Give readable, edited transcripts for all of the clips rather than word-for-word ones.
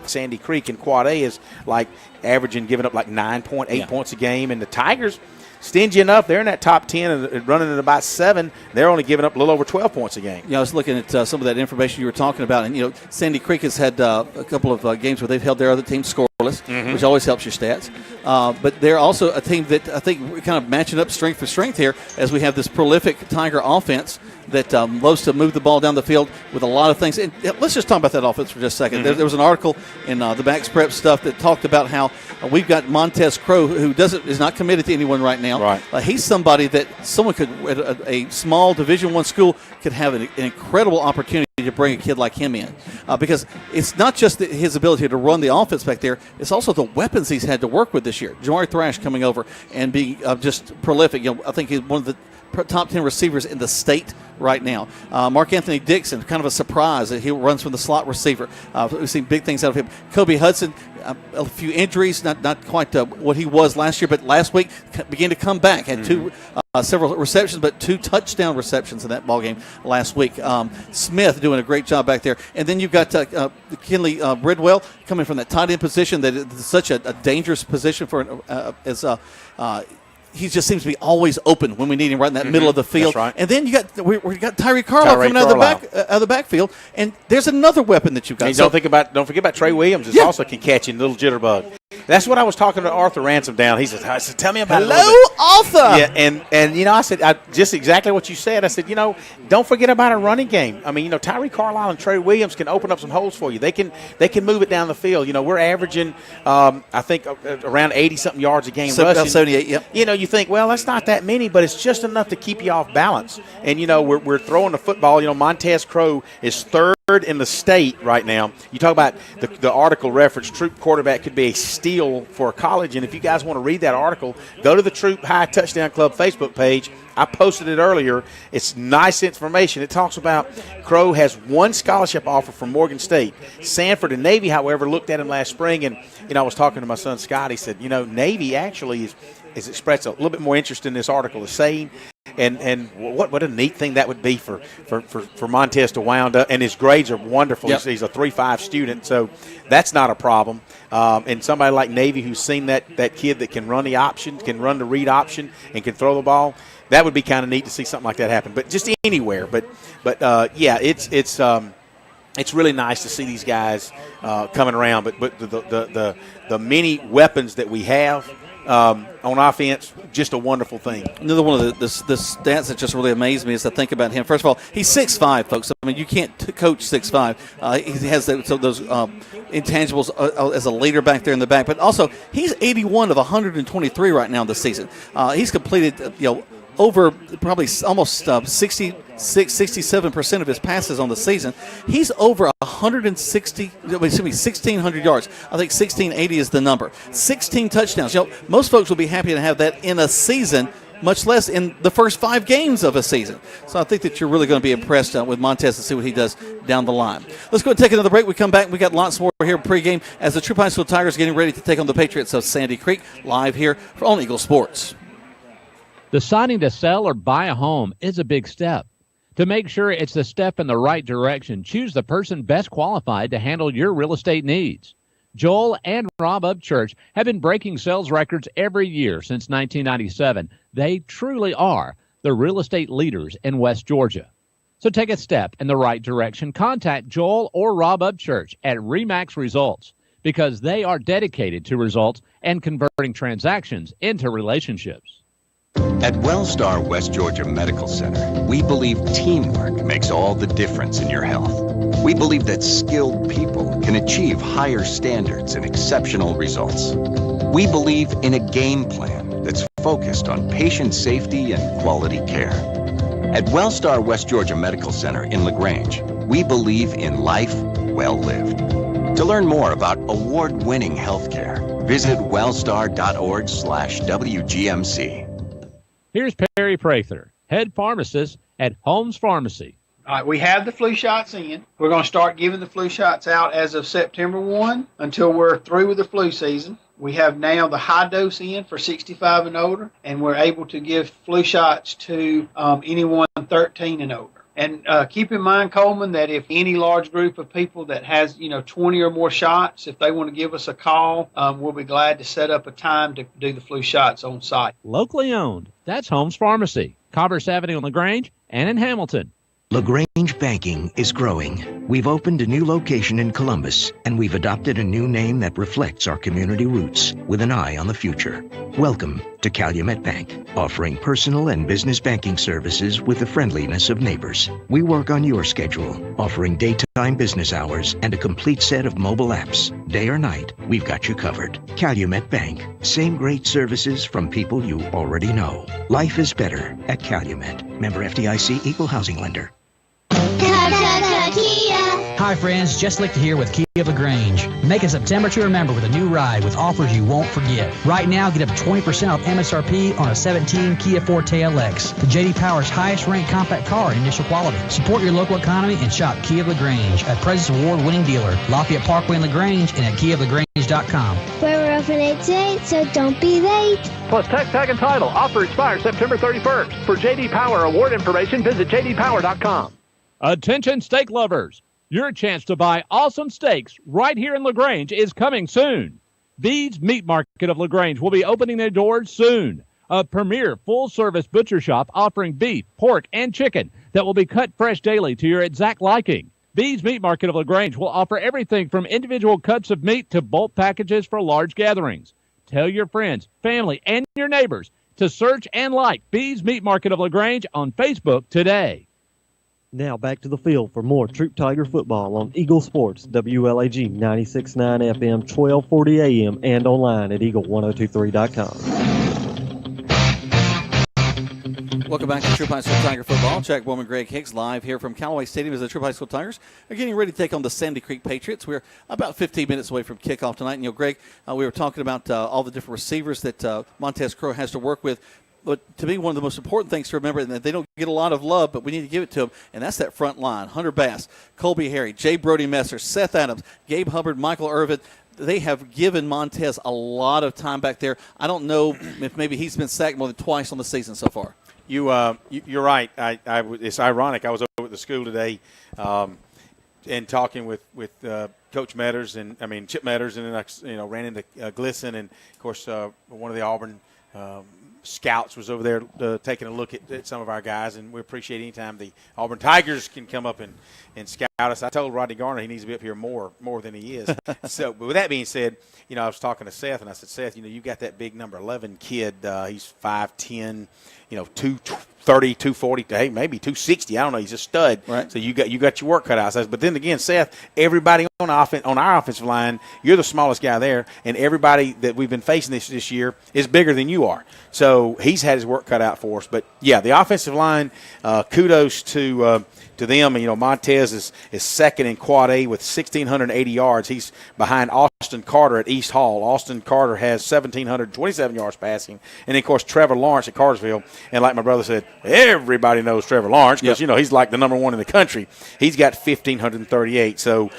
Sandy Creek in Quad A is like giving up like 9.8 points a game, and the Tigers, stingy enough, they're in that top 10 and running at about 7. They're only giving up a little over 12 points a game. I was looking at some of that information you were talking about, and Sandy Creek has had a couple of games where they've held their other team scoreless, which always helps your stats. But they're also a team that I think we're kind of matching up strength for strength here, as we have this prolific Tiger offense that loves to move the ball down the field with a lot of things. And let's just talk about that offense for just a second. There was an article in the Max Prep stuff that talked about how we've got Montez Crow, who is not committed to anyone right now. Right. He's somebody that someone could, at a small Division I school, could have an incredible opportunity to bring a kid like him in, because it's not just his ability to run the offense back there, it's also the weapons he's had to work with this year. Jamari Thrash coming over and being just prolific. I think he's one of the top 10 receivers in the state right now. Mark Anthony Dixon, kind of a surprise that he runs from the slot receiver. We've seen big things out of him. Kobe Hudson, a few injuries, not quite what he was last year, but last week began to come back. Had several receptions, but 2 touchdown receptions in that ball game last week. Smith doing a great job back there. And then you've got Kinley Bridwell coming from that tight end position that is such a dangerous position for he just seems to be always open when we need him right in that middle of the field. That's right. And then we got Tyree Carlisle coming out of the backfield, and there's another weapon that you've got. And don't forget about Trey Williams. Is also can catch you in a little jitterbug. That's what I was talking to Arthur Ransom down. He said, tell me about it. Hello, Arthur. Yeah, and I said, just exactly what you said. I said, don't forget about a running game. I mean, Tyree Carlisle and Trey Williams can open up some holes for you. They can move it down the field. We're averaging, I think, around 80-something yards a game rushing. 78, yep. You think, well, that's not that many, but it's just enough to keep you off balance. And, we're throwing the football. Montez Crow is third in the state right now. You talk about the article reference, Troup quarterback could be a steal for a college. And if you guys want to read that article, go to the Troup High Touchdown Club Facebook page. I posted it earlier. It's nice information. It talks about Crow has 1 scholarship offer from Morgan State. Sanford and Navy, however, looked at him last spring. And, I was talking to my son Scott. He said, Navy actually is expressed a little bit more interest in this article is saying. And what a neat thing that would be for Montez to wound up. And his grades are wonderful. Yep. He's a 3.5 student, so that's not a problem. And somebody like Navy who's seen that kid that can run the option, can run the read option, and can throw the ball, that would be kind of neat to see something like that happen. But just anywhere. But it's really nice to see these guys coming around. But the many weapons that we have on offense, just a wonderful thing. Another one of the stats that just really amazed me is to think about him. First of all, he's 6'5", folks. I mean, you can't coach 6'5". He has those intangibles as a leader back there in the back. But also, he's 81 of 123 right now in the season. He's completed, over probably almost 67% of his passes on the season. He's over 1,600 yards. I think 1,680 is the number. 16 touchdowns. Most folks will be happy to have that in a season, much less in the first 5 games of a season. So I think that you're really going to be impressed with Montez and see what he does down the line. Let's go and take another break. We come back. We got lots more here pregame as the Troup High School Tigers are getting ready to take on the Patriots of Sandy Creek, live here on Eagle Sports. Deciding to sell or buy a home is a big step. To make sure it's the step in the right direction, choose the person best qualified to handle your real estate needs. Joel and Rob Upchurch have been breaking sales records every year since 1997. They truly are the real estate leaders in West Georgia. So take a step in the right direction. Contact Joel or Rob Upchurch at RE/MAX Results because they are dedicated to results and converting transactions into relationships. At Wellstar West Georgia Medical Center, we believe teamwork makes all the difference in your health. We believe that skilled people can achieve higher standards and exceptional results. We believe in a game plan that's focused on patient safety and quality care. At Wellstar West Georgia Medical Center in LaGrange, we believe in life well lived. To learn more about award-winning healthcare, visit wellstar.org/WGMC. Here's Perry Prather, head pharmacist at Holmes Pharmacy. All right, we have the flu shots in. We're going to start giving the flu shots out as of September 1 until we're through with the flu season. We have now the high dose in for 65 and older, and we're able to give flu shots to anyone 13 and older. And keep in mind, Coleman, that if any large group of people that has, 20 or more shots, if they want to give us a call, we'll be glad to set up a time to do the flu shots on site. Locally owned. That's Holmes Pharmacy, Commerce Avenue on LaGrange and in Hamilton. LaGrange Banking is growing. We've opened a new location in Columbus, and we've adopted a new name that reflects our community roots with an eye on the future. Welcome to Calumet Bank, offering personal and business banking services with the friendliness of neighbors. We work on your schedule, offering daytime business hours and a complete set of mobile apps. Day or night, we've got you covered. Calumet Bank, same great services from people you already know. Life is better at Calumet. Member FDIC, equal housing lender. Hi friends, Jess Lichter here with Kia of LaGrange. Make a September to remember with a new ride with offers you won't forget. Right now, get up to 20% off MSRP on a 17 Kia Forte LX, the J.D. Power's highest ranked compact car in initial quality. Support your local economy and shop Kia of LaGrange, a President's Award-winning dealer, Lafayette Parkway in LaGrange and at KiaofLaGrange.com. We're open 8 to 8, so don't be late. Plus tax, tag, and title. Offer expires September 31st. For J.D. Power award information, visit jdpower.com. Attention steak lovers. Your chance to buy awesome steaks right here in LaGrange is coming soon. Bede's Meat Market of LaGrange will be opening their doors soon. A premier full-service butcher shop offering beef, pork, and chicken that will be cut fresh daily to your exact liking. Bede's Meat Market of LaGrange will offer everything from individual cuts of meat to bulk packages for large gatherings. Tell your friends, family, and your neighbors to search and like Bede's Meat Market of LaGrange on Facebook today. Now back to the field for more Troup Tiger football on Eagle Sports, WLAG 96.9 FM, 1240 AM, and online at eagle1023.com. Welcome back to Troup High School Tiger football. Jack Bowman, Greg Hicks live here from Callaway Stadium as the Troup High School Tigers are getting ready to take on the Sandy Creek Patriots. We're about 15 minutes away from kickoff tonight. And, Greg, we were talking about all the different receivers that Montez Crow has to work with. But to me, one of the most important things to remember, and that they don't get a lot of love, but we need to give it to them, and that's that front line. Hunter Bass, Colby Harry, Jay Brody Messer, Seth Adams, Gabe Hubbard, Michael Irvin. They have given Montez a lot of time back there. I don't know if maybe he's been sacked more than twice on the season so far. You're right. It's ironic. I was over at the school today and talking with Coach Metters and Chip Metters, and then I ran into Glisson, and of course one of the Auburn scouts was over there taking a look at some of our guys, and we appreciate any time the Auburn Tigers can come up and scout us. I told Rodney Garner he needs to be up here more than he is. So, but with that being said, I was talking to Seth, and I said, Seth, you got that big number 11 kid. He's 5'10", 230, 240, hey, maybe 260. I don't know. He's a stud. Right. So you got your work cut out. But then again, Seth, everybody on our offensive line, you're the smallest guy there, and everybody that we've been facing this year is bigger than you are. So he's had his work cut out for us. But yeah, the offensive line, kudos to them. Montez is second in Quad A with 1,680 yards. He's behind Austin Carter at East Hall. Austin Carter has 1,727 yards passing. And then, of course, Trevor Lawrence at Cartersville. And like my brother said, everybody knows Trevor Lawrence because, he's like the number one in the country. He's got 1,538. So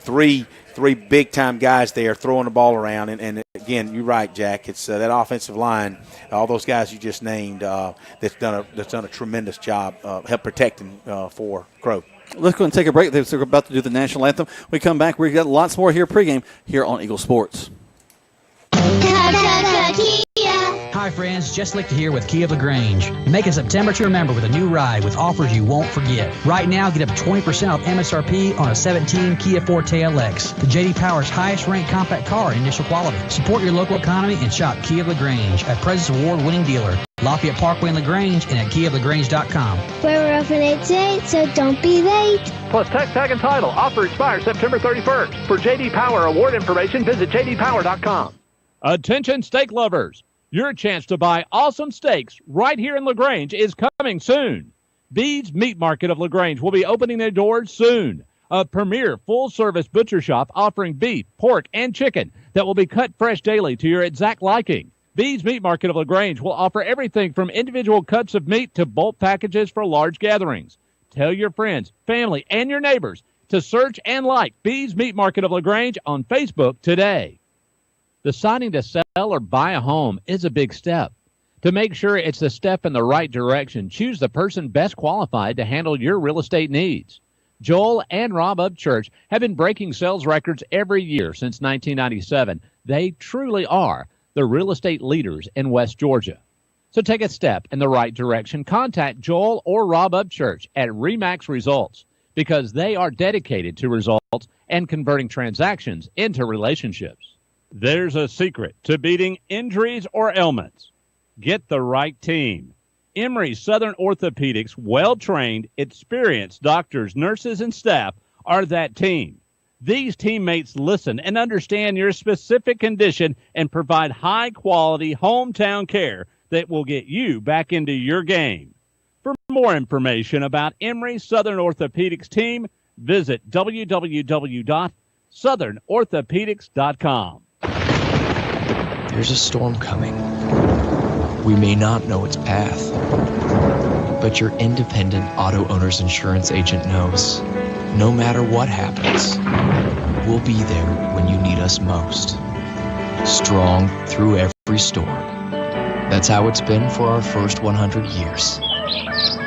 three big-time guys there throwing the ball around. And again, you're right, Jack. It's that offensive line, all those guys you just named, that's done a tremendous job help protecting for Crow. Let's go and take a break. They're about to do the national anthem. We come back. We've got lots more here pregame here on Eagle Sports. Hi friends, Jess Lichter here with Kia of LaGrange. Make a September to remember with a new ride with offers you won't forget. Right now, get up to 20% off MSRP on a 17 Kia Forte LX, the J.D. Power's highest ranked compact car in initial quality. Support your local economy and shop Kia of LaGrange, a President's Award-winning dealer, Lafayette Parkway in LaGrange and at KiaofLaGrange.com. We're open 8 to 8, so don't be late. Plus tax, tag, and title. Offer expires September 31st. For J.D. Power award information, visit jdpower.com. Attention steak lovers. Your chance to buy awesome steaks right here in LaGrange is coming soon. Bede's Meat Market of LaGrange will be opening their doors soon. A premier full-service butcher shop offering beef, pork, and chicken that will be cut fresh daily to your exact liking. Bede's Meat Market of LaGrange will offer everything from individual cuts of meat to bulk packages for large gatherings. Tell your friends, family, and your neighbors to search and like Bede's Meat Market of LaGrange on Facebook today. Deciding to sell or buy a home is a big step. To make sure it's the step in the right direction, choose the person best qualified to handle your real estate needs. Joel and Rob Upchurch have been breaking sales records every year since 1997. They truly are the real estate leaders in West Georgia. So take a step in the right direction. Contact Joel or Rob Upchurch at RE/MAX Results because they are dedicated to results and converting transactions into relationships. There's a secret to beating injuries or ailments. Get the right team. Emory Southern Orthopedics' well-trained, experienced doctors, nurses, and staff are that team. These teammates listen and understand your specific condition and provide high-quality hometown care that will get you back into your game. For more information about Emory Southern Orthopedics team, visit www.southernorthopedics.com. There's a storm coming. We may not know its path, but your independent auto owner's insurance agent knows. No matter what happens, we'll be there when you need us most. Strong through every storm. That's how it's been for our first 100 years,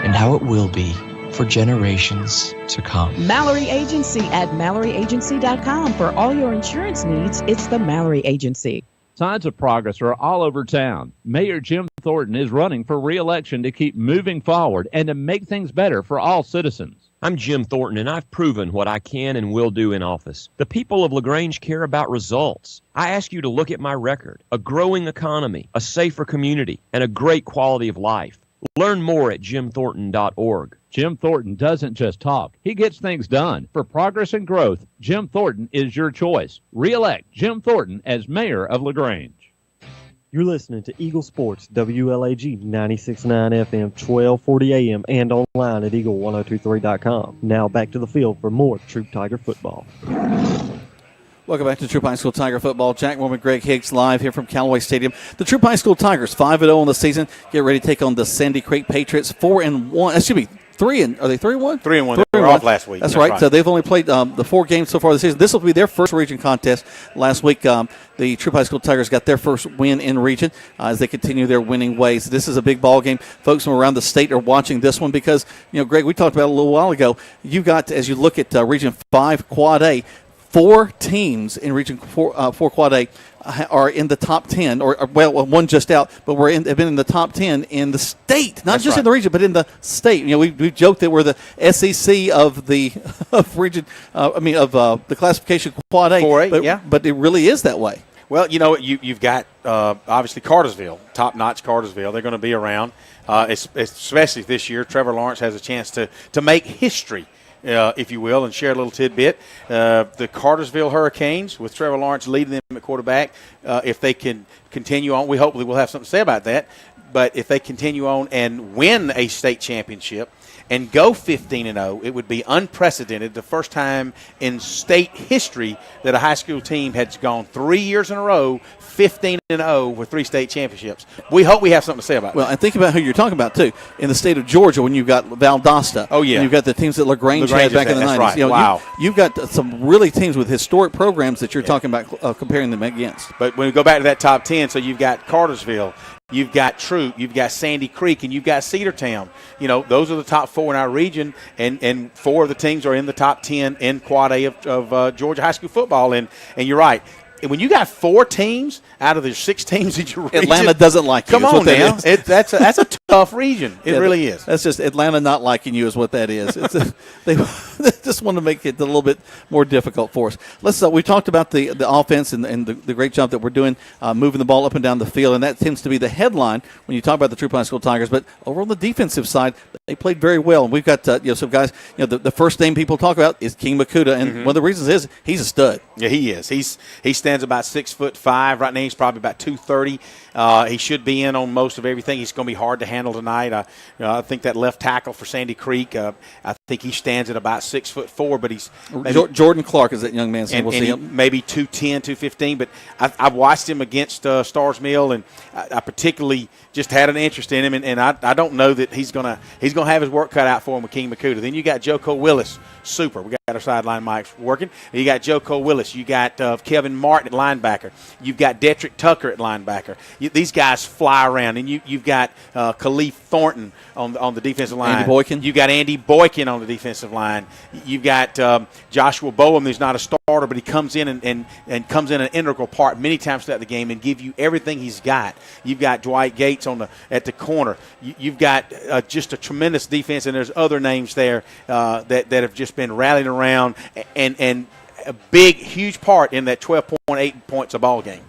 and how it will be for generations to come. Mallory Agency at MalloryAgency.com. For all your insurance needs, it's the Mallory Agency. Signs of progress are all over town. Mayor Jim Thornton is running for re-election to keep moving forward and to make things better for all citizens. I'm Jim Thornton, and I've proven what I can and will do in office. The people of LaGrange care about results. I ask you to look at my record: a growing economy, a safer community, and a great quality of life. Learn more at jimthornton.org. Jim Thornton doesn't just talk. He gets things done. For progress and growth, Jim Thornton is your choice. Re-elect Jim Thornton as mayor of LaGrange. You're listening to Eagle Sports, WLAG 96.9 FM, 1240 AM, and online at eagle1023.com. Now back to the field for more Troup Tiger football. Welcome back to Troup High School Tiger football. Jack Mormon, Greg Higgs live here from Callaway Stadium. The Troup High School Tigers 5-0 in the season. Get ready to take on the Sandy Creek Patriots 4-1. Excuse me, 3-1. Are they 3-1? 3-1. They were off last week. That's right. So they've only played the 4 games so far this season. This will be their first region contest. Last week, the Troup High School Tigers got their first win in region as they continue their winning ways. This is a big ball game. Folks from around the state are watching this one because, Greg, we talked about it a little while ago. You got, as you look at Region 5 Quad A, 4 teams in Region 4 Quad A are in the top 10, or one just out, but have been in the top 10 in the state, not just in the region, but in the state. We joked that we're the SEC of the region, the classification Quad A, 4A, but it really is that way. Well, you've got obviously Cartersville, top-notch Cartersville. They're going to be around, especially this year. Trevor Lawrence has a chance to make history, if you will, and share a little tidbit. The Cartersville Hurricanes, with Trevor Lawrence leading them at quarterback, if they can continue on, we hopefully will have something to say about that, but if they continue on and win a state championship and go 15-0, it would be unprecedented, the first time in state history that a high school team has gone 3 years in a row 15-0 with 3 state championships. We hope we have something to say about it. Well, and think about who you're talking about, too. In the state of Georgia, when you've got Valdosta. Oh, yeah. And you've got the teams that LaGrange had back in the 90s. Right. Wow. You've got some really teams with historic programs that you're talking about comparing them against. But when we go back to that top 10, so you've got Cartersville, you've got Troup, you've got Sandy Creek, and you've got Cedartown. Those are the top 4 in our region, and 4 of the teams are in the top 10 in Quad A of Georgia high school football. And you're right. When you got 4 teams out of the 6 teams in your region, Atlanta doesn't like you. Come on now, that's a tough region. It really is. That's just Atlanta not liking you is what that is. They just want to make it a little bit more difficult for us. We talked about the offense and the great job that we're doing moving the ball up and down the field, and that tends to be the headline when you talk about the Troup High School Tigers. But over on the defensive side, they played very well, and we've got some guys. The first name people talk about is King Makuta, and one of the reasons is he's a stud. Yeah, he is. He stands about 6'5". Right now he's probably about 230. He should be in on most of everything. He's going to be hard to handle handle tonight. I think that left tackle for Sandy Creek, I think he stands at about 6'4", but he's Jordan Clark is that young man. So and, we'll and see him. maybe 210, 215. But I've watched him against Stars Mill, and I particularly just had an interest in him, and I don't know that he's gonna have his work cut out for him with King Makuta. Then you got Joko Willis, super. We got our sideline mics working. You got Joko Willis. You got Kevin Martin at linebacker. You've got Detrick Tucker at linebacker. These guys fly around, and you've got Khalif Thornton on the defensive line. Andy Boykin. You got Andy Boykin on the defensive line. You've got Joshua Bowen, who's not a starter, but he comes in and comes in an integral part many times throughout the game and give you everything he's got. You've got Dwight Gates at the corner. You've got just a tremendous defense, and there's other names there that have just been rallying around and a big, huge part in that 12.8 points a ball game.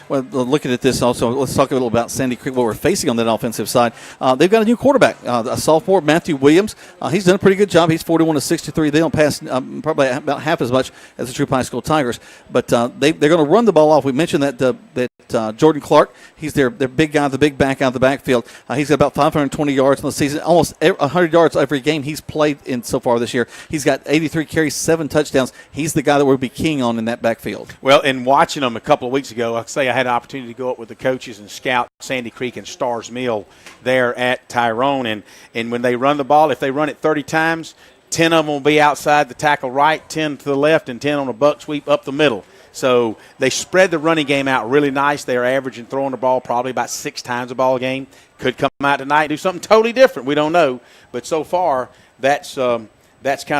Well, looking at this also, let's talk a little about Sandy Creek, what we're facing on that offensive side. They've got a new quarterback, a sophomore, Matthew Williams. He's done a pretty good job. He's 41 to 63. They don't pass probably about half as much as the Troup High School Tigers, but they're going to run the ball off. We mentioned that Jordan Clark, he's their big guy, the big back out of the backfield. He's got about 520 yards in the season, almost 100 yards every game he's played in so far this year. He's got 83 carries, 7 touchdowns. He's the guy that we'll be keying on in that backfield. Well, and watching him a couple of weeks ago, I'll say I had an opportunity to go up with the coaches and scout Sandy Creek and Stars Mill there at Tyrone. And when they run the ball, if they run it 30 times, 10 of them will be outside the tackle right, 10 to the left, and 10 on a buck sweep up the middle. So they spread the running game out really nice. They're averaging throwing the ball probably about 6 times a ball game. Could come out tonight and do something totally different. We don't know. But so far, that's kind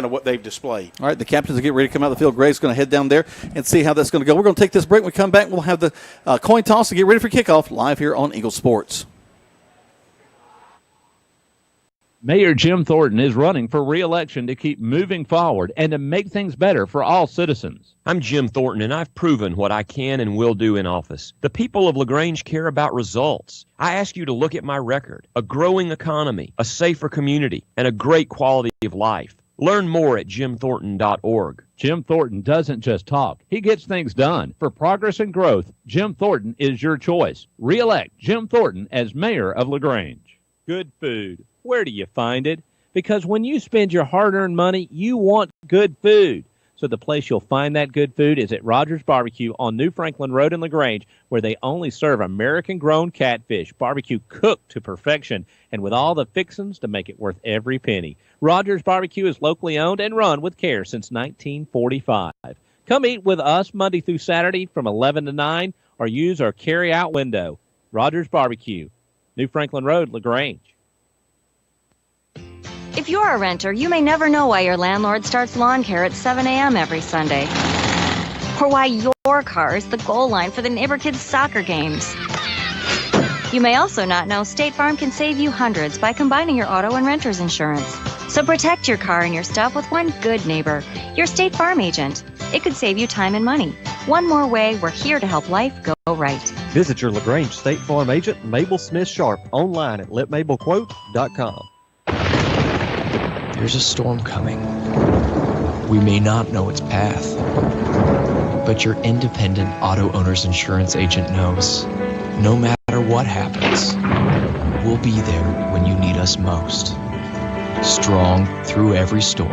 of what they've displayed. All right, the captains will get ready to come out of the field. Greg's going to head down there and see how that's going to go. We're going to take this break. When we come back, we'll have the coin toss to get ready for kickoff live here on Eagle Sports. Mayor Jim Thornton is running for re-election to keep moving forward and to make things better for all citizens. I'm Jim Thornton, and I've proven what I can and will do in office. The people of LaGrange care about results. I ask you to look at my record: a growing economy, a safer community, and a great quality of life. Learn more at jimthornton.org. Jim Thornton doesn't just talk. He gets things done. For progress and growth, Jim Thornton is your choice. Re-elect Jim Thornton as mayor of LaGrange. Good food. Where do you find it? Because when you spend your hard-earned money, you want good food. So the place you'll find that good food is at Rogers Barbecue on New Franklin Road in LaGrange, where they only serve American-grown catfish, barbecue cooked to perfection, and with all the fixings to make it worth every penny. Rogers Barbecue is locally owned and run with care since 1945. Come eat with us Monday through Saturday from 11 to 9, or use our carry-out window. Rogers Barbecue, New Franklin Road, LaGrange. If you're a renter, you may never know why your landlord starts lawn care at 7 a.m. every Sunday. Or why your car is the goal line for the neighbor kids' soccer games. You may also not know State Farm can save you hundreds by combining your auto and renter's insurance. So protect your car and your stuff with one good neighbor, your State Farm agent. It could save you time and money. One more way, we're here to help life go right. Visit your LaGrange State Farm agent, Mabel Smith Sharp, online at letmabelquote.com. There's a storm coming. We may not know its path, but your independent auto owner's insurance agent knows. No matter what happens, we'll be there when you need us most. Strong through every storm.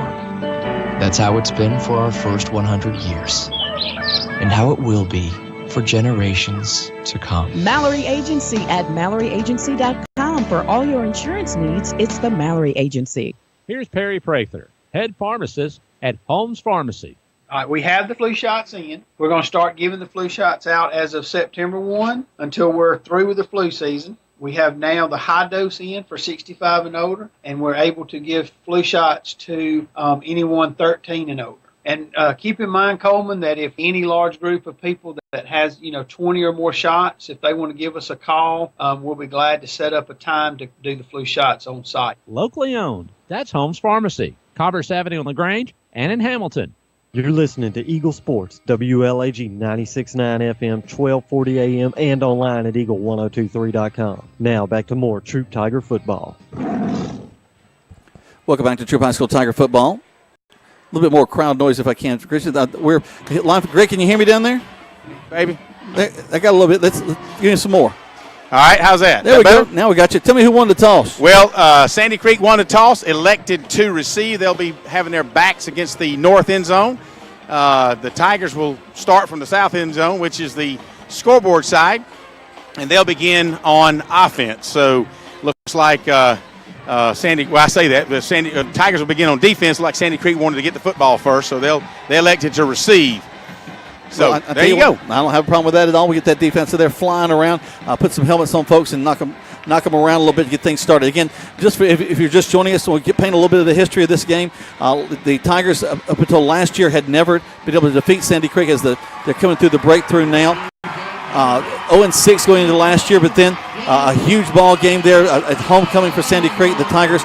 That's how it's been for our first 100 years, and how it will be for generations to come. Mallory Agency at MalloryAgency.com. For all your insurance needs, it's the Mallory Agency. Here's Perry Prather, head pharmacist at Holmes Pharmacy. All right, we have the flu shots in. We're going to start giving the flu shots out as of September 1 until we're through with the flu season. We have now the high dose in for 65 and older, and we're able to give flu shots to anyone 13 and older. And keep in mind, Coleman, that if any large group of people that has 20 or more shots, if they want to give us a call, we'll be glad to set up a time to do the flu shots on site. Locally owned. That's Holmes Pharmacy, Commerce Avenue in LaGrange and in Hamilton. You're listening to Eagle Sports, WLAG 96.9 FM, 1240 AM, and online at eagle1023.com. Now back to more Troup Tiger football. Welcome back to Troup High School Tiger football. A little bit more crowd noise if I can. Christian, we're live. Greg, can you hear me down there? Baby. I got a little bit. Let's give me some more. All right, how's that? There we go. Now we got you. Tell me who won the toss. Well, Sandy Creek won the toss, elected to receive. They'll be having their backs against the north end zone. The Tigers will start from the south end zone, which is the scoreboard side, and they'll begin on offense. So looks like Sandy. Well, I say that, but Tigers will begin on defense. Like Sandy Creek wanted to get the football first, so they elected to receive. So well, there you go. I don't have a problem with that at all. We get that defense there flying around, put some helmets on folks, and knock them around a little bit to get things started. Again, just if you're just joining us, we'll paint a little bit of the history of this game. The Tigers, up until last year, had never been able to defeat Sandy Creek as they're coming through the breakthrough now. 0-6 going into last year, but then a huge ball game there at homecoming for Sandy Creek. The Tigers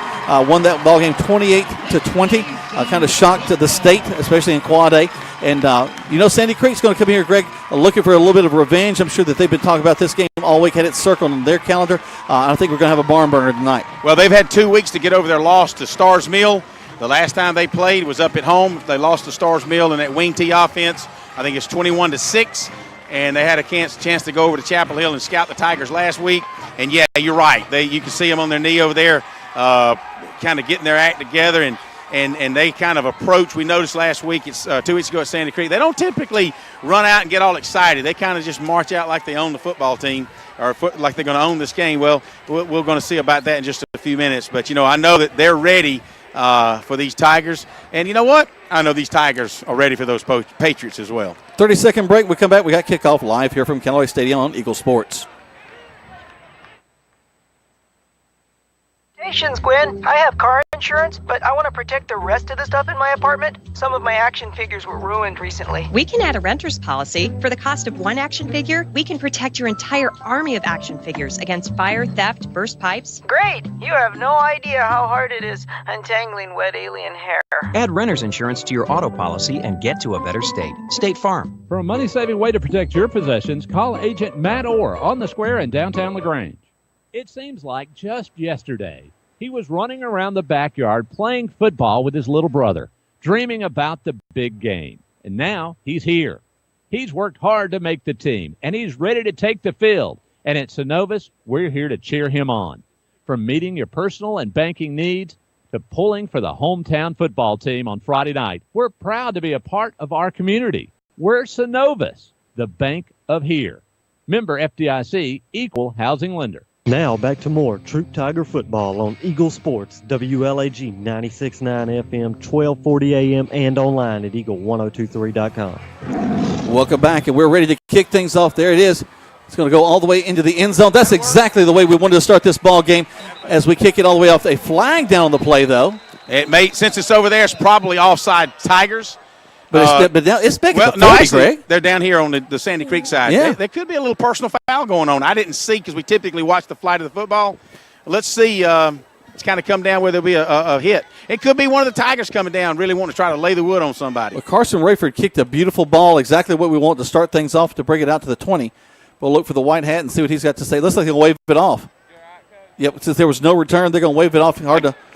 won that ball game 28-20. Kind of shocked the state, especially in Quad A. And, Sandy Creek's going to come here, Greg, looking for a little bit of revenge. I'm sure that they've been talking about this game all week, had it circled on their calendar. I think we're going to have a barn burner tonight. Well, they've had 2 weeks to get over their loss to Stars Mill. The last time they played was up at home. They lost to Stars Mill in that wing tee offense. I think it's 21-6. And they had a chance to go over to Chapel Hill and scout the Tigers last week. And, yeah, you're right. You can see them on their knee over there kind of getting their act together. And they kind of approach. We noticed last week, it's 2 weeks ago at Sandy Creek, they don't typically run out and get all excited. They kind of just march out like they own the football team or like they're going to own this game. Well, we're going to see about that in just a few minutes. But, I know that they're ready for these Tigers. And you know what? I know these Tigers are ready for those Patriots as well. 30-second break. We come back. We got kickoff live here from Callaway Stadium on Eagle Sports. Congratulations, Gwen. I have car insurance, but I want to protect the rest of the stuff in my apartment. Some of my action figures were ruined recently. We can add a renter's policy. For the cost of one action figure, we can protect your entire army of action figures against fire, theft, burst pipes. Great! You have no idea how hard it is untangling wet alien hair. Add renter's insurance to your auto policy and get to a better state. State Farm. For a money-saving way to protect your possessions, call Agent Matt Orr on the square in downtown LaGrange. It seems like just yesterday, he was running around the backyard playing football with his little brother, dreaming about the big game. And now he's here. He's worked hard to make the team, and he's ready to take the field. And at Synovus, we're here to cheer him on. From meeting your personal and banking needs to pulling for the hometown football team on Friday night, we're proud to be a part of our community. We're Synovus, the bank of here. Member FDIC, equal housing lender. Now back to more Troup Tiger football on Eagle Sports, WLAG 96.9 FM, 1240 AM, and online at eagle1023.com. Welcome back, and we're ready to kick things off. There it is. It's going to go all the way into the end zone. That's exactly the way we wanted to start this ball game as we kick it all the way off. A flag down on the play, though. Since it's over there, it's probably offside Tigers. But it's back at the 30, actually, Greg. They're down here on the Sandy Creek side. Yeah. There could be a little personal foul going on. I didn't see because we typically watch the flight of the football. Let's see. It's kind of come down where there'll be a hit. It could be one of the Tigers coming down, really want to try to lay the wood on somebody. Well, Carson Rayford kicked a beautiful ball, exactly what we want to start things off to bring it out to the 20. We'll look for the white hat and see what he's got to say. Looks like he'll wave it off. Yep, since there was no return, they're going to wave it off.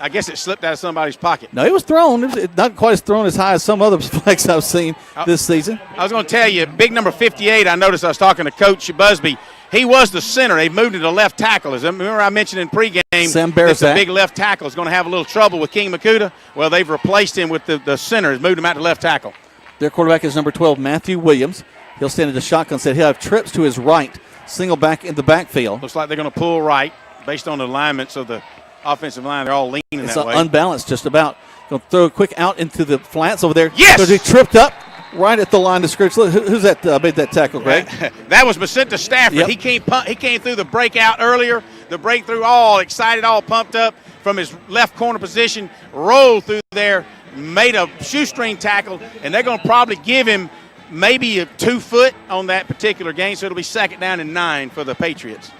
I guess it slipped out of somebody's pocket. No, it was thrown. It was not quite as thrown as high as some other flags I've seen this season. I was going to tell you, big number 58, I noticed I was talking to Coach Busby. He was the center. They moved him to left tackle. Remember I mentioned in pregame Sam that the big left tackle is going to have a little trouble with King Makuta. Well, they've replaced him with the center. Moved him out to left tackle. Their quarterback is number 12, Matthew Williams. He'll stand in the shotgun set. He'll have trips to his right, single back in the backfield. Looks like they're going to pull right. Based on the alignments of the offensive line, they're all leaning it's that way. Unbalanced just about. Going to throw a quick out into the flats over there. Yes! So he tripped up right at the line of scrimmage. Who's that made that tackle, Greg? That was Macenta Stafford. Yep. He came through the breakout earlier. The breakthrough, all excited, all pumped up from his left corner position, rolled through there, made a shoestring tackle, and they're going to probably give him maybe a 2 foot on that particular game, so it'll be 2nd down and 9 for the Patriots.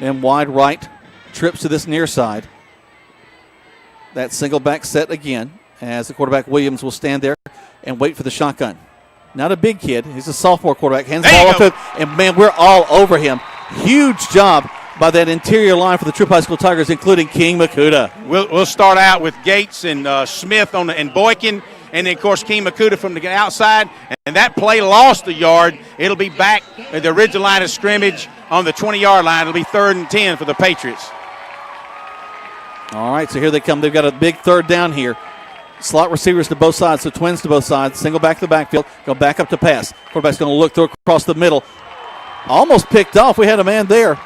And wide right. Trips to this near side. That single back set again as the quarterback Williams will stand there and wait for the shotgun. Not a big kid. He's a sophomore quarterback. Hands the ball off to him, and, man, we're all over him. Huge job by that interior line for the Troup High School Tigers, including King Makuta. We'll start out with Gates and Smith and Boykin, And then, of course, Keem Makuta from the outside. And that play lost a yard. It'll be back at the original line of scrimmage on the 20-yard line. It'll be 3rd and 10 for the Patriots. All right, so here they come. They've got a big 3rd down here. Slot receivers to both sides, so twins to both sides. Single back to the backfield. Go back up to pass. Quarterback's going to look through across the middle. Almost picked off. We had a man there.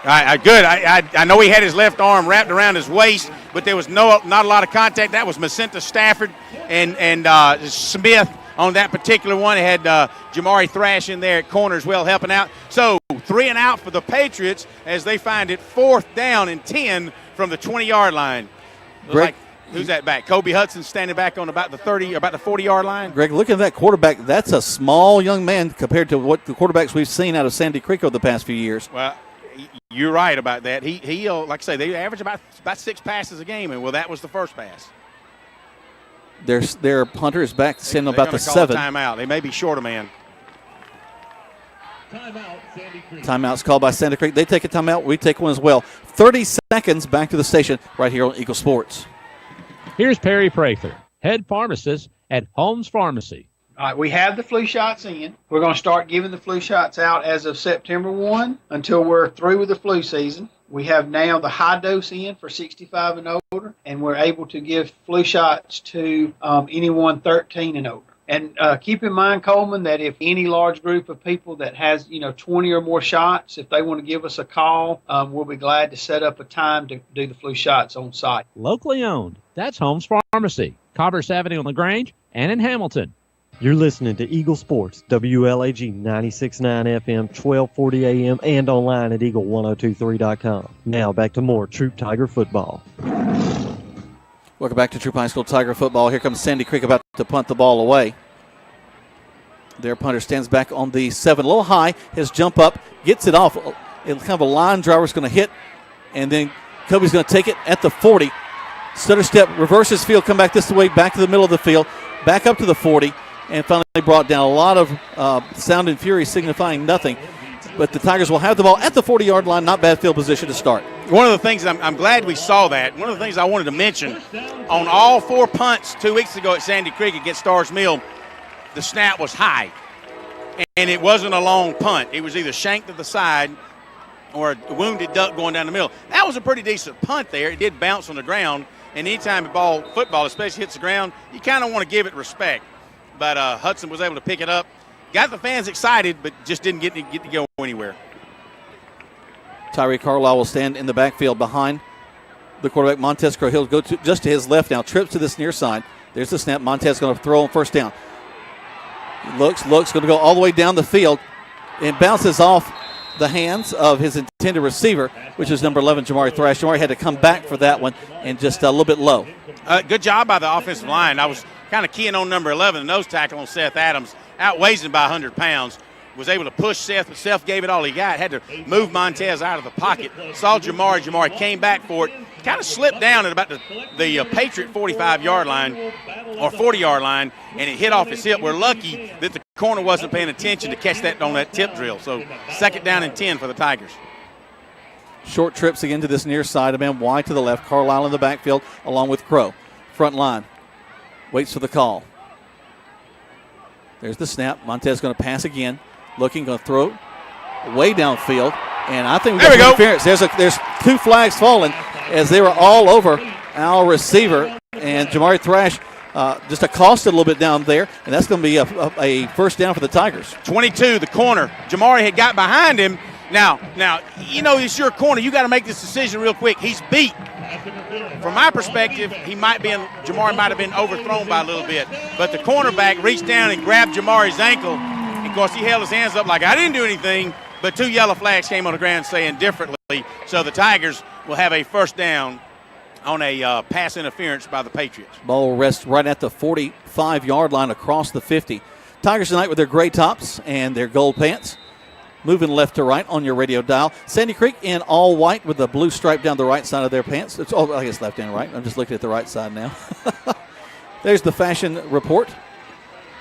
Good. I know he had his left arm wrapped around his waist, but there was not a lot of contact. That was Macenta Stafford and Smith on that particular one. It had Jamari Thrash in there at corner as well helping out. So 3 and out for the Patriots as they find it 4th down and 10 from the 20-yard line. Greg, who's that back? Kobe Hudson standing back on about the 40-yard line. Greg, look at that quarterback. That's a small young man compared to what the quarterbacks we've seen out of Sandy Creek over the past few years. Well, you're right about that. He like I say, they average about 6 passes a game, and that was the first pass. Their punter is back, sending about the 7. Timeout. They may be short a man. Timeout's called by Santa Creek. They take a timeout. We take one as well. 30 seconds back to the station right here on Eagle Sports. Here's Perry Prather, head pharmacist at Holmes Pharmacy. All right, we have the flu shots in. We're going to start giving the flu shots out as of September 1 until we're through with the flu season. We have now the high dose in for 65 and older, and we're able to give flu shots to anyone 13 and older. And keep in mind, Coleman, that if any large group of people that has, 20 or more shots, if they want to give us a call, we'll be glad to set up a time to do the flu shots on site. Locally owned. That's Holmes Pharmacy, Commerce Avenue on LaGrange and in Hamilton. You're listening to Eagle Sports, WLAG 96.9 FM, 1240 AM, and online at eagle1023.com. Now back to more Troup Tiger football. Welcome back to Troup High School Tiger football. Here comes Sandy Creek about to punt the ball away. Their punter stands back on the 7. A little high. His jump up, gets it off. It's kind of a line driver's going to hit, and then Kobe's going to take it at the 40. Stutter step, reverses field, come back this way, back to the middle of the field, back up to the 40. And finally brought down. A lot of sound and fury signifying nothing. But the Tigers will have the ball at the 40-yard line. Not bad field position to start. One of the things, I'm glad we saw that. One of the things I wanted to mention, on all 4 punts 2 weeks ago at Sandy Creek against Stars Mill, the snap was high. And it wasn't a long punt. It was either shanked to the side or a wounded duck going down the middle. That was a pretty decent punt there. It did bounce on the ground. And anytime football especially hits the ground, you kind of want to give it respect. But Hudson was able to pick it up. Got the fans excited, but just didn't get to go anywhere. Tyree Carlisle will stand in the backfield behind the quarterback, Montez Crow. He'll go just to his left now. Trips to this near side. There's the snap. Montez going to throw on first down. He looks, going to go all the way down the field. And bounces off the hands of his intended receiver, which is number 11, Jamari Thrash. Jamari had to come back for that one and just a little bit low. Good job by the offensive line. I was kind of keying on number 11, the nose tackle on Seth Adams. Outweighs him by 100 pounds. Was able to push Seth, but Seth gave it all he got. Had to move Montez out of the pocket. Saw Jamari. Jamari came back for it. Kind of slipped down at about the Patriot 45-yard line or 40-yard line, and it hit off his hip. We're lucky that the corner wasn't paying attention to catch that on that tip drill. So 2nd down and 10 for the Tigers. Short trips again to this near side. A man wide to the left. Carlisle in the backfield along with Crow. Front line. Waits for the call. There's the snap. Montez going to pass again. Looking, going to throw way downfield. And I think there we go. Interference. There's 2 flags falling as they were all over our receiver. And Jamari Thrash just accosted a little bit down there. And that's going to be a first down for the Tigers. 22, the corner. Jamari had got behind him. Now, it's your corner. You got to make this decision real quick. He's beat. From my perspective, Jamari might have been overthrown by a little bit. But the cornerback reached down and grabbed Jamari's ankle. And of course, he held his hands up like, I didn't do anything. But 2 yellow flags came on the ground saying differently. So the Tigers will have a first down on a pass interference by the Patriots. Ball will rest right at the 45-yard line across the 50. Tigers tonight with their gray tops and their gold pants. Moving left to right on your radio dial. Sandy Creek in all white with a blue stripe down the right side of their pants. I guess left and right. I'm just looking at the right side now. There's the fashion report.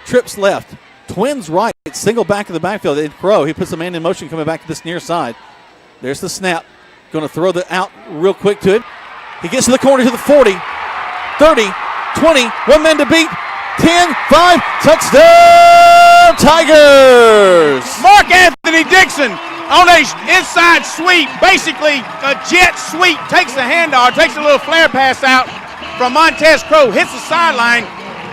Trips left. Twins right. Single back in the backfield. And Crow, he puts the man in motion coming back to this near side. There's the snap. Going to throw the out real quick to it. He gets to the corner to the 40, 30, 20. One man to beat. 10, 5, touchdown Tigers! Mark Anthony Dixon on a inside sweep, basically a jet sweep, takes the handoff, takes a little flare pass out from Montez Crow, hits the sideline,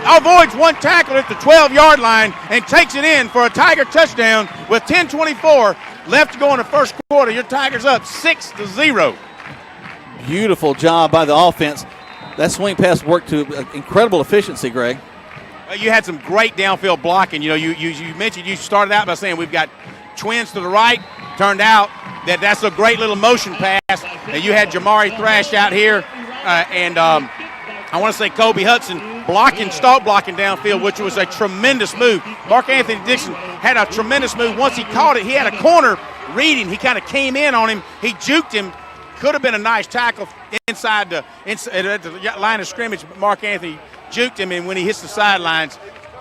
avoids one tackle at the 12-yard line, and takes it in for a Tiger touchdown with 10:24 left to go in the first quarter. Your Tigers up 6-0. Beautiful job by the offense. That swing pass worked to incredible efficiency, Greg. Well, you had some great downfield blocking. You know, you mentioned you started out by saying we've got twins to the right. Turned out that that's a great little motion pass. And you had Jamari Thrash out here, and I want to say Kobe Hudson start blocking downfield, which was a tremendous move. Mark Anthony Dixon had a tremendous move. Once he caught it, he had a corner reading. He kind of came in on him. He juked him. Could have been a nice tackle inside the line of scrimmage. Mark Anthony juked him, and when he hits the sidelines,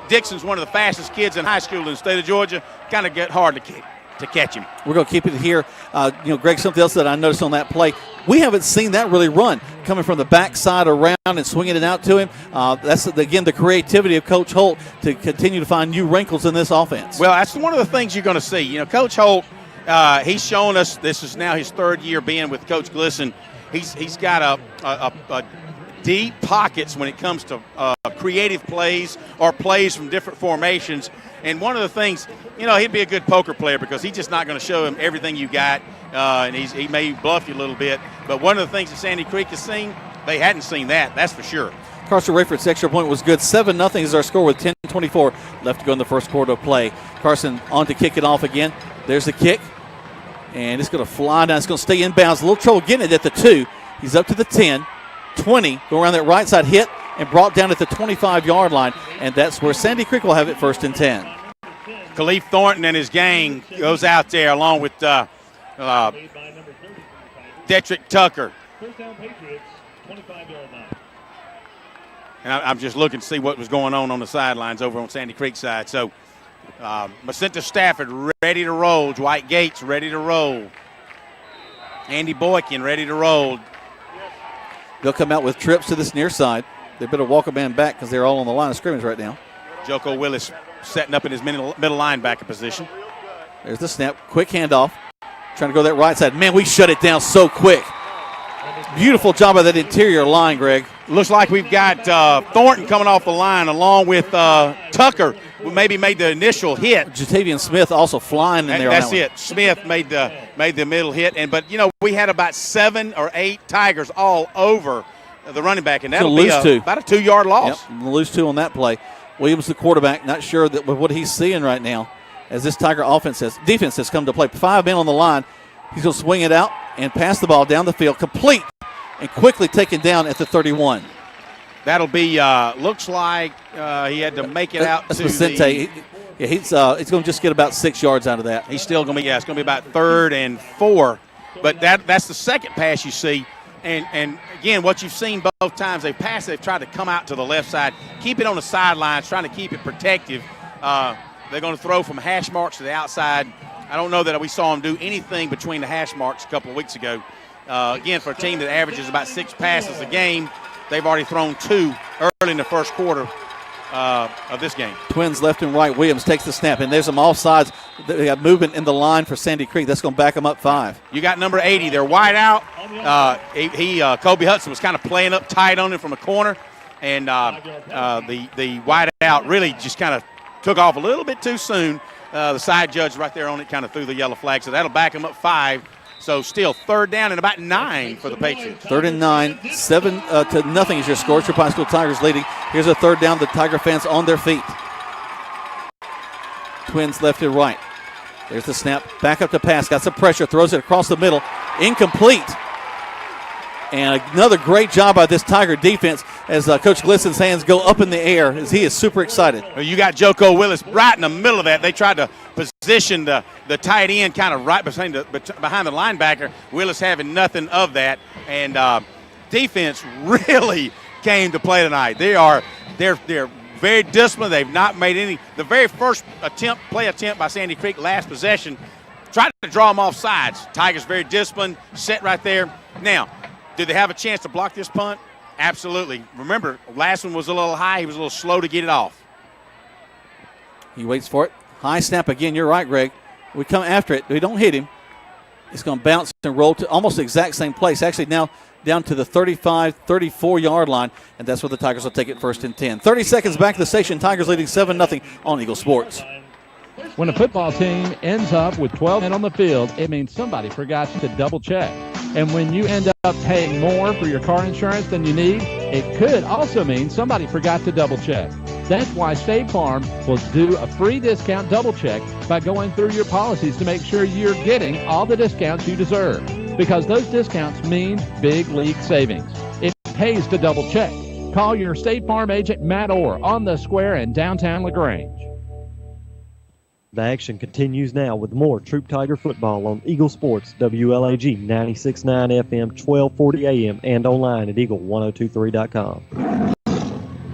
Dixon's one of the fastest kids in high school in the state of Georgia. Kind of get hard to catch him. We're going to keep it here. Greg, something else that I noticed on that play, we haven't seen that really run, coming from the backside around and swinging it out to him. That's, again, the creativity of Coach Holt to continue to find new wrinkles in this offense. Well, that's one of the things you're going to see. You know, Coach Holt, he's shown us, this is now his third year being with Coach Glisson. He's got a deep pockets when it comes to creative plays or plays from different formations. And one of the things, you know, he'd be a good poker player because he's just not going to show him everything you got, and he may bluff you a little bit. But one of the things that Sandy Creek has seen, they hadn't seen that, that's for sure. Carson Rayford's extra point was good. 7-0 is our score with 10:24 left to go in the first quarter of play. Carson on to kick it off again. There's the kick, and it's going to fly down. It's going to stay inbounds. A little trouble getting it at the 2. He's up to the 10, 20, go around that right side, hit, and brought down at the 25-yard line, and that's where Sandy Creek will have it first and 10. Khalif Thornton and his gang goes out there along with Detrick Tucker. And I'm just looking to see what was going on the sidelines over on Sandy Creek side. So Macenta Stafford ready to roll. Dwight Gates ready to roll. Andy Boykin ready to roll. They'll come out with trips to this near side. They better walk a man back because they're all on the line of scrimmage right now. Joko Willis setting up in his middle linebacker position. There's the snap. Quick handoff. Trying to go that right side. Man, we shut it down so quick. Beautiful job by that interior line, Greg. Looks like we've got Thornton coming off the line along with Tucker, who maybe made the initial hit. Jatavian Smith also flying in there. That's it. Smith made the middle hit. But, you know, we had about 7 or 8 Tigers all over the running back, and that'll be about a 2-yard loss. Yep, lose 2 on that play. Williams, the quarterback, not sure that with what he's seeing right now as this Tiger defense has come to play. 5 men on the line. He's going to swing it out and pass the ball down the field, complete, and quickly taken down at the 31. That'll be, looks like he had to make it out That's to Vicente. He's going to just get about 6 yards out of that. He's still going to be, it's going to be about 3rd and 4. But that's the second pass you see. And again, what you've seen both times, they've tried to come out to the left side, keep it on the sidelines, trying to keep it protective. They're going to throw from hash marks to the outside. I don't know that we saw them do anything between the hash marks a couple of weeks ago. Again, for a team that averages about 6 passes a game, they've already thrown 2 early in the first quarter of this game. Twins left and right. Williams takes the snap, and there's them off sides. They got movement in the line for Sandy Creek. That's going to back them up 5. You got number 80. They're wide out. Kobe Hudson was kind of playing up tight on him from a corner, and the wide out really just kind of took off a little bit too soon. The side judge right there on it kind of threw the yellow flag, so that'll back them up 5. So still 3rd down and about 9 for the Patriots. 3rd and 9, 7-0 is your score. Troup High School Tigers leading. Here's a 3rd down. The Tiger fans on their feet. Twins left and right. There's the snap. Back up to pass. Got some pressure. Throws it across the middle. Incomplete. And another great job by this Tiger defense as Coach Glisson's hands go up in the air as he is super excited. You got Joko Willis right in the middle of that. They tried to position the tight end kind of right behind the linebacker. Willis having nothing of that. And defense really came to play tonight. They're very disciplined. They've not made any. The very first play attempt by Sandy Creek, last possession, tried to draw them off sides. Tigers very disciplined, set right there. Now, did they have a chance to block this punt? Absolutely. Remember, last one was a little high. He was a little slow to get it off. He waits for it. High snap again. You're right, Greg. We come after it. We don't hit him. It's going to bounce and roll to almost the exact same place. Actually, now down to the 35, 34-yard line, and that's where the Tigers will take it 1st and 10. 30 seconds back to the station. Tigers leading 7-0 on Eagle Sports. When a football team ends up with 12 men on the field, it means somebody forgot to double check. And when you end up paying more for your car insurance than you need, it could also mean somebody forgot to double check. That's why State Farm will do a free discount double check by going through your policies to make sure you're getting all the discounts you deserve. Because those discounts mean big league savings. It pays to double check. Call your State Farm agent, Matt Orr, on the square in downtown LaGrange. The action continues now with more Troup Tiger football on Eagle Sports, WLAG 96.9 FM, 1240 AM, and online at eagle1023.com.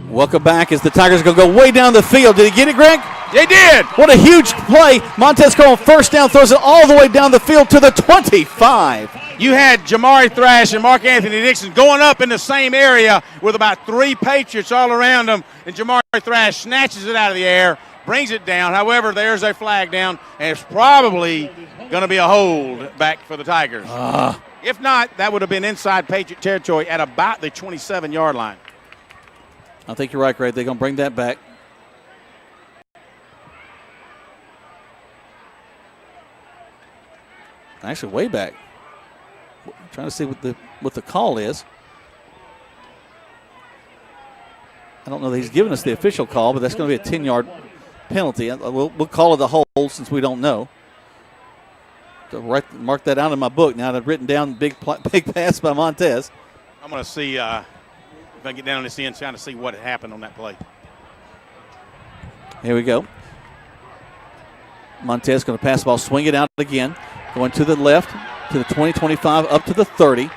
Welcome back as the Tigers are going to go way down the field. Did he get it, Greg? They did. What a huge play. Montez Cole on first down throws it all the way down the field to the 25. You had Jamari Thrash and Mark Anthony Dixon going up in the same area with about 3 Patriots all around them, and Jamari Thrash snatches it out of the air, brings it down. However, there's a flag down, and it's probably going to be a hold back for the Tigers. If not, that would have been inside Patriot territory at about the 27-yard line. I think you're right, Greg. They're going to bring that back. Actually, way back. I'm trying to see what the call is. I don't know that he's given us the official call, but that's going to be a 10-yard penalty. We'll call it a hold since we don't know. So mark that out in my book now. I've written down big pass by Montez. I'm going to see if I get down on this end, trying to see what happened on that play. Here we go. Montez going to pass the ball, swing it out again. Going to the left, to the 20, 25, up to the 30.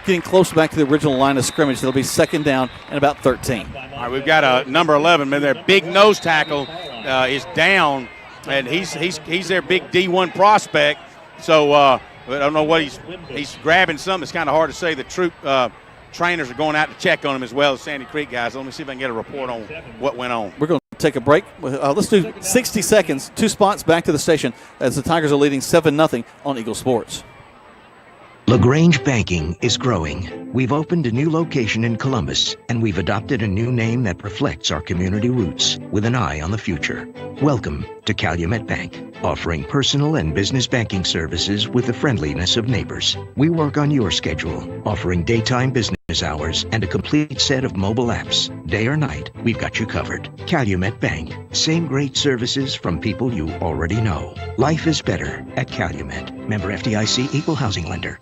Getting close back to the original line of scrimmage. It'll be 2nd down and about 13. All right, we've got a number 11, man. Their big nose tackle is down, and he's their big D1 prospect. So I don't know what he's grabbing something. It's kind of hard to say. The Troup trainers are going out to check on him as well as Sandy Creek guys. Let me see if I can get a report on what went on. We're going to take a break. Let's do 60 seconds, 2 spots back to the station as the Tigers are leading 7-0 on Eagle Sports. LaGrange Banking is growing. We've opened a new location in Columbus, and we've adopted a new name that reflects our community roots with an eye on the future. Welcome to Calumet Bank, offering personal and business banking services with the friendliness of neighbors. We work on your schedule, offering daytime business hours and a complete set of mobile apps. Day or night, we've got you covered. Calumet Bank. Same great services from people you already know. Life is better at Calumet. Member FDIC, Equal Housing Lender.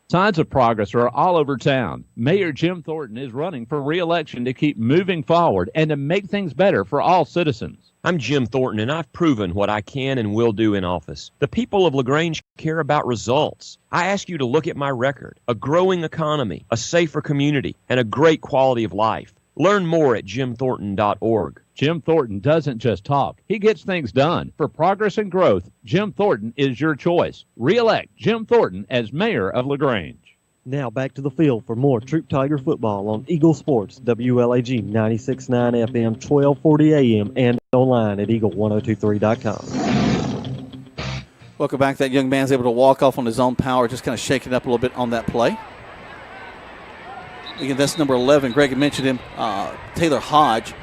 Signs of progress are all over town. Mayor Jim Thornton is running for re-election to keep moving forward and to make things better for all citizens. I'm Jim Thornton, and I've proven what I can and will do in office. The people of LaGrange care about results. I ask you to look at my record: a growing economy, a safer community, and a great quality of life. Learn more at jimthornton.org. Jim Thornton doesn't just talk. He gets things done. For progress and growth, Jim Thornton is your choice. Re-elect Jim Thornton as mayor of LaGrange. Now back to the field for more Troup Tiger football on Eagle Sports, WLAG 96.9 FM, 1240 AM, and online at eagle1023.com. Welcome back. That young man's able to walk off on his own power, just kind of shaking up a little bit on that play. Again, that's number 11. Greg had mentioned him, Taylor Hodge.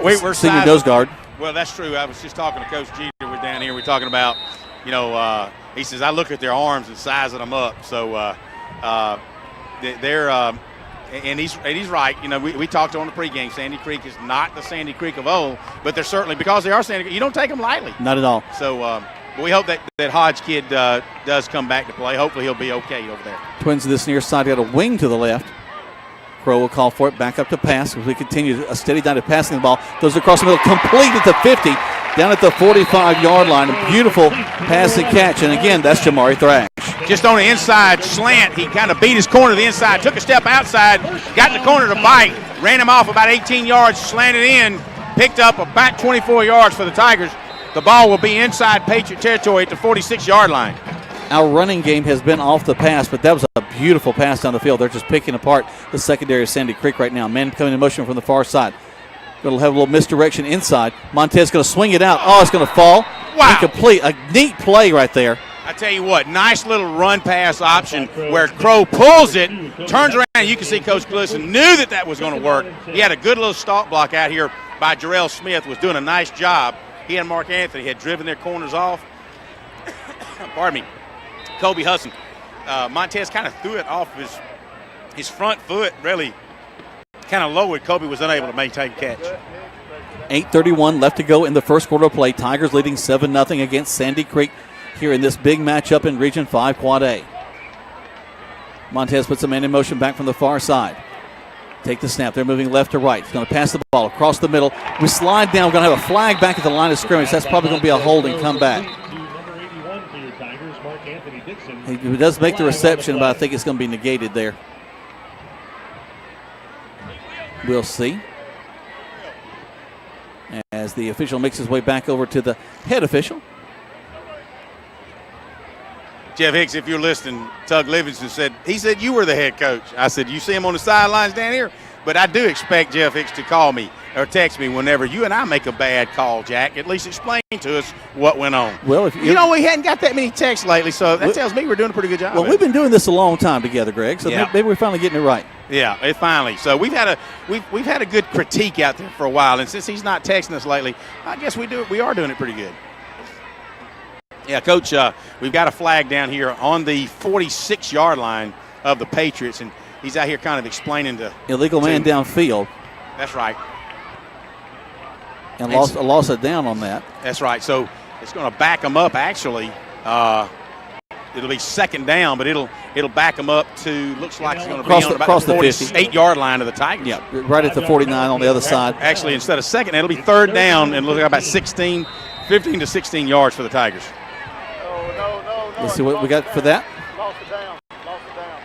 We're senior nose guard. Well, that's true. I was just talking to Coach Jeter. We're down here. We're talking about, he says, I look at their arms and sizing them up. So they're and he's right. We talked on the pregame. Sandy Creek is not the Sandy Creek of old, but they're certainly, because they are Sandy Creek, you don't take them lightly. Not at all. So we hope that Hodge kid does come back to play. Hopefully he'll be okay over there. Twins to this near side got a wing to the left. Crow will call for it, back up to pass as we continue a steady down to passing the ball. Goes across the middle, complete at the 50, down at the 45-yard line. A beautiful pass and catch, and again, that's Jamari Thrash. Just on the inside slant, he kind of beat his corner to the inside, took a step outside, got in the corner to bite, ran him off about 18 yards, slanted in, picked up about 24 yards for the Tigers. The ball will be inside Patriot territory at the 46-yard line. our running game has been off the pass, but that was a beautiful pass down the field. They're just picking apart the secondary of Sandy Creek right now. Man coming in motion from the far side. Going to have a little misdirection inside. Montez going to swing it out. Oh, it's going to fall. Wow. Incomplete. A neat play right there. I tell you what, nice little run pass option where Crow pulls it, turns around. You can see Coach Glisson knew that was going to work. He had a good little stalk block out here by Jarrell Smith, was doing a nice job. He and Mark Anthony had driven their corners off. Pardon me. Kobe Hudson. Montez kind of threw it off his front foot, really kind of lowered. Kobe was unable to maintain catch. 8:31 left to go in the first quarter of play. Tigers leading 7-0 against Sandy Creek here in this big matchup in Region 5 Quad A. Montez puts a man in motion back from the far side. Take the snap. They're moving left to right. He's going to pass the ball across the middle. We slide down. We're going to have a flag back at the line of scrimmage. That's probably going to be a holding come back. He does make the reception, but I think it's going to be negated there. We'll see. As the official makes his way back over to the head official. Jeff Hicks, if you're listening, Tug Livingston said you were the head coach. I said, you see him on the sidelines down here? But I do expect Jeff Hicks to call me or text me whenever you and I make a bad call, Jack. At least explain to us what went on. Well, we hadn't got that many texts lately, so that tells me we're doing a pretty good job. Well, we've been doing this a long time together, Greg, so maybe we're finally getting it right. Yeah, it finally. So we've had a good critique out there for a while, and since he's not texting us lately, I guess we are doing it pretty good. Yeah, Coach, we've got a flag down here on the 46-yard line of the Patriots, and he's out here kind of explaining to illegal man downfield. That's right. And lost a down on that. That's right. So it's going to back them up. Actually, it'll be second down, but it'll back them up to looks like it's going to be on about the 48-yard line of the Tigers. Yeah, right at the 49 on the other side. Actually, instead of second, it'll be third down and looks like about 15 to 16 yards for the Tigers. Let's see what we got for that.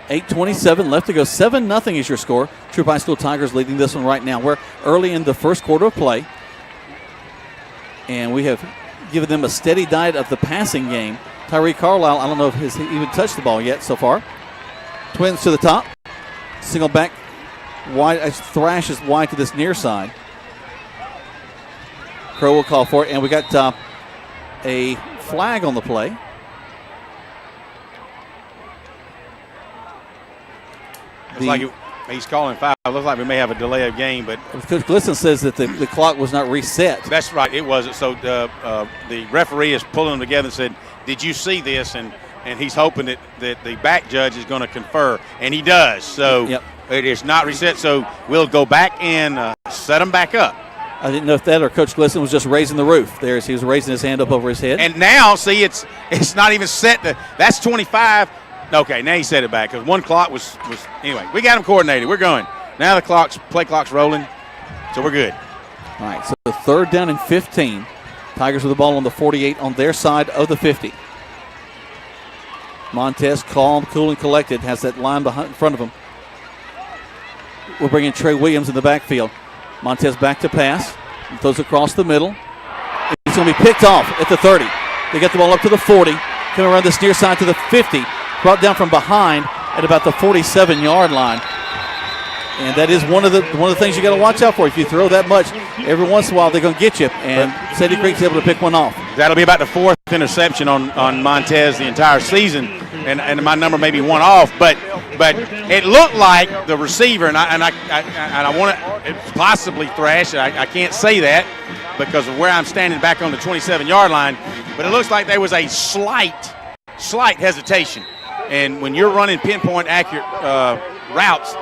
8:27 left to go. 7-0 is your score. Troup High School Tigers leading this one right now. We're early in the first quarter of play, and we have given them a steady diet of the passing game. Tyree Carlisle, I don't know if he's even touched the ball yet so far. Twins to the top. Single back wide, thrashes wide to this near side. Crow will call for it, and we got a flag on the play. Looks like he's calling foul. Looks like we may have a delay of game, but Coach Glisson says that the clock was not reset. That's right, it wasn't. So the referee is pulling them together and said, "Did you see this?" And he's hoping that the back judge is going to confer, and he does. So it is not reset. So we'll go back and set them back up. I didn't know if that or Coach Glisson was just raising the roof there as he was raising his hand up over his head. And now, see, it's not even set. That's 25. Okay, now he set it back because one clock was anyway. We got them coordinated. We're going. Now the play clock's rolling, so we're good. All right, so the third down and 15. Tigers with the ball on the 48 on their side of the 50. Montez, calm, cool, and collected, has that line in front of him. We're bringing Trey Williams in the backfield. Montez back to pass. He throws across the middle. He's going to be picked off at the 30. They get the ball up to the 40. Coming around this near side to the 50. Brought down from behind at about the 47-yard line. And that is one of the things you got to watch out for. If you throw that much, every once in a while they're going to get you. And Sandy Creek's able to pick one off. That'll be about the fourth interception on Montez the entire season. And my number may be one off, but it looked like the receiver, and I want to possibly thrash. I can't say that because of where I'm standing back on the 27-yard line, but it looks like there was a slight hesitation. And when you're running pinpoint accurate routes,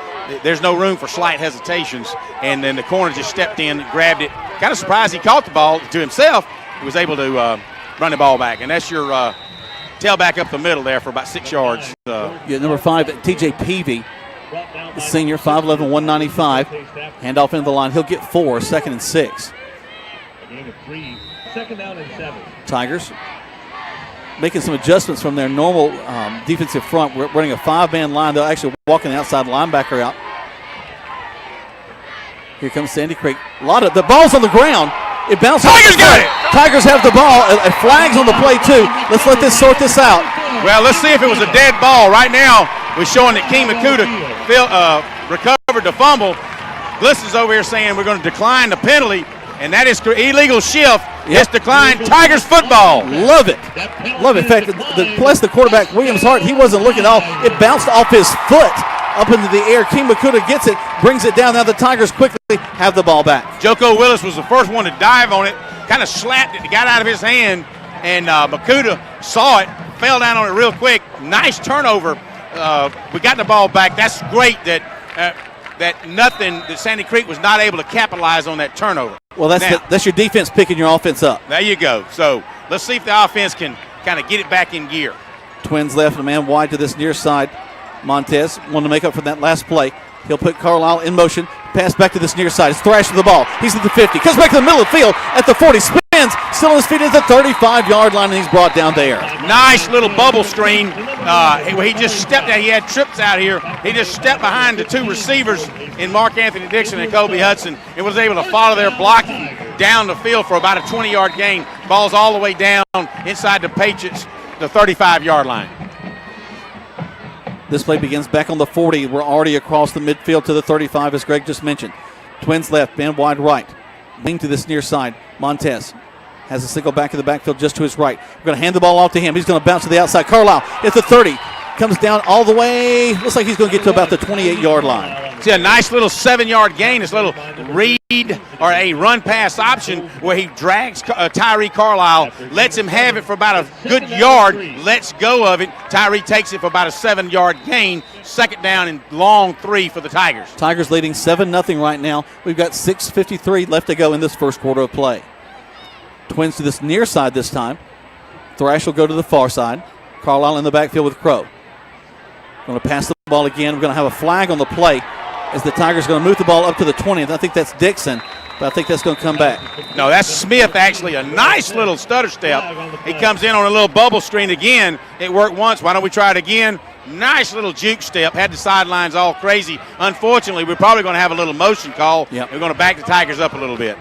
there's no room for slight hesitations. And then the corner just stepped in, grabbed it. Kind of surprised he caught the ball to himself. He was able to run the ball back. And that's your tailback up the middle there for about 6 yards. Number 5, T.J. Peavy, the senior, 5'11", 195. Handoff into the line. He'll get 4, 2nd and 6. A gain of 3, 2nd down and 7. Tigers making some adjustments from their normal defensive front. We're running a 5-man line. They're actually walking the outside linebacker out. Here comes Sandy Creek. The ball's on the ground. It bounces. Tigers got it. Tigers have the ball. A flag's on the play too. Let's let this sort this out. Well, let's see if it was a dead ball. Right now, we're showing that King Makuta recovered the fumble. Bliss is over here saying we're going to decline the penalty, and that is illegal shift. It's declined. Tigers football. Love it. Love it. In fact, plus the quarterback, Williams Hart, he wasn't looking at all. It bounced off his foot up into the air. King Makuta gets it, brings it down. Now the Tigers quickly have the ball back. Joko Willis was the first one to dive on it, kind of slapped it, got out of his hand, and Makuta saw it, fell down on it real quick. Nice turnover. We got the ball back. That's great that Sandy Creek was not able to capitalize on that turnover. Well, that's your defense picking your offense up. There you go. So let's see if the offense can kind of get it back in gear. Twins left and a man wide to this near side. Montez wanted to make up for that last play. He'll put Carlisle in motion. Pass back to this near side. It's Thrash with the ball. He's at the 50. Comes back to the middle of the field at the 40. Spins. Still on his feet at the 35-yard line, and he's brought down there. Nice little bubble screen. He just stepped out. He had trips out here. He just stepped behind the two receivers in Mark Anthony Dixon and Kobe Hudson and was able to follow their blocking down the field for about a 20-yard gain. Ball's all the way down inside the Patriots, the 35-yard line. This play begins back on the 40. We're already across the midfield to the 35, as Greg just mentioned. Twins left, man wide right. Wing to this near side. Montez has a single back in the backfield just to his right. We're going to hand the ball off to him. He's going to bounce to the outside. Carlisle at the 30. Comes down all the way. Looks like he's going to get to about the 28-yard line. See a nice little 7-yard gain. This little read or a run pass option where he drags Tyree Carlisle, lets him have it for about a good yard, lets go of it. Tyree takes it for about a 7-yard gain. Second down and long 3 for the Tigers. Tigers leading 7-0 right now. We've got 6:53 left to go in this first quarter of play. Twins to this near side this time. Thrash will go to the far side. Carlisle in the backfield with Crow. Going to pass the ball again. We're going to have a flag on the play as the Tigers are going to move the ball up to the 20th. I think that's Dixon, but I think that's going to come back. No, that's Smith, actually. A nice little stutter step. He comes in on a little bubble screen again. It worked once. Why don't we try it again? Nice little juke step. Had the sidelines all crazy. Unfortunately, we're probably going to have a little motion call. Yep. We're going to back the Tigers up a little bit.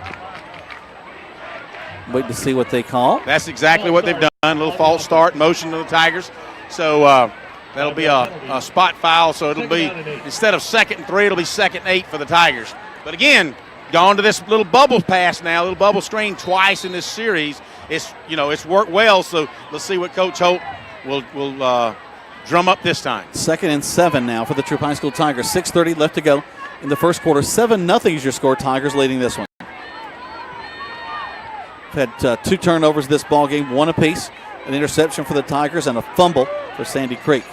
Wait to see what they call. That's exactly what they've done. A little false start, motion to the Tigers. So that'll be a spot foul. So it'll be, instead of 2nd and 3, it'll be 2nd and 8 for the Tigers. But again, gone to this little bubble pass now, little bubble screen twice in this series. It's worked well. So let's see what Coach Holt will drum up this time. 2nd and 7 now for the Troup High School Tigers. 6:30 left to go in the first quarter. 7-0 is your score. Tigers leading this one. We've had 2 turnovers this ball game, 1 apiece. An interception for the Tigers and a fumble for Sandy Creek.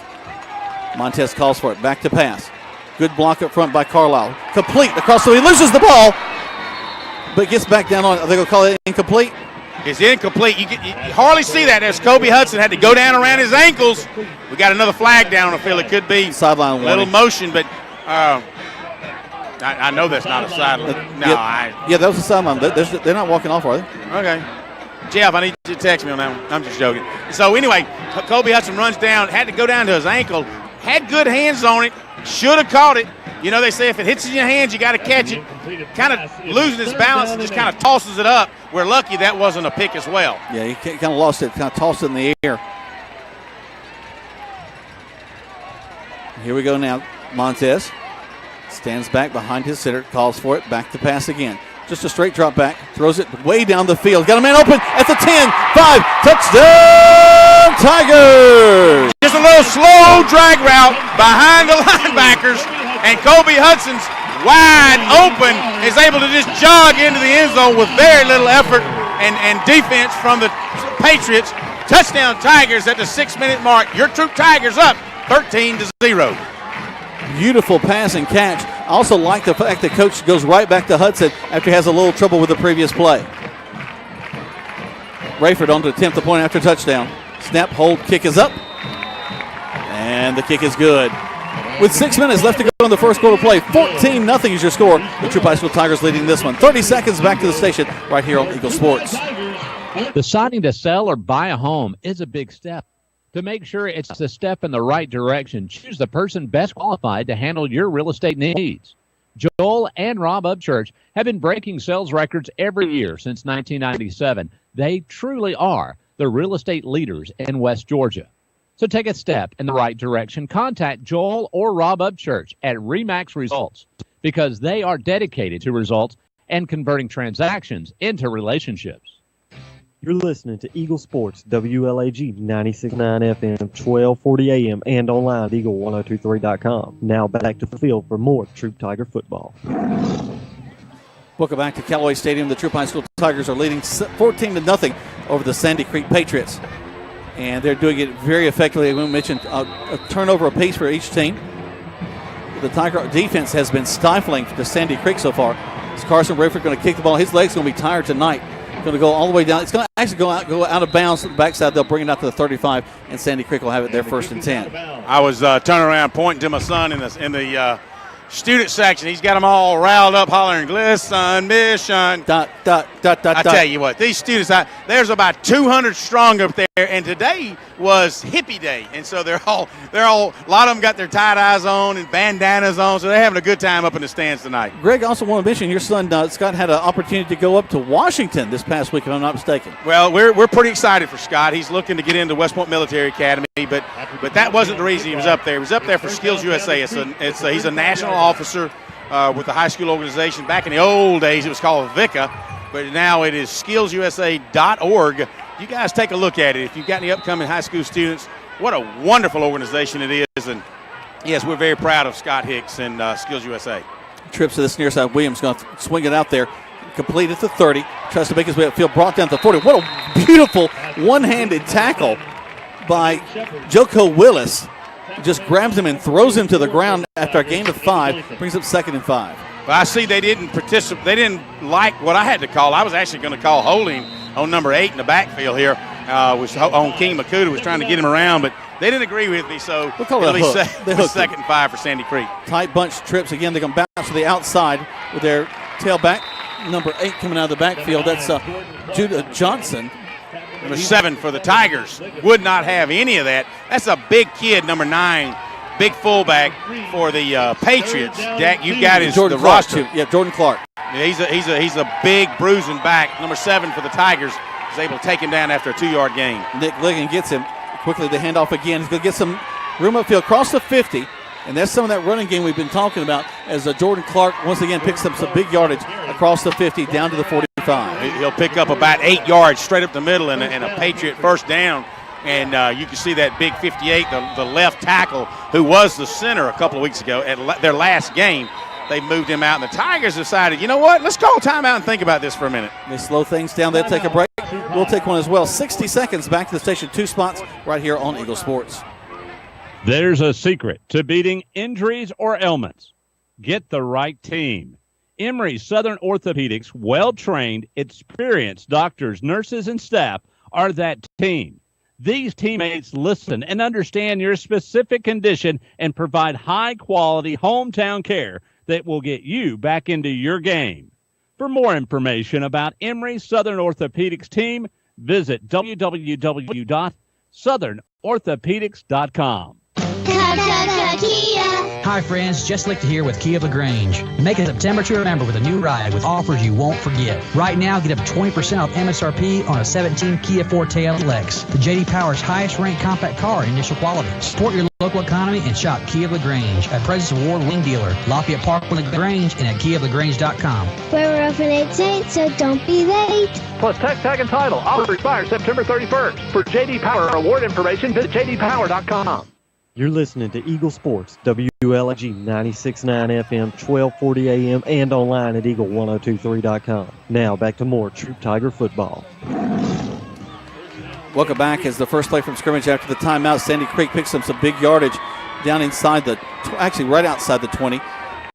Montez calls for it. Back to pass. Good block up front by Carlisle. Complete across the way. He loses the ball, but gets back down on it. Are they going to call it incomplete? It's incomplete. You hardly see that as Kobe Hudson had to go down around his ankles. We got another flag down on the field. It could be sideline little motion, but I know that's not a sideline. No, yeah, that was a sideline. They're not walking off, are they? Okay. Jeff, I need you to text me on that one. I'm just joking. So anyway, Kobe Hudson runs down, had to go down to his ankle, had good hands on it, should have caught it. You know, they say if it hits in your hands, you got to catch it. Kind of losing his balance and just kind of tosses it up. We're lucky that wasn't a pick as well. Yeah, he kind of lost it, kind of tossed it in the air. Here we go now. Montez stands back behind his sitter, calls for it, back to pass again. Just a straight drop back, throws it way down the field. Got a man open at the 10, 5, touchdown Tigers! Just a little slow drag route behind the linebackers, and Kobe Hudson's wide open is able to just jog into the end zone with very little effort and defense from the Patriots. Touchdown Tigers at the 6-minute mark. Your Troup Tigers up 13-0. Beautiful pass and catch. I also like the fact that Coach goes right back to Hudson after he has a little trouble with the previous play. Rayford on to attempt the point after touchdown. Snap, hold, kick is up. And the kick is good. With 6 minutes left to go in the first quarter play, 14-0 is your score. The Troup High School Tigers leading this one. 30 seconds back to the station right here on Eagle Sports. Deciding to sell or buy a home is a big step. To make sure it's a step in the right direction, choose the person best qualified to handle your real estate needs. Joel and Rob Upchurch have been breaking sales records every year since 1997. They truly are the real estate leaders in West Georgia. So take a step in the right direction. Contact Joel or Rob Upchurch at RE/MAX Results because they are dedicated to results and converting transactions into relationships. You're listening to Eagle Sports, WLAG 96.9 FM, 1240 AM, and online at eagle1023.com. Now back to the field for more Troup Tiger football. Welcome back to Callaway Stadium. The Troup High School Tigers are leading 14-0 over the Sandy Creek Patriots. And they're doing it very effectively. We mentioned a turnover apiece for each team. The Tiger defense has been stifling for Sandy Creek so far. It's Carson Rayford going to kick the ball. His leg's going to be tired tonight. Going to go all the way down. It's going to actually go out of bounds to the backside. They'll bring it out to the 35, and Sandy Creek will have it there 1st and 10. I was turning around pointing to my son in the student section. He's got them all riled up, hollering, "Glisten, mission." I tell you what, these students, there's about 200 strong up there, and today was hippie day, and so they're all, a lot of them got their tie-dyes on and bandanas on, so they're having a good time up in the stands tonight. Greg, also want to mention your son Scott had an opportunity to go up to Washington this past week, if I'm not mistaken. Well, we're pretty excited for Scott. He's looking to get into West Point Military Academy, but that wasn't the reason he was up there. He was up there for Skills USA. He's a national officer with the high school organization. Back in the old days, it was called VICA, but now it is skillsusa.org. You guys take a look at it. If you've got any upcoming high school students, what a wonderful organization it is. And, yes, we're very proud of Scott Hicks and Skills USA. Trips to this near side. Williams going to swing it out there. Complete at the 30. Tries to make his way upfield. Brought down to the 40. What a beautiful one-handed tackle by Joko Willis. Just grabs him and throws him to the ground after a gain of 5. Brings up 2nd and 5. Well, I see they didn't participate. They didn't like what I had to call. I was actually going to call holding on number 8 in the backfield here. Was on King Makuta, was trying to get him around, but they didn't agree with me, so it'll be 2nd and 5 for Sandy Creek. Tight bunch Trips. Again, they're going to bounce to the outside with their tailback. Number 8 coming out of the backfield. That's Judah Johnson. Number 7 for the Tigers. Would not have any of that. That's a big kid, number 9. Big fullback for the Patriots. Dak, you've got his Jordan the Clark, roster. too. Yeah, Jordan Clark. Yeah, he's a big bruising back. Number 7 for the Tigers is able to take him down after a 2-yard gain. Nick Ligon gets him quickly. The handoff again. He's going to get some room upfield across the 50. And that's some of that running game we've been talking about as Jordan Clark once again picks up some big yardage across the 50 down to the 45. He'll pick up about 8 yards straight up the middle and a Patriot first down. And you can see that big 58, the left tackle, who was the center a couple of weeks ago at their last game. They moved him out, and the Tigers decided, you know what, let's call timeout and think about this for a minute. They slow things down. They'll take a break. We'll take one as well. 60 seconds back to the station. 2 spots right here on Eagle Sports. There's a secret to beating injuries or ailments. Get the right team. Emory Southern Orthopedics, well-trained, experienced doctors, nurses, and staff are that team. These teammates listen and understand your specific condition and provide high-quality hometown care that will get you back into your game. For more information about Emory Southern Orthopedics team, visit www.southernorthopedics.com. Hi friends, Jess Lichter here with Kia of LaGrange. Make it September to remember with a new ride with offers you won't forget. Right now, get up 20% off MSRP on a 17 Kia Forte LX, the J.D. Power's highest ranked compact car in initial quality. Support your local economy and shop Kia of LaGrange, a President's Award winning dealer, Lafayette Park with LaGrange, and at KiaofLaGrange.com. We're open at 8, so don't be late. Plus Tech Tag and Title. Offer expires September 31st. For J.D. Power award information, visit jdpower.com. You're listening to Eagle Sports, WLAG 96.9 FM, 1240 AM, and online at eagle1023.com. Now back to more Troup Tiger football. Welcome back as the first play from scrimmage after the timeout. Sandy Creek picks up some big yardage down inside actually right outside the 20.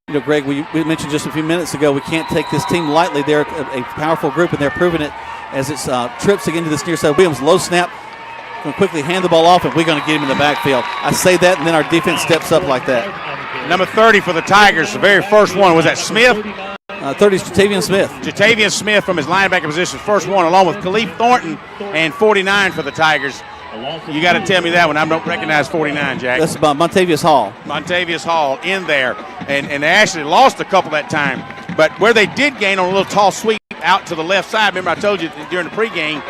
You know, Greg, we mentioned just a few minutes ago, we can't take this team lightly. They're a powerful group, and they're proving it as it's Trips again to this near side. Williams, low snap. Going to quickly hand the ball off, and we're going to get him in the backfield. I say that, and then our defense steps up like that. Number 30 for the Tigers, the very first one. Was that Smith? 30 is Jatavian Smith. Jatavian Smith from his linebacker position, first one, along with Khalif Thornton, and 49 for the Tigers. You got to tell me that one. I don't recognize 49, Jack. That's about Montavious Hall. Montavious Hall in there, and they actually lost a couple that time. But where they did gain on a little tall sweep out to the left side, remember I told you during the pregame,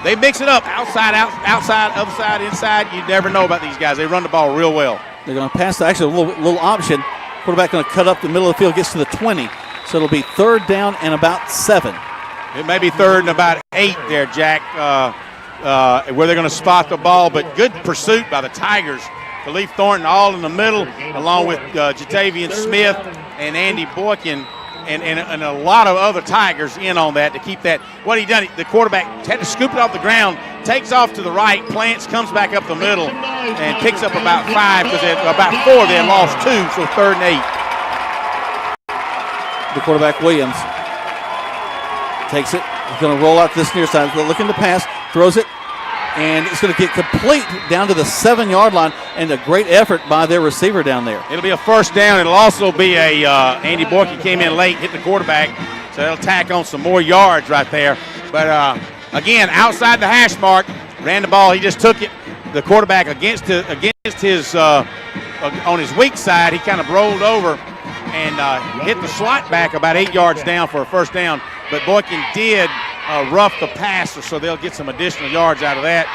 They mix it up, outside, other side, inside. You never know about these guys. They run the ball real well. They're going to pass, actually, a little option. Quarterback going to cut up the middle of the field, gets to the 20. So it'll be 3rd down and about 7. It may be 3rd and about 8 there, Jack, where they're going to spot the ball. But good pursuit by the Tigers. Khalif Thornton all in the middle, along with Jatavian Smith and Andy Boykin. And a lot of other Tigers in on that to keep that. What he done, the quarterback had to scoop it off the ground, takes off to the right, plants, comes back up the middle, and picks up about 5 because about 4 they had lost 2, so 3rd and 8. The quarterback, Williams, takes it. He's going to roll out to this near side, looking to pass, throws it, and it's going to get complete down to the 7-yard line, and a great effort by their receiver down there. It'll be a 1st down. It'll also be a Andy Boykin came in late, hit the quarterback, so they'll tack on some more yards right there. But again, outside the hash mark, ran the ball. He just took it. The quarterback against his on his weak side, he kind of rolled over and hit the slot back about 8 yards down for a 1st down. But Boykin did rough the passer, so they'll get some additional yards out of that.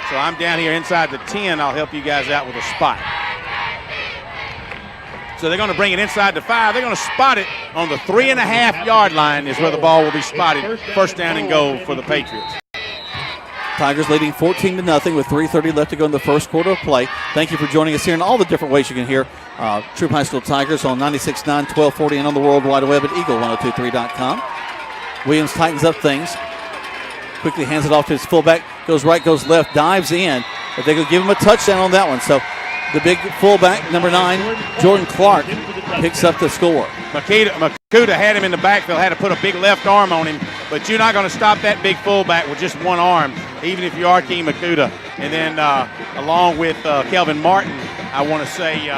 So I'm down here inside the 10. I'll help you guys out with a spot. So they're going to bring it inside the 5. They're going to spot it on the 3.5-yard line is where the ball will be spotted. 1st down and goal for the Patriots. Tigers leading 14-0 with 3:30 left to go in the first quarter of play. Thank you for joining us here in all the different ways you can hear Troup High School Tigers on 96.9, 1240, and on the World Wide Web at eagle1023.com. Williams tightens up things. Quickly hands it off to his fullback. Goes right, goes left, dives in. But they're going to give him a touchdown on that one. So the big fullback, number 9, Jordan Clark, picks up the score. Makuta had him in the backfield, had to put a big left arm on him. But you're not going to stop that big fullback with just one arm, even if you are King Makuta. And then along with Kelvin Martin, I want to say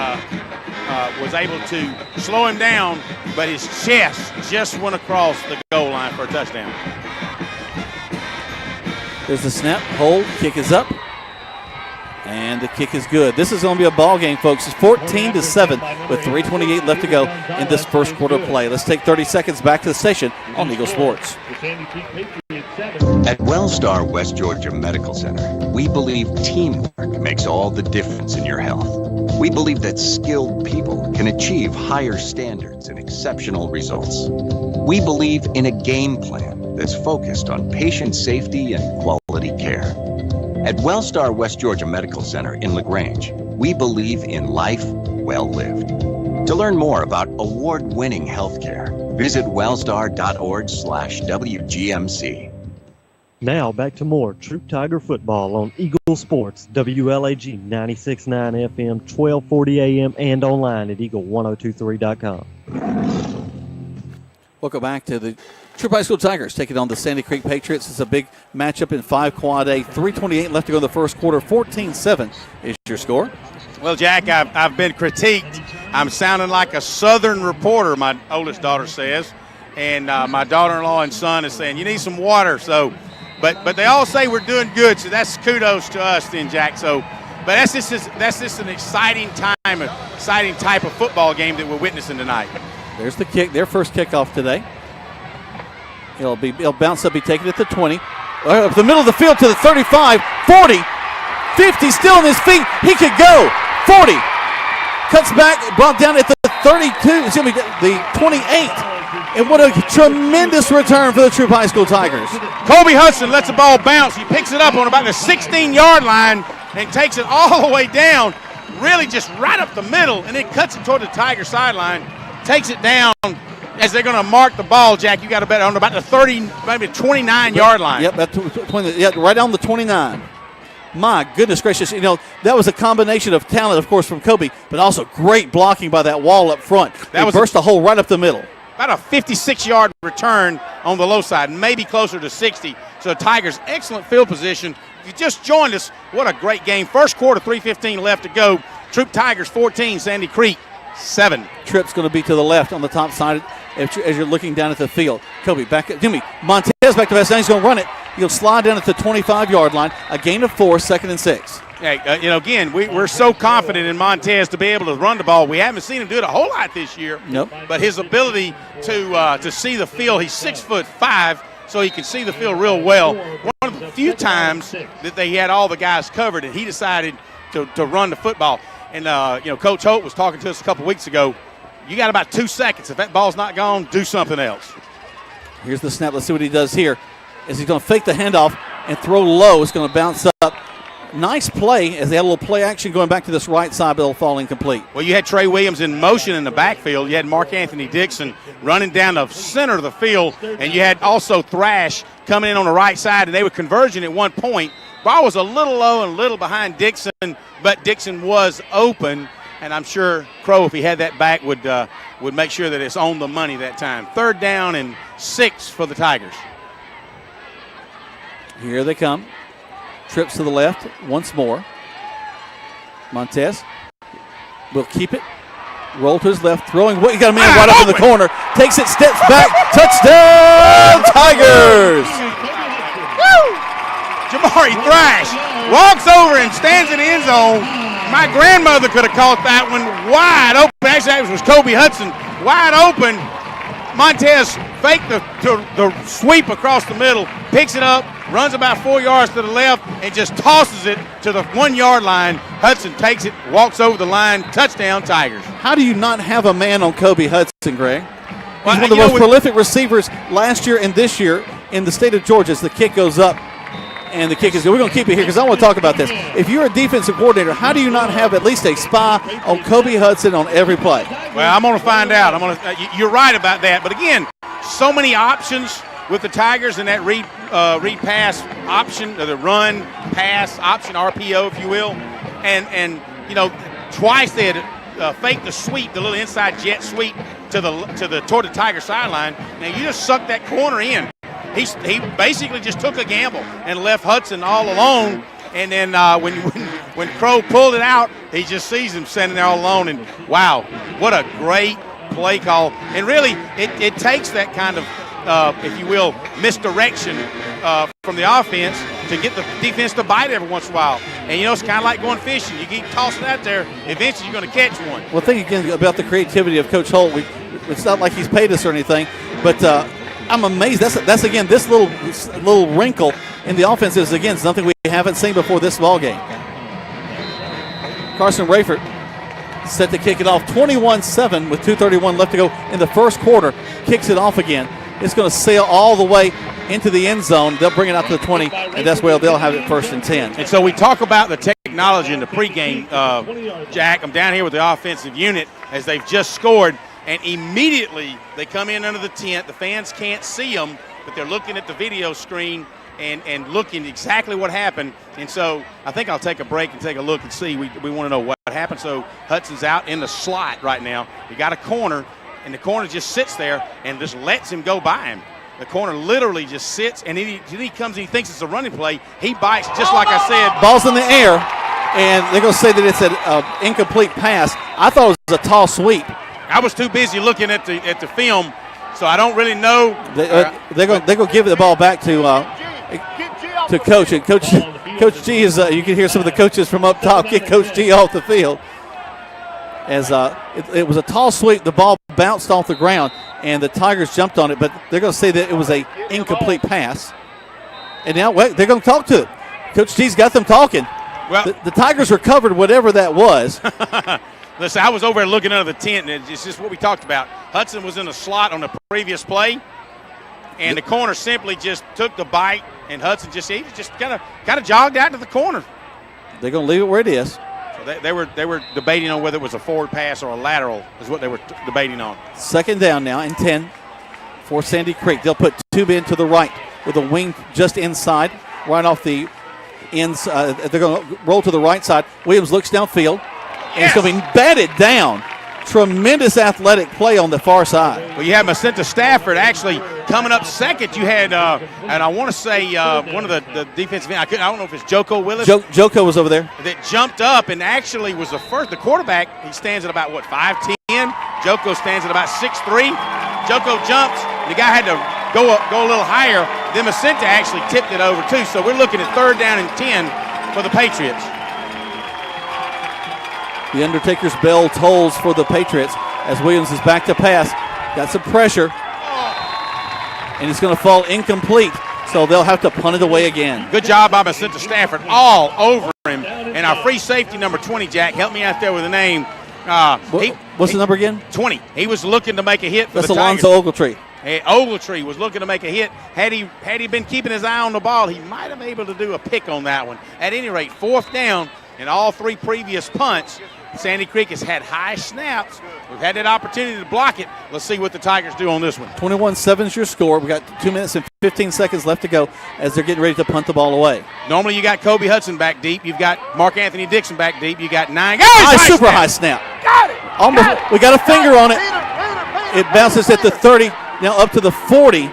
was able to slow him down, but his chest just went across the goal line for a touchdown. There's the snap, hold, kick is up, and the kick is good. This is going to be a ball game, folks. It's 14-7 with 3:28 left to go in this first quarter play. Let's take 30 seconds back to the station on Eagle Sports. At Wellstar West Georgia Medical Center, we believe teamwork makes all the difference in your health. We believe that skilled people can achieve higher standards and exceptional results. We believe in a game plan that's focused on patient safety and quality care. At Wellstar West Georgia Medical Center in LaGrange, we believe in life well lived. To learn more about award-winning healthcare, visit wellstar.org/WGMC. Now back to more Troup Tiger football on Eagle Sports, WLAG 96.9 FM, 1240 AM, and online at eagle1023.com. Welcome back to the Troup High School Tigers taking on the Sandy Creek Patriots. It's a big matchup in 5 Quad A. 3:28 left to go in the first quarter. 14-7 is your score. Well, Jack, I've been critiqued. I'm sounding like a Southern reporter, my oldest daughter says. And my daughter-in-law and son is saying, you need some water. So, but they all say we're doing good, so that's kudos to us then, Jack. So, but that's just an exciting time, exciting type of football game that we're witnessing tonight. There's the kick, their first kickoff today. He'll bounce up, be taken at the 20. Up the middle of the field to the 35, 40, 50, still on his feet. He could go. 40. Cuts back, brought down at the 32, excuse me, the 28. And what a tremendous return for the Troup High School Tigers. Kobe Hudson lets the ball bounce. He picks it up on about the 16-yard line and takes it all the way down, really just right up the middle, and then cuts it toward the Tiger sideline, takes it down. As they're going to mark the ball, Jack, you got to bet on about the 30, maybe 29-yard line. Yep, right on the 29. My goodness gracious. You know, that was a combination of talent, of course, from Kobe, but also great blocking by that wall up front. That burst a hole right up the middle. About a 56-yard return on the low side, maybe closer to 60. So the Tigers, excellent field position. If you just joined us, what a great game. First quarter, 3:15 left to go. Troup Tigers 14, Sandy Creek 7. Trip's going to be to the left on the top side as you're looking down at the field. Kobe back at Jimmy. Montez back to pass. Now he's going to run it. He'll slide down at the 25-yard line. A gain of 4, 2nd and 6. Hey, again, we're so confident in Montez to be able to run the ball. We haven't seen him do it a whole lot this year. Nope. But his ability to see the field, he's 6'5", so he can see the field real well. One of the few times that they had all the guys covered, and he decided to run the football. And, Coach Holt was talking to us a couple weeks ago. You got about 2 seconds. If that ball's not gone, do something else. Here's the snap. Let's see what he does here. As he's going to fake the handoff and throw low. It's going to bounce up. Nice play as they had a little play action going back to this right side, but it'll fall incomplete. Well, you had Trey Williams in motion in the backfield. You had Mark Anthony Dixon running down the center of the field, and you had also Thrash coming in on the right side, and they were converging at one point. Ball was a little low and a little behind Dixon, but Dixon was open, and I'm sure Crow, if he had that back, would make sure that it's on the money that time. 3rd down and 6 for the Tigers. Here they come. Trips to the left once more. Montez will keep it. Roll to his left. Throwing. He got a man right up in the corner. Takes it, steps back. Touchdown, Tigers! Jamari Thrash walks over and stands in the end zone. My grandmother could have caught that one wide open. Actually, that was Kobe Hudson. Wide open. Montez faked the sweep across the middle, picks it up, runs about 4 yards to the left, and just tosses it to the 1 yard line. Hudson takes it, walks over the line, touchdown Tigers. How do you not have a man on Kobe Hudson, Greg? He's one of the most prolific receivers last year and this year in the state of Georgia. As the kick goes up, and the kick is good. We're going to keep it here because I want to talk about this. If you're a defensive coordinator, how do you not have at least a spy on Kobe Hudson on every play? Well, I'm going to find out. You're right about that. But again, so many options with the Tigers in that read pass option, or the run pass option, RPO, if you will. And twice they had faked the sweep, the little inside jet sweep toward the Tiger sideline. Now you just suck that corner in. He basically just took a gamble and left Hudson all alone. And then when Crow pulled it out, he just sees him standing there all alone. And wow, what a great play call! And really, it takes that kind of, if you will, misdirection from the offense to get the defense to bite every once in a while. And it's kind of like going fishing. You keep tossing it out there, eventually you're going to catch one. Well, think again about the creativity of Coach Holt. It's not like he's paid us or anything, but I'm amazed. That's again, this little wrinkle in the offense is again something we haven't seen before this ball game. Carson Rayford set to kick it off, 21-7 with 2:31 left to go in the first quarter. Kicks it off again. It's going to sail all the way into the end zone. They'll bring it out to the 20, and that's where they'll have it 1st and 10. And so we talk about the technology in the pregame, Jack. I'm down here with the offensive unit as they've just scored. And immediately they come in under the tent. The fans can't see them, but they're looking at the video screen and looking exactly what happened. And so I think I'll take a break and take a look and see. We want to know what happened. So Hudson's out in the slot right now. He got a corner, and the corner just sits there and just lets him go by him. The corner literally just sits, and then he comes and he thinks it's a running play. He bites, just like I said. Ball's in the air, and they're going to say that it's an incomplete pass. I thought it was a tall sweep. I was too busy looking at the film, so I don't really know. They're going to give the ball back to Coach. And Coach G is. You can hear some of the coaches from up top get Coach G off the field. As it was a tall sweep, the ball bounced off the ground, and the Tigers jumped on it. But they're going to say that it was a incomplete pass. And now they're going to talk to it. Coach G's got them talking. Well, the Tigers recovered whatever that was. Listen, I was over there looking under the tent, and it's just what we talked about. Hudson was in a slot on the previous play, and the corner simply just took the bite, and Hudson just kind of jogged out to the corner. They're going to leave it where it is. So they were debating on whether it was a forward pass or a lateral is what they were debating on. 2nd down now and 10 for Sandy Creek. They'll put 2 men to the right with a wing just inside, right off the ends. They're going to roll to the right side. Williams looks downfield. And it's going to be batted down. Tremendous athletic play on the far side. Well, you have Macenta Stafford actually coming up second. You had, and I want to say one of the defensive end, I don't know if it's Joko Willis. Joko was over there. That jumped up and actually was the first. The quarterback, he stands at about, 5'10". Joko stands at about 6'3". Joko jumps. The guy had to go a little higher. Then Macenta actually tipped it over too. So we're looking at 3rd down and 10 for the Patriots. The Undertaker's bell tolls for the Patriots as Williams is back to pass. Got some pressure. And it's going to fall incomplete. So they'll have to punt it away again. Good job by Center Stafford, all over him. And our free safety, number 20, Jack, help me out there with the name. What's the number again? 20. He was looking to make a hit for That's the Tigers. Alonzo Ogletree. Ogletree was looking to make a hit. Had he been keeping his eye on the ball, he might have been able to do a pick on that one. At any rate, 4th down in all 3 previous punts. Sandy Creek has had high snaps. We've had that opportunity to block it. Let's see what the Tigers do on this one. 21-7 is your score. We've got 2 minutes and 15 seconds left to go as they're getting ready to punt the ball away. Normally you got Kobe Hudson back deep. You've got Mark Anthony Dixon back deep. You got 9 guys. Super high snap. Got it. Almost. We got a finger on it. It bounces at the 30, now up to the 40,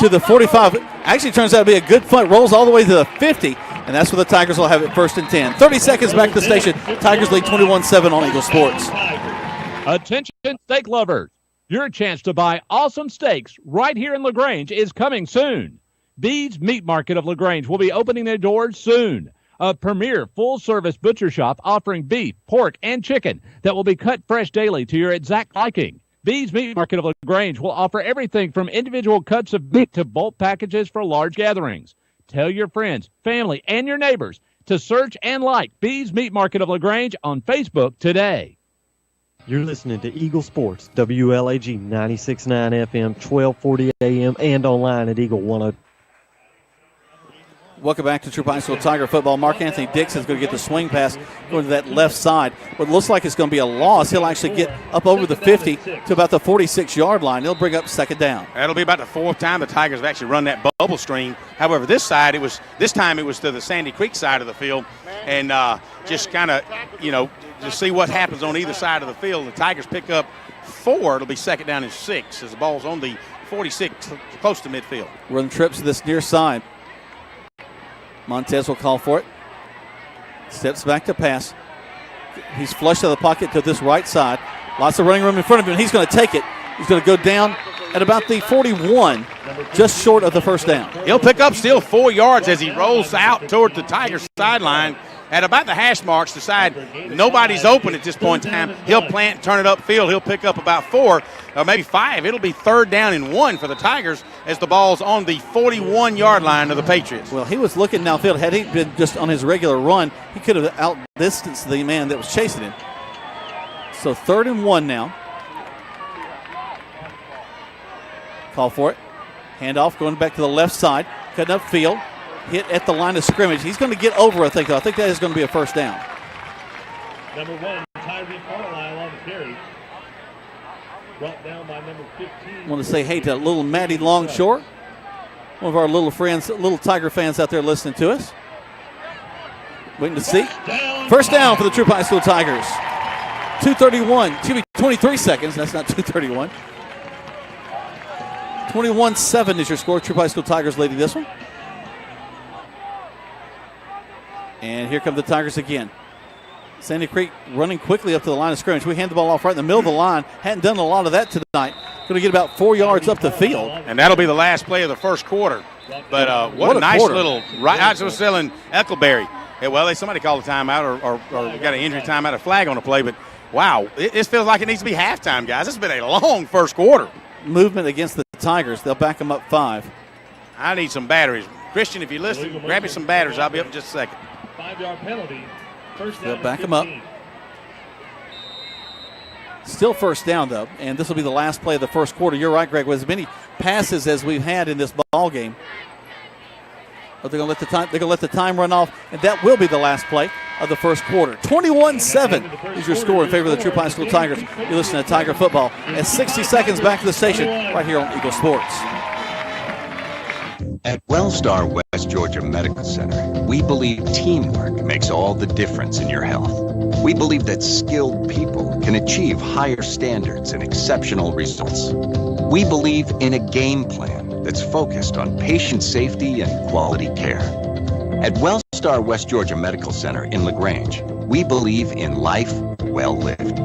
to the 45. Actually turns out to be a good punt. Rolls all the way to the 50. And that's where the Tigers will have it 1st and 10. 30 seconds back to the station. Tigers lead 21-7 on Eagle Sports. Attention steak lovers. Your chance to buy awesome steaks right here in LaGrange is coming soon. Bede's Meat Market of LaGrange will be opening their doors soon. A premier full-service butcher shop offering beef, pork, and chicken that will be cut fresh daily to your exact liking. Bede's Meat Market of LaGrange will offer everything from individual cuts of meat to bulk packages for large gatherings. Tell your friends, family, and your neighbors to search and like Bede's Meat Market of LaGrange on Facebook today. You're listening to Eagle Sports, WLAG 96.9 FM, 1240 AM, and online at Eagle 102. Welcome back to Troup High School Tiger football. Mark Anthony Dixon is going to get the swing pass going to that left side. What looks like it's going to be a loss. He'll actually get up over the 50 to about the 46-yard line. He'll bring up 2nd down. That'll be about the 4th time the Tigers have actually run that bubble screen. However, this time it was to the Sandy Creek side of the field, and just kind of, to see what happens on either side of the field. The Tigers pick up 4. It'll be 2nd down and 6 as the ball's on the 46, close to midfield. Run trips to this near side. Montez will call for it. Steps back to pass. He's flushed out of the pocket to this right side. Lots of running room in front of him. He's going to take it. He's going to go down at about the 41, just short of the 1st down. He'll pick up still 4 yards as he rolls out toward the Tigers sideline. At about the hash marks, decide nobody's open at this point in time. He'll plant and turn it upfield. He'll pick up about 4 or maybe 5. It'll be 3rd down and 1 for the Tigers as the ball's on the 41-yard line of the Patriots. Well, he was looking downfield. Had he been just on his regular run, he could have outdistanced the man that was chasing him. So 3rd and 1 now. Call for it. Handoff going back to the left side. Cutting up field. Hit at the line of scrimmage. He's going to get over, I think, though. I think that is going to be a 1st down. Number 1, Tyree Carlisle on the carry. Brought down by number 15. I want to say hey to little Maddie Longshore, one of our little friends, little Tiger fans out there listening to us. Waiting to see. 1st down for the Troup High School Tigers. 23 seconds. That's not 2:31. 21-7 is your score. Troup High School Tigers leading this one. And here come the Tigers again. Sandy Creek running quickly up to the line of scrimmage. We hand the ball off right in the middle of the line. Hadn't done a lot of that tonight. Going to get about 4 yards up the field. And that'll be the last play of the 1st quarter. But what a nice quarter. little right. I was selling Eckleberry. Yeah, well, somebody called a timeout or got an injury timeout, a flag on the play. But, wow, this feels like it needs to be halftime, guys. This has been a long 1st quarter. Movement against the Tigers. They'll back them up 5. I need some batteries. Christian, if you're listening, grab me some batteries. I'll be up in just a second. 5-yard penalty. They'll back him up. Still 1st down, though, and this will be the last play of the 1st quarter. You're right, Greg. With as many passes as we've had in this ball game, but they're going to let the time run off, and that will be the last play of the 1st quarter. 21-7 is your score in favor of the Troup High School Tigers. You're listening to Tiger Football. At 60 seconds back to the station, right here on Eagle Sports. At Wellstar West Georgia Medical Center, we believe teamwork makes all the difference in your health. We believe that skilled people can achieve higher standards and exceptional results. We believe in a game plan that's focused on patient safety and quality care. At Wellstar West Georgia Medical Center in LaGrange, we believe in life well lived.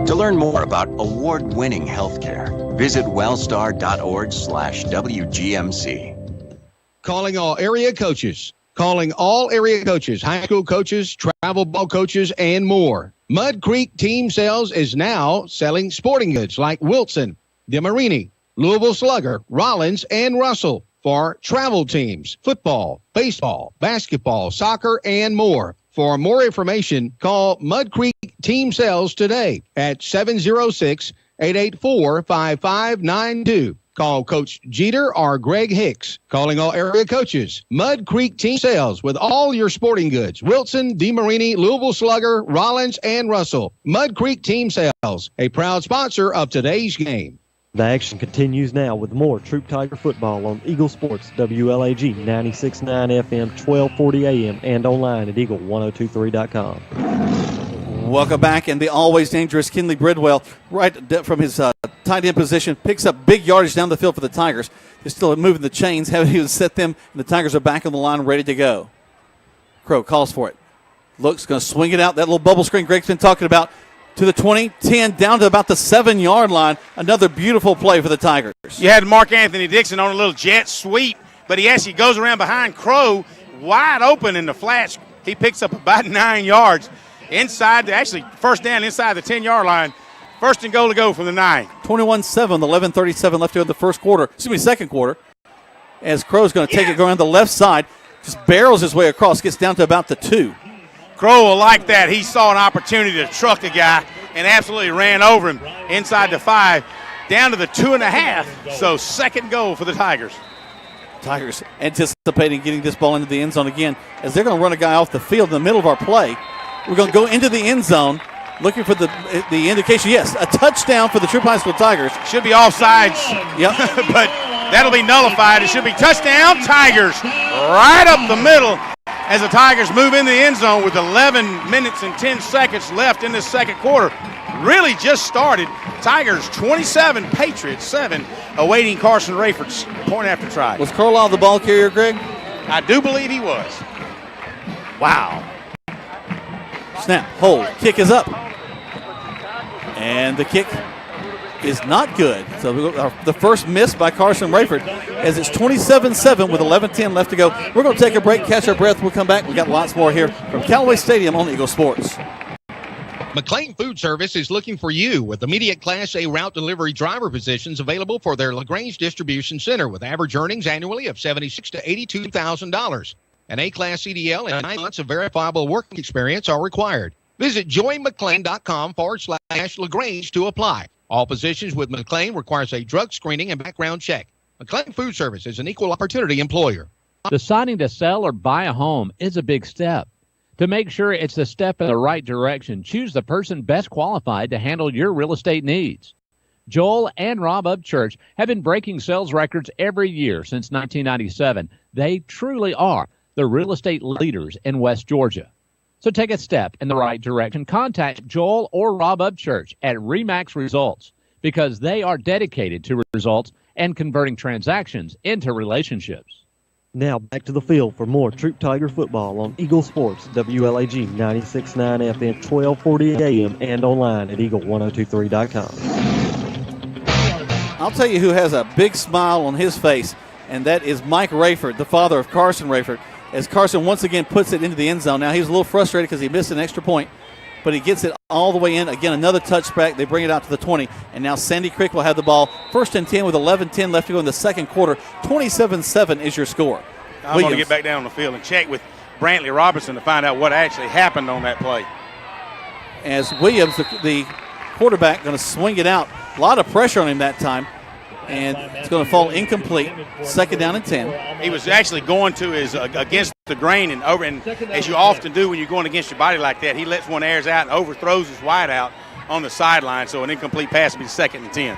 To learn more about award-winning healthcare, visit wellstar.org/WGMC. Calling all area coaches. Calling all area coaches, high school coaches, travel ball coaches, and more. Mud Creek Team Sales is now selling sporting goods like Wilson, DeMarini, Louisville Slugger, Rollins, and Russell. for travel teams, football, baseball, basketball, soccer, and more. For more information, call Mud Creek Team Sales today at 706-884-5592. Call Coach Jeter or Greg Hicks. Calling all area coaches. Mud Creek Team Sales with all your sporting goods. Wilson, DeMarini, Louisville Slugger, Rollins, and Russell. Mud Creek Team Sales, a proud sponsor of today's game. The action continues now with more Troup Tiger football on Eagle Sports, WLAG 96.9 FM, 1240 AM, and online at eagle1023.com. Welcome back, and the always dangerous Kinley Bridwell, right from his tight end position, picks up big yardage down the field for the Tigers. They're still moving the chains, haven't even set them, and the Tigers are back on the line, ready to go. Crow calls for it. Looks, going to swing it out. That little bubble screen Greg's been talking about. To the 20, 10, down to about the 7-yard line. Another beautiful play for the Tigers. You had Mark Anthony Dixon on a little jet sweep, but he actually goes around behind Crow, wide open in the flats. He picks up about 9 yards inside, first down inside the 10-yard line. First and goal to go from the 9. 21-7, 11:37 left to go in the second quarter. As Crow's going to take it going on the left side, just barrels his way across, gets down to about the 2. Crow will like that. He saw an opportunity to truck the guy and absolutely ran over him inside the 5, down to the 2.5. So second goal for the Tigers. Tigers anticipating getting this ball into the end zone again, as they're going to run a guy off the field in the middle of our play. We're going to go into the end zone, looking for the indication. Yes, a touchdown for the Troup High School Tigers. Should be offsides. Yep. But that'll be nullified. It should be touchdown Tigers right up the middle as the Tigers move in the end zone with 11 minutes and 10 seconds left in this second quarter. Really just started. Tigers 27, Patriots 7, awaiting Carson Rayford's point after try. Was Carlisle the ball carrier, Greg? I do believe he was. Wow. Snap, hold, kick is up. And the kick is not good. So the first miss by Carson Rayford, as it's 27-7 with 11:10 left to go. We're going to take a break, catch our breath. We'll come back. We've got lots more here from Callaway Stadium on Eagle Sports. McLean Food Service is looking for you with immediate Class A route delivery driver positions available for their LaGrange Distribution Center with average earnings annually of $76,000 to $82,000. An A-Class CDL and 9 months of verifiable working experience are required. Visit joymclean.com/LaGrange to apply. All positions with McLean requires a drug screening and background check. McLean Food Service is an equal opportunity employer. Deciding to sell or buy a home is a big step. To make sure it's a step in the right direction, choose the person best qualified to handle your real estate needs. Joel and Rob Upchurch have been breaking sales records every year since 1997. They truly are the real estate leaders in West Georgia. So take a step in the right direction. Contact Joel or Rob Upchurch at RE/MAX Results because they are dedicated to results and converting transactions into relationships. Now back to the field for more Troup Tiger football on Eagle Sports, WLAG 96.9 FM, 1240 AM, and online at eagle1023.com. I'll tell you who has a big smile on his face, and that is Mike Rayford, the father of Carson Rayford, as Carson once again puts it into the end zone. Now, he was a little frustrated because he missed an extra point, but he gets it all the way in. Again, another touchback. They bring it out to the 20, and now Sandy Creek will have the ball. First and 10 with 11:10 left to go in the second quarter. 27-7 is your score. I'm going to get back down on the field and check with Brantley Robinson to find out what actually happened on that play. As Williams, the quarterback, going to swing it out. A lot of pressure on him that time. And it's going to fall incomplete. Second down and 10. He was actually going to his against the grain and over, and as you often do when you're going against your body like that, he lets one airs out and overthrows his wide out on the sideline. So an incomplete pass will be second and 10.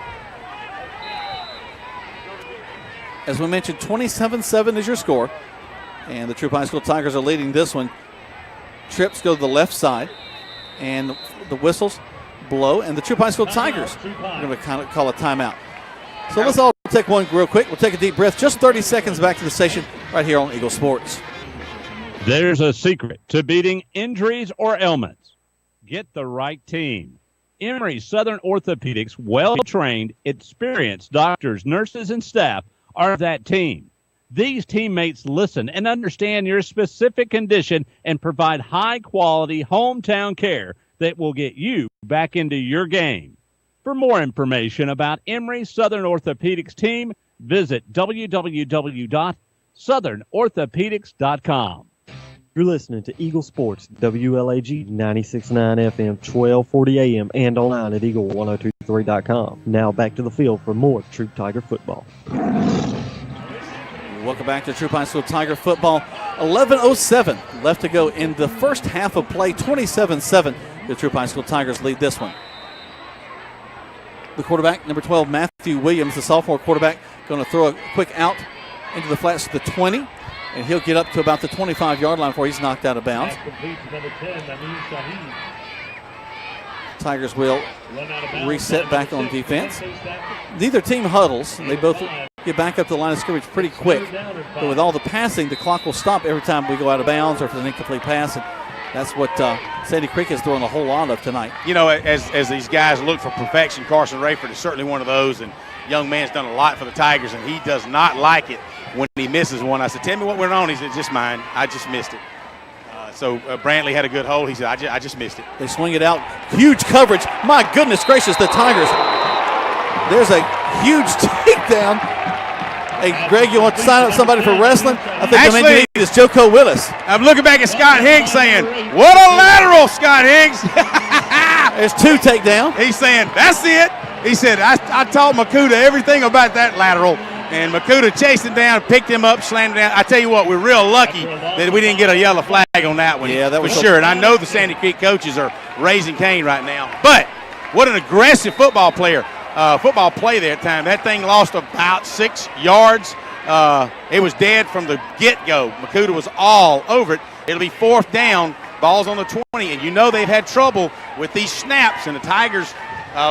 As we mentioned, 27-7 is your score. And the Troup High School Tigers are leading this one. Trips go to the left side. And the whistles blow. And the Troup High School Tigers are going to kind of call a timeout. So let's all take one real quick. We'll take a deep breath. Just 30 seconds back to the station right here on Eagle Sports. There's a secret to beating injuries or ailments. Get the right team. Emory Southern Orthopedics, well-trained, experienced doctors, nurses, and staff are that team. These teammates listen and understand your specific condition and provide high-quality hometown care that will get you back into your game. For more information about Emory Southern Orthopedics team, Visit www.southernorthopedics.com. You're listening to Eagle Sports, WLAG 96.9 FM, 1240 AM, and online at eagle1023.com. Now back to the field for more Troup Tiger football. Welcome back to Troup High School Tiger football. 11:07 left to go in the first half of play. 27-7. The Troup High School Tigers lead this one. The quarterback, number 12, Matthew Williams, the sophomore quarterback, going to throw a quick out into the flats to the 20. And he'll get up to about the 25-yard line before he's knocked out of bounds. Tigers will reset back on defense. Neither team huddles. They both get back up to the line of scrimmage pretty quick. But with all the passing, the clock will stop every time we go out of bounds or if it's an incomplete pass. And that's what Sandy Creek is throwing a whole lot of tonight. You know, as these guys look for perfection, Carson Rayford is certainly one of those. And young man's done a lot for the Tigers, and he does not like it when he misses one. I said, tell me what went on. He said, just mine. I just missed it. So Brantley had a good hold. He said, I just missed it. They swing it out. Huge coverage. My goodness gracious, the Tigers. There's a huge takedown. Hey, Greg, you want to sign up somebody for wrestling? I think the man you need is Joko Willis. I'm looking back at Scott Higgs saying, what a lateral, Scott Higgs. There's two takedowns. He's saying, that's it. He said, I taught Makuta everything about that lateral. And Makuta chased him down, picked him up, slammed him down. I tell you what, we're real lucky that we didn't get a yellow flag on that one. Yeah, that was for sure. And I know the Sandy Creek coaches are raising Cain right now. But what an aggressive football play there at the time. That thing lost about 6 yards. It was dead from the get-go. Makuta was all over it. It'll be fourth down. Ball's on the 20. And you know they've had trouble with these snaps. And the Tigers,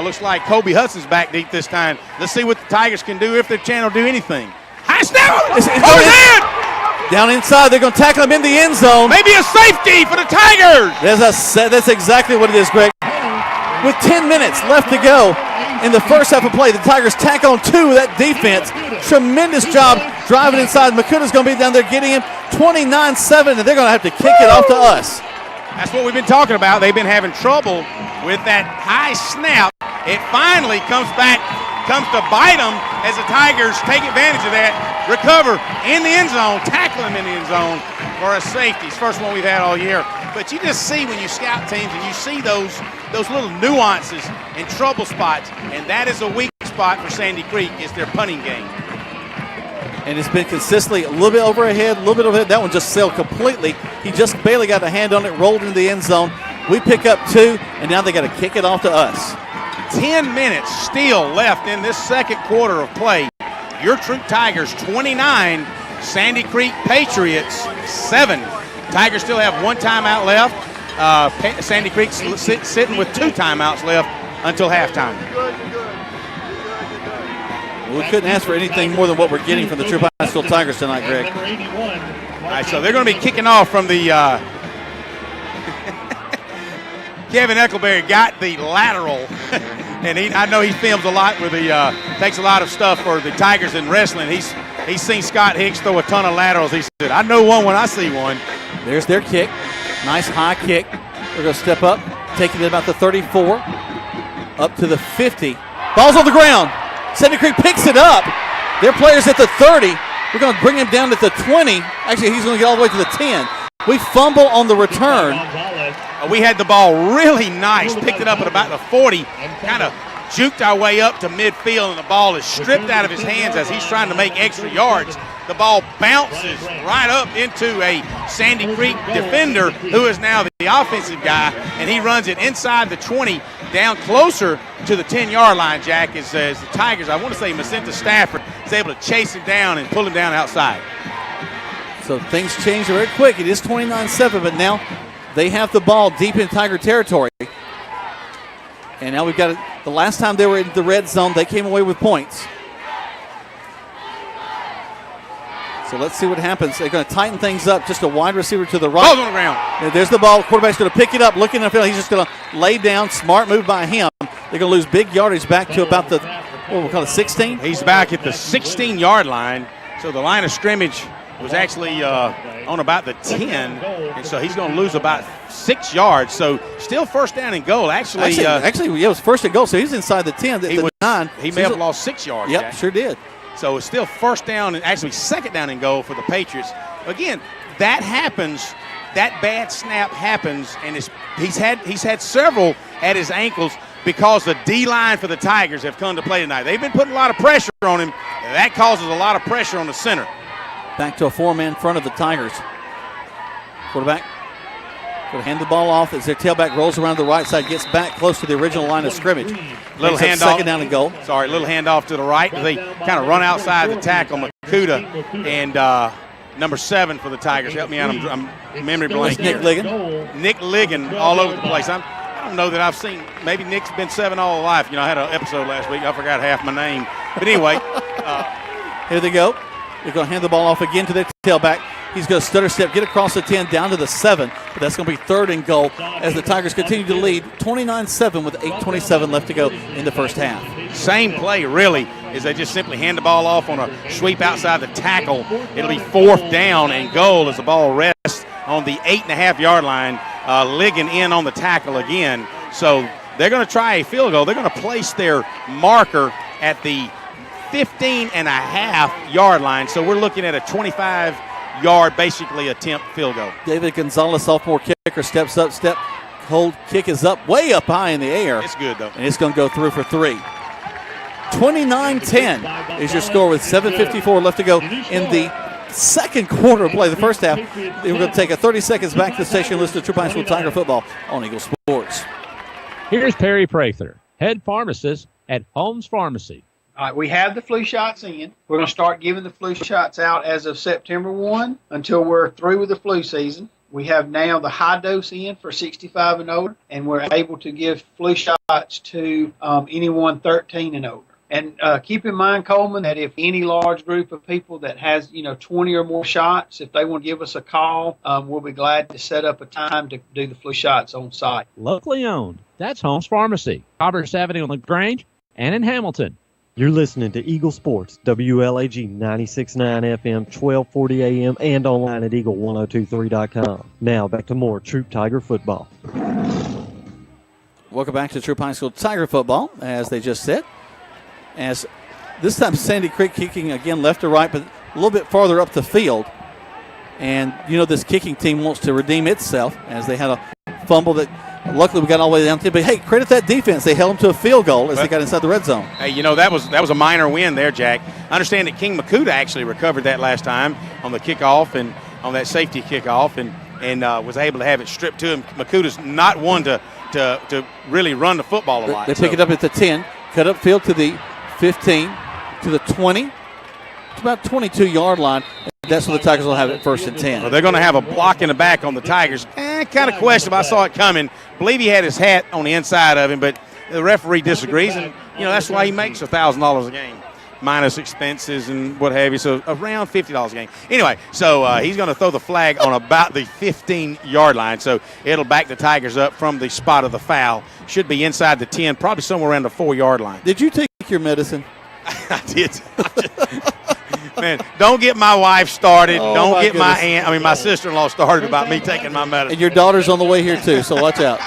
looks like Kobe Hudson's back deep this time. Let's see what the Tigers can do if their channel do anything. High snap! Overhead! Down inside, they're going to tackle him in the end zone. Maybe a safety for the Tigers. That's exactly what it is, Greg. With 10 minutes left to go in the first half of play, the Tigers tack on two of that defense. Tremendous job driving inside. Makuta's going to be down there getting him 29-7, and they're going to have to kick it off to us. That's what we've been talking about. They've been having trouble with that high snap. It finally comes to bite them as the Tigers take advantage of that, recover in the end zone, tackle him in the end zone for a safety. It's the first one we've had all year. But you just see when you scout teams and you see those little nuances and trouble spots, and that is a weak spot for Sandy Creek is their punting game. And it's been consistently a little bit overhead, a little bit overhead. That one just sailed completely. He just barely got a hand on it, rolled into the end zone. We pick up two, and now they got to kick it off to us. 10 minutes still left in this second quarter of play. Your Troup Tigers 29, Sandy Creek Patriots 7. Tigers still have one timeout left. Sandy Creek sitting with two timeouts left until halftime. Well, we couldn't ask for anything more than what we're getting from the Troup High School Tigers tonight, Greg. All right, so they're going to be kicking off from the Kevin Eckelberry got the lateral, and I know he films a lot with takes a lot of stuff for the Tigers in wrestling. He's seen Scott Hicks throw a ton of laterals. He said, I know one when I see one. There's their kick. Nice high kick. They're going to step up, taking it about the 34, up to the 50. Ball's on the ground. Sandy Creek picks it up. Their player's at the 30. We're going to bring him down at the 20. Actually, he's going to get all the way to the 10. We fumble on the return. We had the ball really nice. Picked it up at about the 40. Kind of juked our way up to midfield, and the ball is stripped out of his hands as he's trying to make extra yards. The ball bounces right up into a Sandy Creek defender who is now the offensive guy, and he runs it inside the 20 down closer to the 10-yard line, Jack, as the Tigers, I want to say Macenta Stafford, is able to chase him down and pull him down outside. So things change very quick. It is 29-7, but now they have the ball deep in Tiger territory. And now we've got it. The last time they were in the red zone, they came away with points. So let's see what happens. They're going to tighten things up. Just a wide receiver to the right. Ball's on the ground. There's the ball. Quarterback's going to pick it up, looking in the field. He's just going to lay down. Smart move by him. They're going to lose big yardage back to about the, what we'll call it, 16? He's back at the 16-yard line. So the line of scrimmage was actually on about the 10. And so he's going to lose about 6 yards. So still first down and goal. Actually, it was first and goal. So he's inside the 10. He may have lost 6 yards. Yep, Jack. sure did. So it's still first down and actually second down and goal for the Patriots. Again, that happens. That bad snap happens, and he's had several at his ankles because the D-line for the Tigers have come to play tonight. They've been putting a lot of pressure on him, and that causes a lot of pressure on the center. Back to a four-man front of the Tigers. Quarterback going to hand the ball off as their tailback rolls around the right side, gets back close to the original line of scrimmage. Little handoff. Second down and goal. Sorry, little handoff to the right. They kind of run outside the tackle. Makuta and number 7 for the Tigers. Help me out. I'm memory blank. Nick Ligon. Nick Ligon all over the place. I don't know that I've seen. Maybe Nick's been 7 all his life. I had an episode last week. I forgot half my name. But anyway. Here they go. They're going to hand the ball off again to their tailback. He's going to stutter step, get across the 10, down to the 7. But that's going to be third and goal as the Tigers continue to lead 29-7 with 8:27 left to go in the first half. Same play, really, is they just simply hand the ball off on a sweep outside the tackle. It'll be fourth down and goal as the ball rests on the 8.5-yard line. Ligon in on the tackle again. So they're going to try a field goal. They're going to place their marker at the 15.5-yard line. So we're looking at a 25-yard, basically, attempt field goal. David Gonzalez, sophomore kicker, steps up, hold, kick is up, way up high in the air. It's good, though. And it's going to go through for 3. 29-10 is your score with 7:54 left to go in the second quarter of play. The first half, we're going to take a 30 seconds back to the station and listen to Troup High School Tiger football on Eagle Sports. Here's Perry Prather, head pharmacist at Holmes Pharmacy. All right, we have the flu shots in. We're going to start giving the flu shots out as of September 1 until we're through with the flu season. We have now the high dose in for 65 and older, and we're able to give flu shots to anyone 13 and older. And keep in mind, Coleman, that if any large group of people that has, 20 or more shots, if they want to give us a call, we'll be glad to set up a time to do the flu shots on site. Locally owned. That's Holmes Pharmacy, Roberts Avenue on LaGrange and in Hamilton. You're listening to Eagle Sports, WLAG 96.9 FM, 1240 AM, and online at eagle1023.com. Now back to more Troup Tiger football. Welcome back to Troup High School Tiger football, as they just said. As this time Sandy Creek kicking again left to right, but a little bit farther up the field. And, this kicking team wants to redeem itself as they had a fumble that luckily we got all the way down to. But, hey, credit that defense. They held them to a field goal as they got inside the red zone. Hey, that was a minor win there, Jack. I understand that King Makuta actually recovered that last time on the kickoff and on that safety kickoff and was able to have it stripped to him. Makuta's not one to really run the football a lot. They pick it up at the 10, cut up field to the 15, to the 20, to about 22-yard line. That's where the Tigers will have it first and 10. Well, they're going to have a block in the back on the Tigers. Kind of questionable. I saw it coming. Believe he had his hat on the inside of him, but the referee disagrees, and that's why he makes $1,000 a game, minus expenses and what have you. So around $50 a game. Anyway, so he's going to throw the flag on about the 15-yard line. So it'll back the Tigers up from the spot of the foul. Should be inside the 10, probably somewhere around the 4-yard line. Did you take your medicine? I did. Man, don't get my wife started. Don't get goodness. my sister-in-law started about me taking my medicine. And your daughter's on the way here too, so watch out.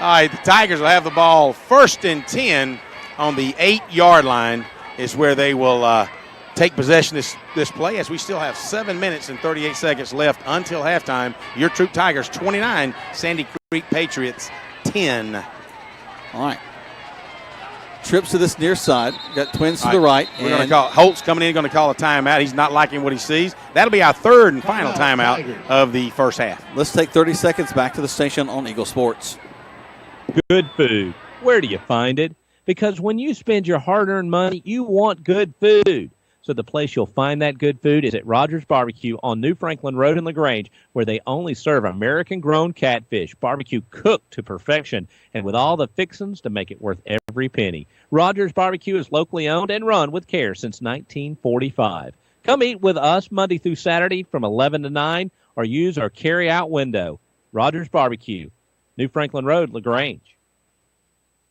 All right, the Tigers will have the ball first and 10 on the 8-yard line is where they will take possession this play, as we still have 7 minutes and 38 seconds left until halftime. Your Troup Tigers 29, Sandy Creek Patriots 10. All right. Trips to this near side. Got twins to the right. We're going to call Holt's coming in, going to call a timeout. He's not liking what he sees. That'll be our third and final timeout of the first half. Let's take 30 seconds back to the station on Eagle Sports. Good food. Where do you find it? Because when you spend your hard-earned money, you want good food. So the place you'll find that good food is at Rogers Barbecue on New Franklin Road in LaGrange, where they only serve American-grown catfish, barbecue cooked to perfection, and with all the fixings to make it worth every penny. Rogers Barbecue is locally owned and run with care since 1945. Come eat with us Monday through Saturday from 11 to 9, or use our carry-out window. Rogers Barbecue, New Franklin Road, LaGrange.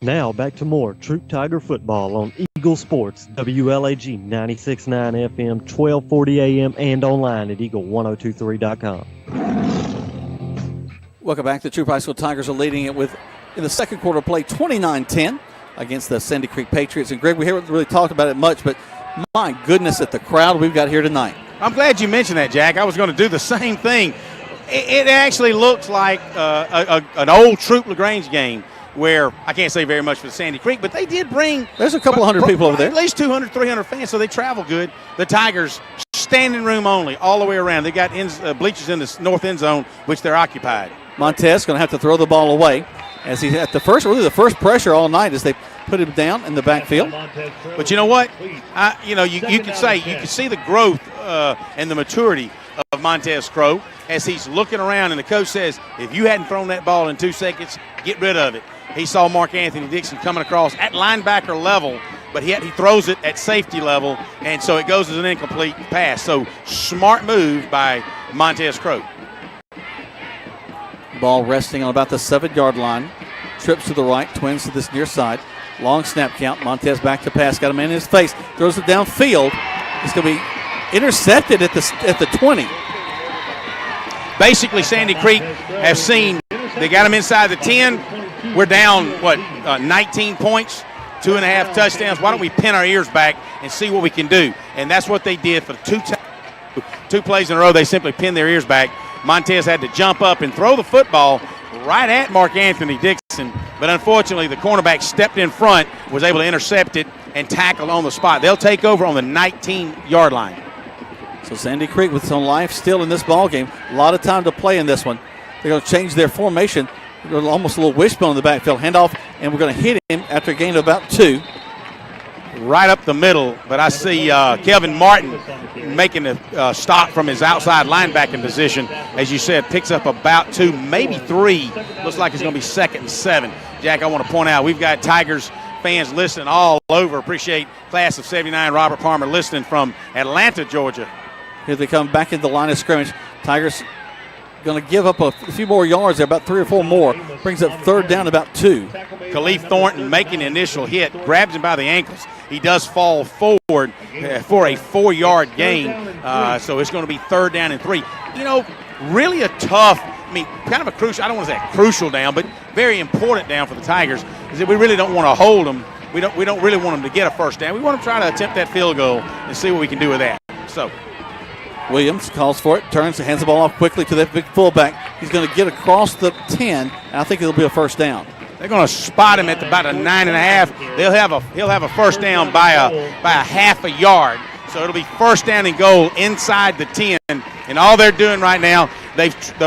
Now back to more Troup Tiger football on Eagle Sports, WLAG 96.9 FM, 1240 AM, and online at eagle1023.com. Welcome back. The Troup High School Tigers are leading it with, in the second quarter play, 29-10 against the Sandy Creek Patriots. And Greg, we haven't really talked about it much, but My goodness, at the crowd we've got here tonight. I'm glad you mentioned that, Jack. I was going to do the same thing. It actually looks like an old Troup LaGrange game where I can't say very much for the Sandy Creek, but they did bring. There's a couple hundred people over there. At least 200, 300 fans, so they travel good. The Tigers, standing room only, all the way around. They got bleachers in the north end zone, which they're occupied. Montez going to have to throw the ball away as he's at the first pressure all night as they put him down in the backfield. But you know what? You can see the growth and the maturity of Montez Crow as he's looking around, and the coach says, if you hadn't thrown that ball in 2 seconds, get rid of it. He saw Mark Anthony Dixon coming across at linebacker level, but he throws it at safety level, and so it goes as an incomplete pass. So smart move by Montez Crow. Ball resting on about the 7-yard line. Trips to the right, twins to this near side. Long snap count. Montez back to pass. Got a man in his face. Throws it downfield. It's going to be intercepted at the 20. Basically, Sandy Creek have seen, they got him inside the 10. We're down, 19 points, 2.5 touchdowns. Why don't we pin our ears back and see what we can do? And that's what they did for two plays in a row. They simply pinned their ears back. Montez had to jump up and throw the football right at Mark Anthony Dixon, but unfortunately the cornerback stepped in front, was able to intercept it and tackle on the spot. They'll take over on the 19-yard line. So Sandy Creek with some life still in this ball game. A lot of time to play in this one. They're going to change their formation. Almost a little wishbone in the backfield. Handoff, and we're going to hit him after a gain of about 2. Right up the middle, but I see Kelvin Martin making a stop from his outside linebacking position. As you said, picks up about 2, maybe 3. Looks like it's going to be 2nd and 7. Jack, I want to point out we've got Tigers fans listening all over. Appreciate class of 79 Robert Palmer listening from Atlanta, Georgia. Here they come back into the line of scrimmage. Tigers going to give up a few more yards there, about 3 or 4 more. Brings up 3rd down, about 2. Khalif Thornton making the initial hit, grabs him by the ankles. He does fall forward for a 4-yard gain, so it's going to be 3rd down and 3. You know, really a tough, kind of a crucial, I don't want to say a crucial down, but very important down for the Tigers, is that we really don't want to hold them. We don't really want them to get a 1st down. We want to try to attempt that field goal and see what we can do with that. So Williams calls for it, turns, hands the ball off quickly to that big fullback. He's going to get across the 10, and I think it'll be a 1st down. They're going to spot him at about a 9.5. He'll have a 1st down by a half a yard. So it'll be 1st down and goal inside the 10. And all they're doing right now,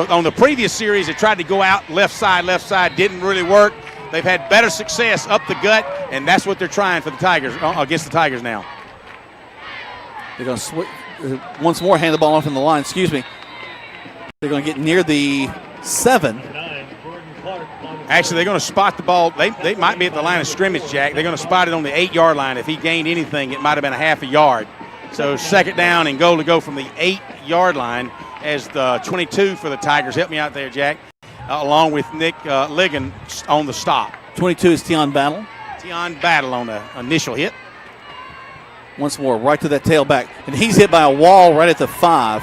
on the previous series, they tried to go out left side, didn't really work. They've had better success up the gut, and that's what they're trying for the Tigers, against the Tigers now. They're going to once more hand the ball off in the line. They're going to get near the 7. Actually, they're going to spot the ball. They might be at the line of scrimmage, Jack. They're going to spot it on the 8-yard line. If he gained anything, it might have been a half a yard. So 2nd down and goal to go from the 8-yard line as the 22 for the Tigers. Help me out there, Jack. Along with Nick Ligon on the stop. 22 is Tion Battle. Tion Battle on the initial hit. Once more, right to that tailback. And he's hit by a wall right at the 5.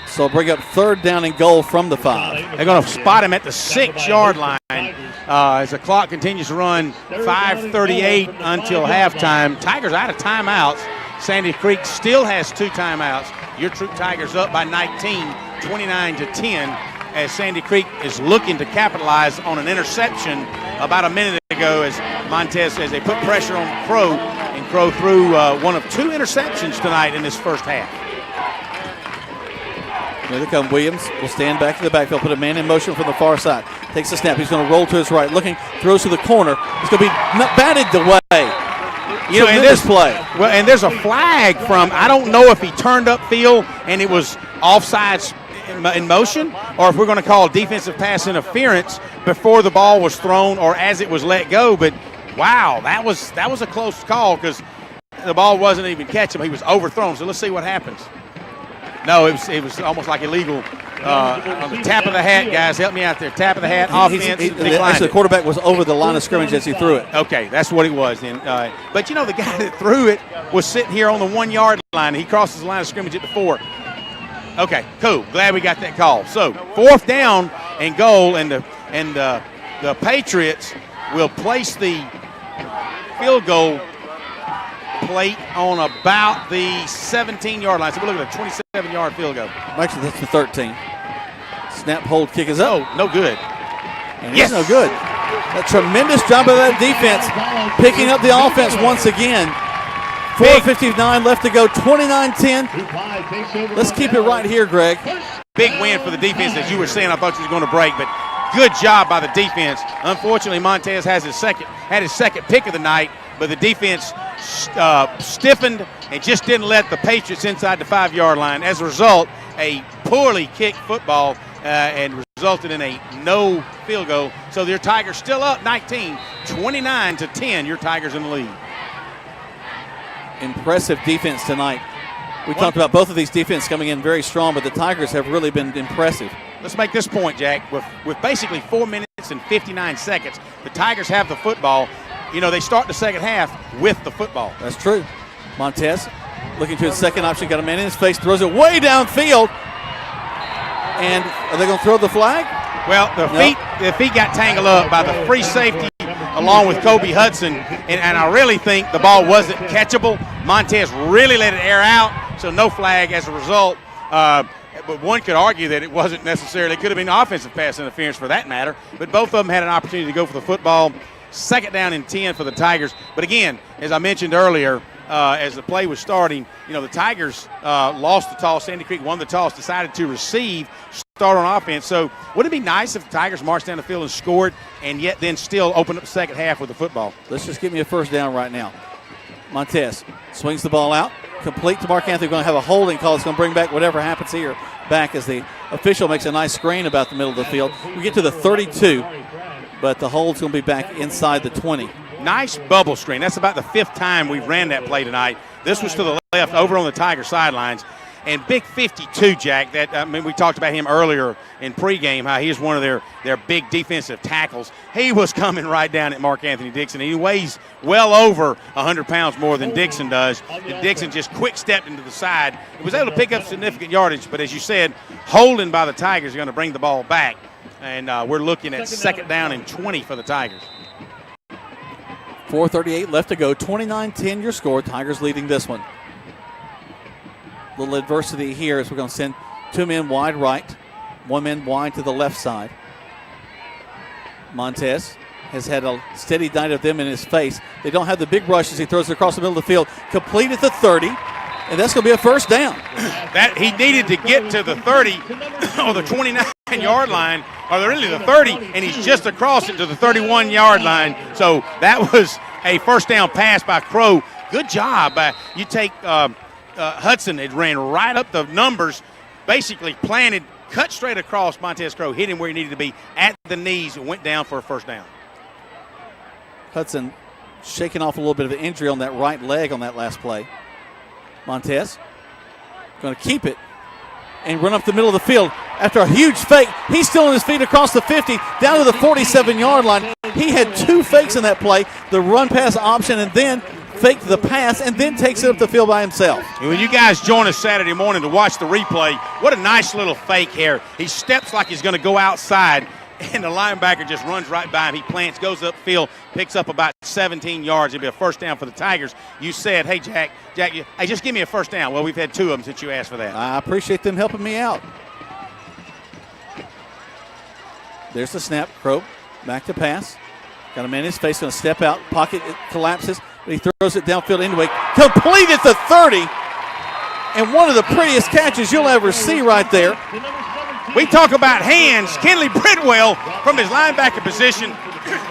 So bring up 3rd down and goal from the 5. They're going to spot him at the 6-yard line as the clock continues to run. 5:38 until halftime. Tigers out of timeouts. Sandy Creek still has 2 timeouts. Your Troup Tigers up by 19, 29-10, as Sandy Creek is looking to capitalize on an interception about a minute ago as they put pressure on Crow, and Crow threw one of 2 interceptions tonight in this first half. Here they come. Williams will stand back in the backfield, put a man in motion from the far side. Takes a snap. He's going to roll to his right. Looking, throws to the corner. He's going to be batted away. And this play. Well, and there's a flag from, I don't know if he turned upfield and it was offsides in motion, or if we're going to call defensive pass interference before the ball was thrown or as it was let go. But wow, that was a close call because the ball wasn't even catching him. He was overthrown. So let's see what happens. No, it was almost like illegal. On the tap of the hat, guys, help me out there. Tap of the hat, offense. Actually, the quarterback was over the line of scrimmage as he threw it. Okay, that's what it was then. But, the guy that threw it was sitting here on the 1-yard line. He crosses the line of scrimmage at the 4. Okay, cool. Glad we got that call. So 4th down and goal, and the Patriots will place the field goal plate on about the 17-yard line. So we're looking at a 27-yard field goal. Actually, that's the 13. Snap, hold, kick is up. Oh, no good. And yes, no good. A tremendous job of that defense, picking up the offense once again. 4:59 left to go, 29-10. Let's keep it right here, Greg. Big win for the defense, as you were saying. I thought you was going to break, but good job by the defense. Unfortunately, Montez had his second pick of the night, but the defense stiffened and just didn't let the Patriots inside the 5-yard line. As a result, a poorly kicked football and resulted in a no field goal. So your Tigers still up 19, 29-10. Your Tigers in the lead. Impressive defense tonight. We talked about both of these defenses coming in very strong, but the Tigers have really been impressive. Let's make this point, Jack. With basically 4 minutes and 59 seconds, the Tigers have the football. You know, they start the second half with the football. That's true. Montez looking to his second option, got a man in his face, throws it way downfield. And are they going to throw the flag? Well, the feet got tangled up by the free safety along with Kobe Hudson, and I really think the ball wasn't catchable. Montez really let it air out, so no flag as a result. But one could argue that it wasn't necessarily, it could have been offensive pass interference for that matter, but both of them had an opportunity to go for the football. Second down and 10 for the Tigers. But again, as I mentioned earlier, as the play was starting, you know, the Tigers lost the toss. Sandy Creek won the toss, decided to receive, start on offense. So wouldn't it be nice if the Tigers marched down the field and scored and yet then still opened up the second half with the football? Let's just give me a first down right now. Montez swings the ball out, complete to Mark Anthony. Going to have a holding call. It's going to bring back whatever happens here back as the official makes a nice screen about the middle of the field. We get to the 32, but the hold's going to be back inside the 20. Nice bubble screen. That's about the 5th time we've ran that play tonight. This was to the left over on the Tiger sidelines. And big 52, Jack, we talked about him earlier in pregame, how he is one of their big defensive tackles. He was coming right down at Mark Anthony Dixon. He weighs well over 100 pounds more than Dixon does. And Dixon just quick stepped into the side. He was able to pick up significant yardage, but as you said, holding by the Tigers are going to bring the ball back. And we're looking at second down and 20 for the Tigers. 4:38 left to go, 29-10 your score. Tigers leading this one. Little adversity here as we're going to send 2 men wide right, 1 man wide to the left side. Montez has had a steady night of them in his face. They don't have the big rushes. He throws it across the middle of the field, complete at the 30, and that's going to be a first down. That he needed to get to the 30 or the 29-yard line, or really the 30, and he's just across it to the 31-yard line. So that was a first down pass by Crow. Good job. You take Hudson, it ran right up the numbers, basically planted, cut straight across Montez Crow, hit him where he needed to be at the knees, and went down for a first down. Hudson shaking off a little bit of an injury on that right leg on that last play. Montez going to keep it and run up the middle of the field after a huge fake. He's still on his feet across the 50, down to the 47-yard line. He had 2 fakes in that play, the run pass option and then faked the pass and then takes it up the field by himself. When you guys join us Saturday morning to watch the replay, what a nice little fake here. He steps like he's going to go outside, and the linebacker just runs right by him. He plants, goes upfield, picks up about 17 yards. It'll be a first down for the Tigers. You said, hey, Jack, hey, just give me a first down. Well, we've had 2 of them since you asked for that. I appreciate them helping me out. There's the snap. Crow back to pass. Got a man in his face, going to step out. Pocket collapses, but he throws it downfield anyway. Complete at the 30. And one of the prettiest catches you'll ever see right there. We talk about hands. Kenley Bridwell from his linebacker position.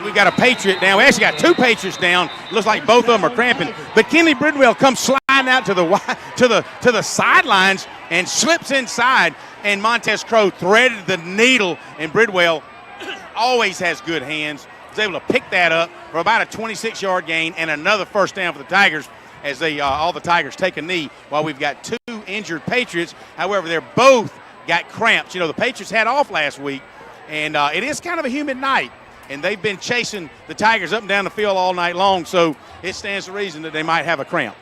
We got a Patriot down. We actually got 2 Patriots down. Looks like both of them are cramping. But Kenley Bridwell comes sliding out to the sidelines and slips inside. And Montez Crow threaded the needle. And Bridwell always has good hands. Was able to pick that up for about a 26-yard gain and another first down for the Tigers as all the Tigers take a knee while we've got 2 injured Patriots. However, they're both got cramps. You know, the Patriots had off last week, and it is kind of a humid night, and they've been chasing the Tigers up and down the field all night long, so it stands to reason that they might have a cramp.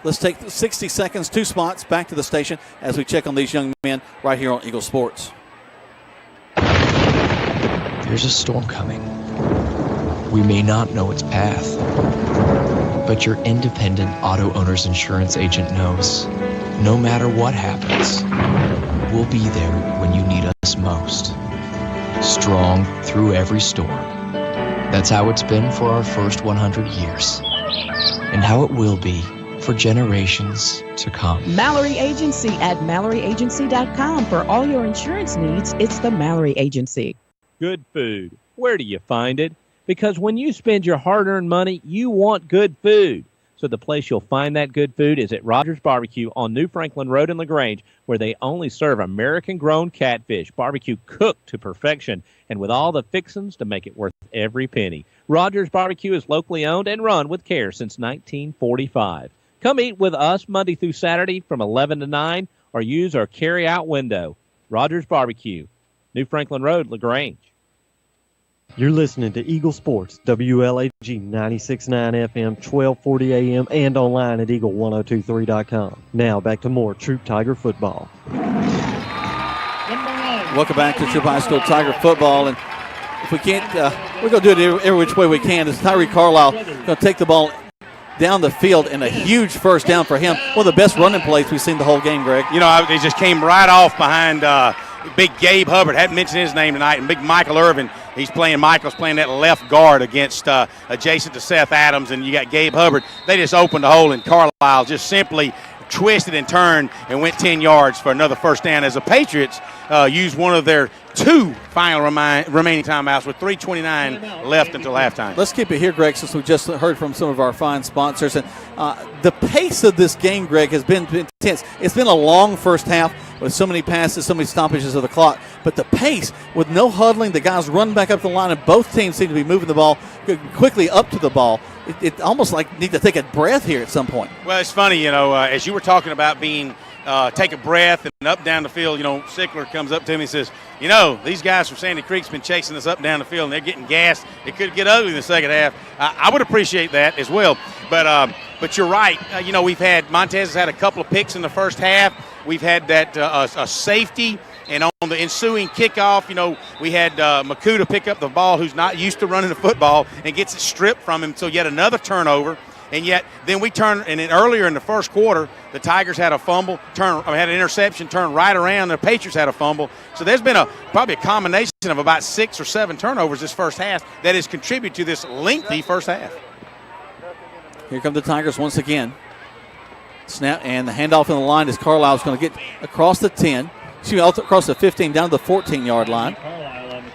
Let's take 60 seconds, 2 spots back to the station as we check on these young men right here on Eagle Sports. There's a storm coming. We may not know its path, But your independent auto owner's insurance agent knows no matter what happens, we'll be there when you need us most. Strong through every storm. That's how it's been for our first 100 years. And how it will be for generations to come. Mallory Agency at MalloryAgency.com. For all your insurance needs, it's the Mallory Agency. Good food. Where do you find it? Because when you spend your hard-earned money, you want good food. So the place you'll find that good food is at Rogers Barbecue on New Franklin Road in LaGrange, where they only serve American-grown catfish, barbecue cooked to perfection, and with all the fixings to make it worth every penny. Rogers Barbecue is locally owned and run with care since 1945. Come eat with us Monday through Saturday from 11 to 9 or use our carry-out window. Rogers Barbecue, New Franklin Road, LaGrange. You're listening to Eagle Sports, WLAG 96.9 FM, 1240 AM, and online at eagle1023.com. Now back to more Troup Tiger football. Welcome back to Troup High School Tiger football. And if we can't, we're going to do it every which way we can. As Tyree Carlisle going to take the ball down the field, and a huge first down for him. One of the best running plays we've seen the whole game, Greg. You know, they just came right off behind big Gabe Hubbard. Hadn't mentioned his name tonight. And big Michael Irvin. Michael's playing that left guard against adjacent to Seth Adams, and you got Gabe Hubbard. They just opened the hole, and Carlisle just simply twisted and turned and went 10 yards for another first down as the Patriots used one of their two final remaining timeouts with 3:29 left until halftime. Let's keep it here, Greg, since we just heard from some of our fine sponsors. And the pace of this game, Greg, has been intense. It's been a long first half with so many passes, so many stoppages of the clock. But the pace, with no huddling, the guys run back up the line, and both teams seem to be moving the ball quickly up to the ball. It almost like need to take a breath here at some point. Well, it's funny, as you were talking about being take a breath and up down the field, Sickler comes up to me and says, these guys from Sandy Creek's been chasing us up and down the field, and they're getting gassed. It could get ugly in the second half. I would appreciate that as well. But you're right. Montez has had a couple of picks in the first half. We've had that a safety. And on the ensuing kickoff, we had Makuta pick up the ball, who's not used to running the football, and gets it stripped from him. So yet another turnover. And yet then we turn, and then earlier in the first quarter, the Tigers had a fumble, had an interception, turned right around. The Patriots had a fumble. So there's been probably a combination of about 6 or 7 turnovers this first half that has contributed to this lengthy first half. Here come the Tigers once again. Snap, and the handoff in the line is Carlisle's going to get across the 10. Across the 15 down to the 14-yard line.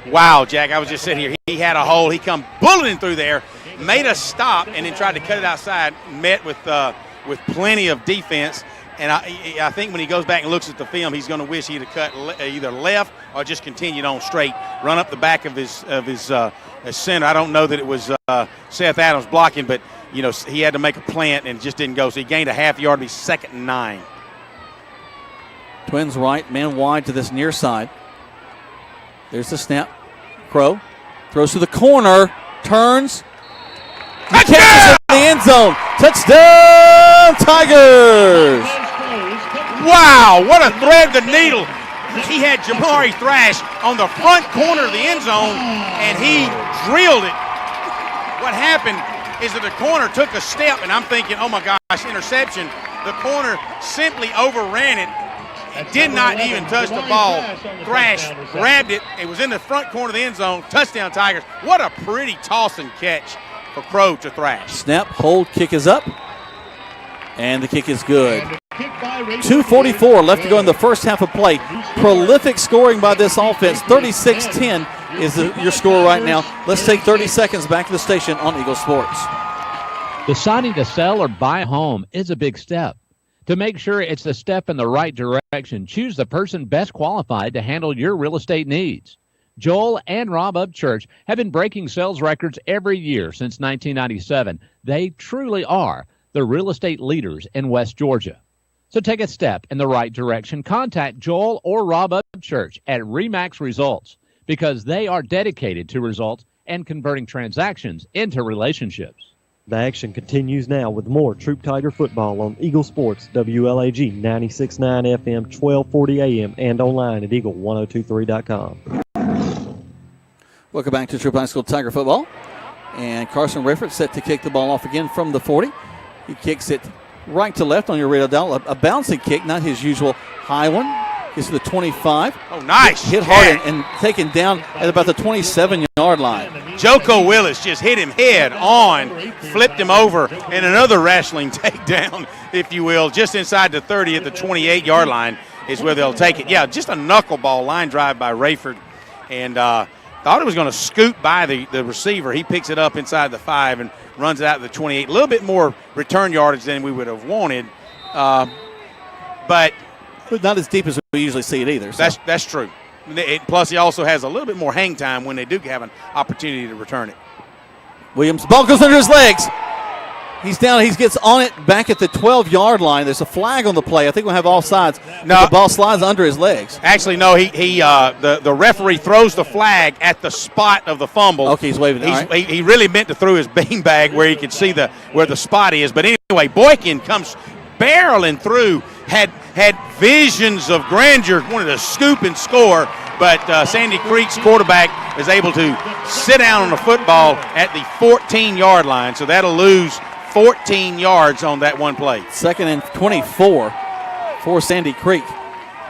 Wow, Jack, I was just sitting here. He had a hole. He come bulleting through there, made us stop, and then tried to cut it outside, met with plenty of defense. And I think when he goes back and looks at the film, he's going to wish he'd have cut either left or just continued on straight, run up the back of his center. I don't know that it was Seth Adams blocking, but, he had to make a plant and just didn't go. So he gained a half yard, be 2nd and 9. Twins right, man wide to this near side. There's the snap. Crow throws to the corner, turns, catches it in the end zone. Touchdown, Tigers! Wow, what a thread the needle. He had Jamari Thrash on the front corner of the end zone, and he drilled it. What happened is that the corner took a step, and I'm thinking, oh my gosh, interception. The corner simply overran it. Did not even touch the ball. Thrash grabbed it. It was in the front corner of the end zone. Touchdown, Tigers. What a pretty toss and catch for Crow to Thrash. Snap, hold, kick is up. And the kick is good. 2:44 left to go in the first half of play. Prolific scoring by this offense. 36-10 is your score right now. Let's take 30 seconds back to the station on Eagle Sports. Deciding to sell or buy a home is a big step. To make sure it's the step in the right direction, choose the person best qualified to handle your real estate needs. Joel and Rob Upchurch have been breaking sales records every year since 1997. They truly are the real estate leaders in West Georgia. So take a step in the right direction. Contact Joel or Rob Upchurch at RE/MAX Results because they are dedicated to results and converting transactions into relationships. The action continues now with more Troup Tiger football on Eagle Sports, WLAG 96.9 FM, 1240 AM, and online at eagle1023.com. Welcome back to Troup High School Tiger football. And Carson Rayford set to kick the ball off again from the 40. He kicks it right to left on your radar dial. A bouncing kick, not his usual high one. Gets to the 25. Oh, nice. Hit hard and taken down at about the 27-yard line. Joko Willis just hit him head on, flipped him over, and another wrestling takedown, if you will, just inside the 30 at the 28-yard line is where they'll take it. Yeah, just a knuckleball line drive by Rayford. And thought it was going to scoot by the receiver. He picks it up inside the 5 and runs it out to the 28. A little bit more return yardage than we would have wanted. But not as deep as we usually see it either. So. That's true. Plus, he also has a little bit more hang time when they do have an opportunity to return it. Williams, ball goes under his legs. He's down. He gets on it back at the 12-yard line. There's a flag on the play. I think we'll have offsides. No, the ball slides under his legs. Actually, no. The referee throws the flag at the spot of the fumble. Okay, he's waving. He really meant to throw his beanbag where he could see where the spot is. But anyway, Boykin comes barreling through. Had visions of grandeur, wanted to scoop and score, but Sandy Creek's quarterback is able to sit down on the football at the 14-yard line, so that'll lose 14 yards on that one play. 2nd and 24 for Sandy Creek.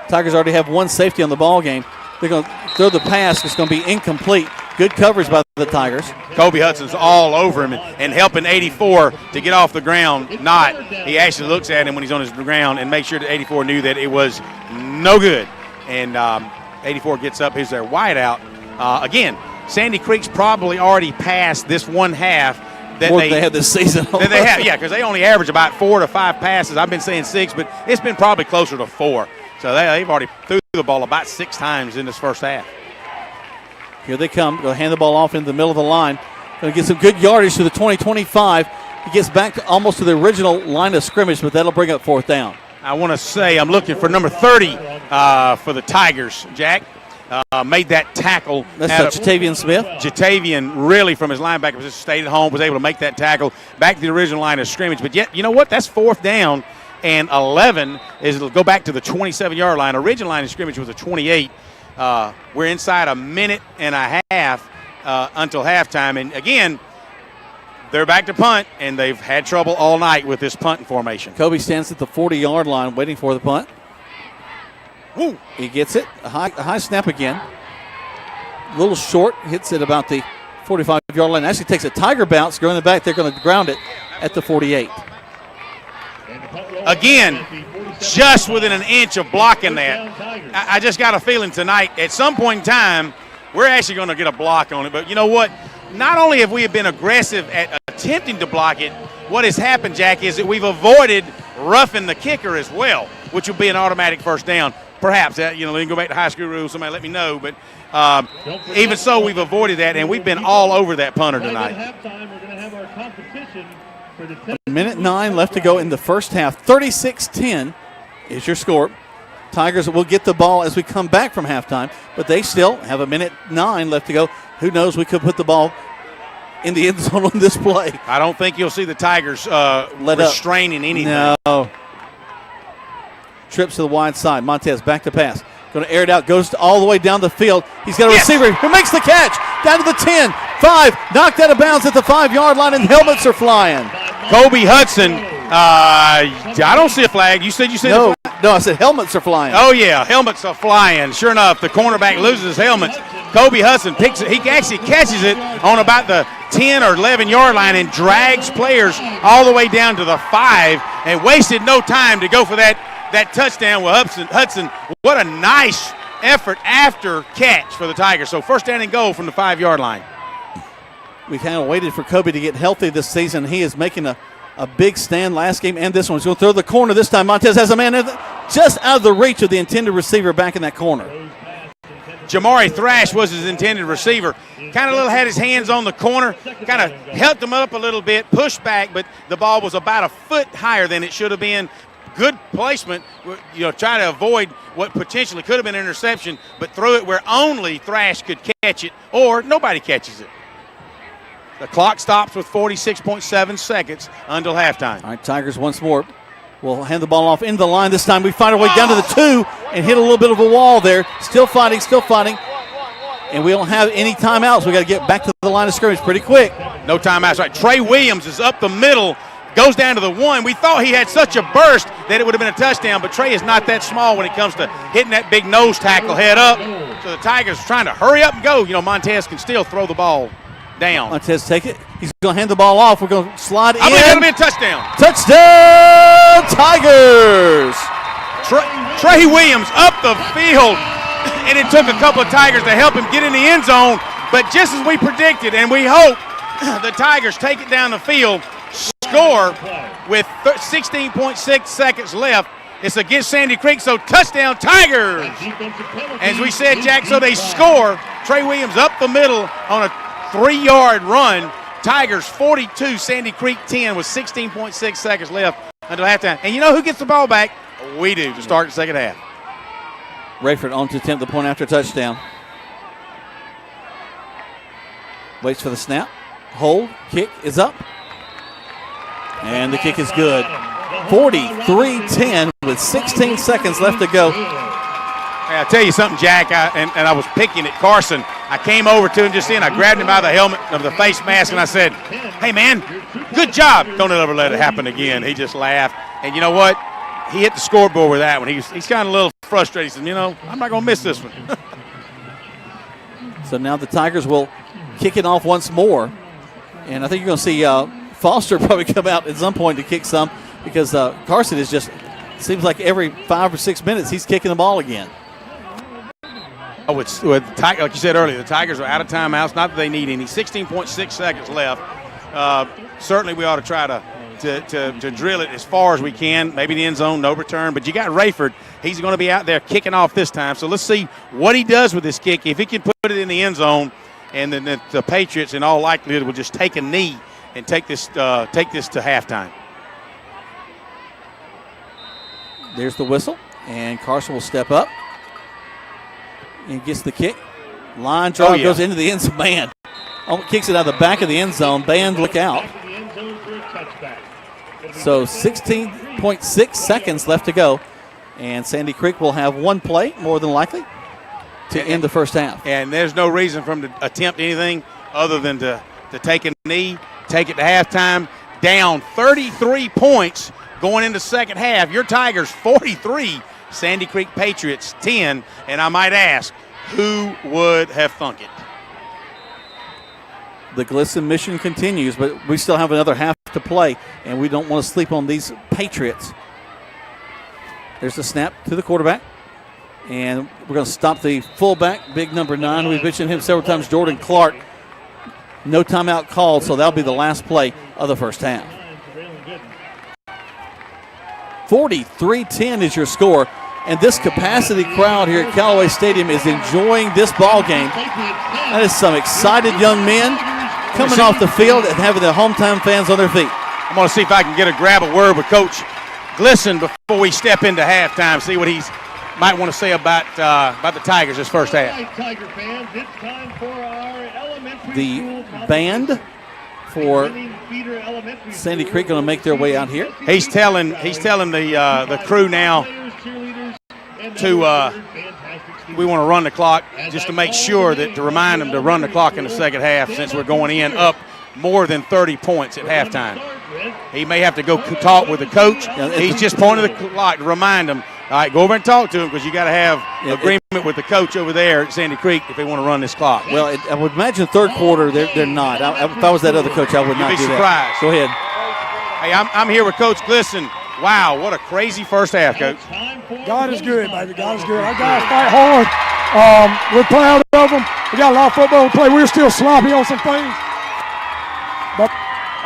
Tigers already have one safety on the ball game. They're going to throw the pass. It's going to be incomplete. Good coverage by the Tigers. Kobe Hudson's all over him and helping 84 to get off the ground. He actually looks at him when he's on his ground and makes sure that 84 knew that it was no good. And 84 gets up. Here's their wideout. Again, Sandy Creek's probably already passed this one half. More than they have this season. That they have, yeah, because they only average about 4 to 5 passes. I've been saying 6, but it's been probably closer to 4. So they've already threw the ball about 6 times in this first half. Here they come. Going to hand the ball off into the middle of the line. Going to get some good yardage to the 20-25. He gets back almost to the original line of scrimmage, but that'll bring up 4th down. I want to say I'm looking for number 30 for the Tigers, Jack. Made that tackle. That's Jatavian Smith. Jatavian really from his linebacker position stayed at home, was able to make that tackle back to the original line of scrimmage. But yet, you know what? That's 4th down, and 11 is it'll go back to the 27-yard line. Original line of scrimmage was a 28. We're inside a minute and a half until halftime. And, again, they're back to punt, and they've had trouble all night with this punting formation. Kobe stands at the 40-yard line waiting for the punt. Woo. He gets it. A high snap again. A little short. Hits it about the 45-yard line. Actually takes a Tiger bounce. Going in the back. They're going to ground it at the 48. Again, just within an inch of blocking that. I just got a feeling tonight, at some point in time, we're actually going to get a block on it. But you know what? Not only have we been aggressive at attempting to block it, what has happened, Jack, is that we've avoided roughing the kicker as well, which will be an automatic first down. Perhaps, they can go back to high school rules. Somebody let me know. But even so, we've avoided that, and we've been all over that punter tonight. A minute 9 left to go in the first half. 36-10 is your score. Tigers will get the ball as we come back from halftime, but they still have a minute 9 left to go. Who knows? We could put the ball in the end zone on this play. I don't think you'll see the Tigers restraining anything. No. Trips to the wide side. Montez back to pass. Going to air it out. Goes all the way down the field. He's got a receiver who makes the catch. Down to the 10. 5. Knocked out of bounds at the 5-yard line, and helmets are flying. Kobe Hudson. I don't see a flag. You said no. No, I said helmets are flying. Oh, yeah. Helmets are flying. Sure enough, the cornerback loses his helmets. Kobe Hudson picks it. He actually catches it on about the 10 or 11-yard line and drags players all the way down to the 5 and wasted no time to go for that touchdown with Hudson. What a nice effort after catch for the Tigers. So first down and goal from the 5-yard line. We kind of waited for Kobe to get healthy this season. He is making a big stand last game and this one. He's going to throw the corner this time. Montez has a man just out of the reach of the intended receiver back in that corner. Jamari Thrash was his intended receiver. Kind of had his hands on the corner, kind of helped him up a little bit, pushed back, but the ball was about a foot higher than it should have been. Good placement, try to avoid what potentially could have been an interception, but threw it where only Thrash could catch it, or nobody catches it. The clock stops with 46.7 seconds until halftime. All right, Tigers once more will hand the ball off into the line. This time we find our way down to the 2 and hit a little bit of a wall there. Still fighting. And we don't have any timeouts. We got to get back to the line of scrimmage pretty quick. No timeouts. Right. Trey Williams is up the middle, goes down to the 1. We thought he had such a burst that it would have been a touchdown, but Trey is not that small when it comes to hitting that big nose tackle head up. So the Tigers are trying to hurry up and go. You know, Montez can still throw the ball down. Montez take it. He's going to hand the ball off. We're going to slide in. I believe it'll be a touchdown. Touchdown, Tigers! Trey Williams up the field, and it took a couple of Tigers to help him get in the end zone. But just as we predicted, and we hope, the Tigers take it down the field, score with 16.6 seconds left. It's against Sandy Creek, so touchdown Tigers. As we said, Jack, so they score. Trey Williams up the middle on a 3-yard run. Tigers 42, Sandy Creek 10 with 16.6 seconds left until halftime. And you know who gets the ball back? We do to start the second half. Rayford on to attempt the point after touchdown. Waits for the snap. Hold. Kick is up. And the kick is good. 43-10 with 16 seconds left to go. Hey, I'll tell you something, Jack, and I was picking at Carson. I came over to him just then. I grabbed him by the helmet of the face mask, and I said, hey, man, good job. Don't ever let it happen again. He just laughed. And you know what? He hit the scoreboard with that one. He's kind of a little frustrated. He said, you know, I'm not going to miss this one. So now the Tigers will kick it off once more. And I think you're going to see Foster probably come out at some point to kick some because Carson is just, seems like every 5 or 6 minutes he's kicking the ball again. Oh, like you said earlier, the Tigers are out of timeouts. Not that they need any. 16.6 seconds left. Certainly we ought to try to drill it as far as we can. Maybe the end zone, no return. But you got Rayford. He's going to be out there kicking off this time. So let's see what he does with this kick. If he can put it in the end zone, and then the Patriots in all likelihood will just take a knee and take this to halftime. There's the whistle, and Carson will step up and gets the kick. Line drive goes into the end zone. Man, kicks it out of the back of the end zone. Band, look out. So 16.6 seconds left to go, and Sandy Creek will have one play, more than likely, to end the first half. And there's no reason for him to attempt anything other than to take a knee, take it to halftime, down 33 points going into second half. Your Tigers 43, Sandy Creek Patriots 10, and I might ask, who would have thunk it? The Glisson mission continues, but we still have another half to play, and we don't want to sleep on these Patriots. There's the snap to the quarterback, and we're going to stop the fullback, big number 9. We've mentioned him several times, Jordan Clark. No timeout called, so that'll be the last play of the first half. 43-10 is your score, and this capacity crowd here at Callaway Stadium is enjoying this ball game. That is some excited young men coming off the field and having their hometown fans on their feet. I'm going to see if I can grab a word with Coach Glisson before we step into halftime, see what he's might want to say about the Tigers this first half. Tiger fans, it's time for our elementary the band for Sandy Creek going to make their way out here. He's telling the crew now to we want to run the clock just to make sure to remind them to run the clock in the second half since we're going in up more than 30 points at halftime. He may have to go talk with the coach. He's just pointing the clock to remind them. All right, go over and talk to him because you got to have agreement with the coach over there at Sandy Creek if they want to run this clock. Well, I would imagine third quarter they're not. If I was that other coach, I would not do that. Surprised. Go ahead. Hey, I'm here with Coach Glisson. Wow, what a crazy first half, Coach. God is good, baby. God is good. Our guys fight hard. We're proud of them. We got a lot of football to play. We're still sloppy on some things, but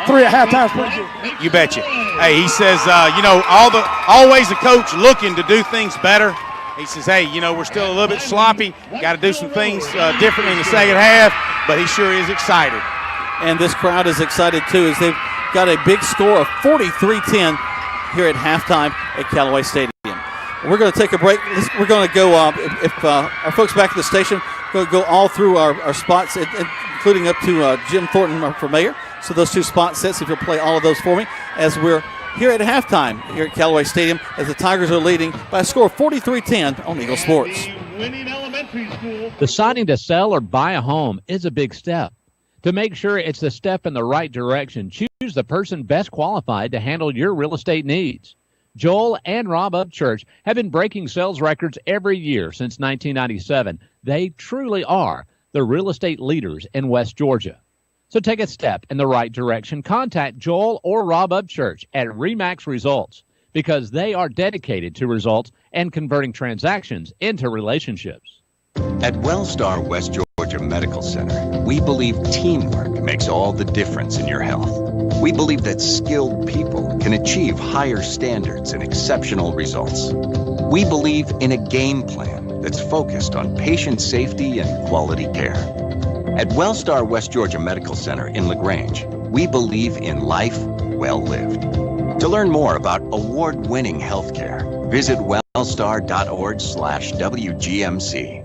3 at halftime is pretty good. You betcha. Hey, he says, always the coach looking to do things better. He says, hey, we're still a little bit sloppy. Got to do some things differently in the second half, but he sure is excited. And this crowd is excited, too, as they've got a big score of 43-10 here at halftime at Callaway Stadium. We're going to take a break. We're going to go, if our folks back at the station, going to go all through our spots, including up to Jim Thornton for mayor. So those 2 spot sets, if you'll play all of those for me, as we're here at halftime here at Callaway Stadium, as the Tigers are leading by a score of 43-10 on Eagle Sports. Winning elementary elementary school. Deciding to sell or buy a home is a big step. To make sure it's the step in the right direction, choose the person best qualified to handle your real estate needs. Joel and Rob Upchurch have been breaking sales records every year since 1997. They truly are the real estate leaders in West Georgia. So take a step in the right direction. Contact Joel or Rob Upchurch at RE/MAX Results because they are dedicated to results and converting transactions into relationships. At Wellstar West Georgia Medical Center, we believe teamwork makes all the difference in your health. We believe that skilled people can achieve higher standards and exceptional results. We believe in a game plan that's focused on patient safety and quality care. At Wellstar West Georgia Medical Center in LaGrange, we believe in life well lived. To learn more about award-winning healthcare, visit wellstar.org/WGMC.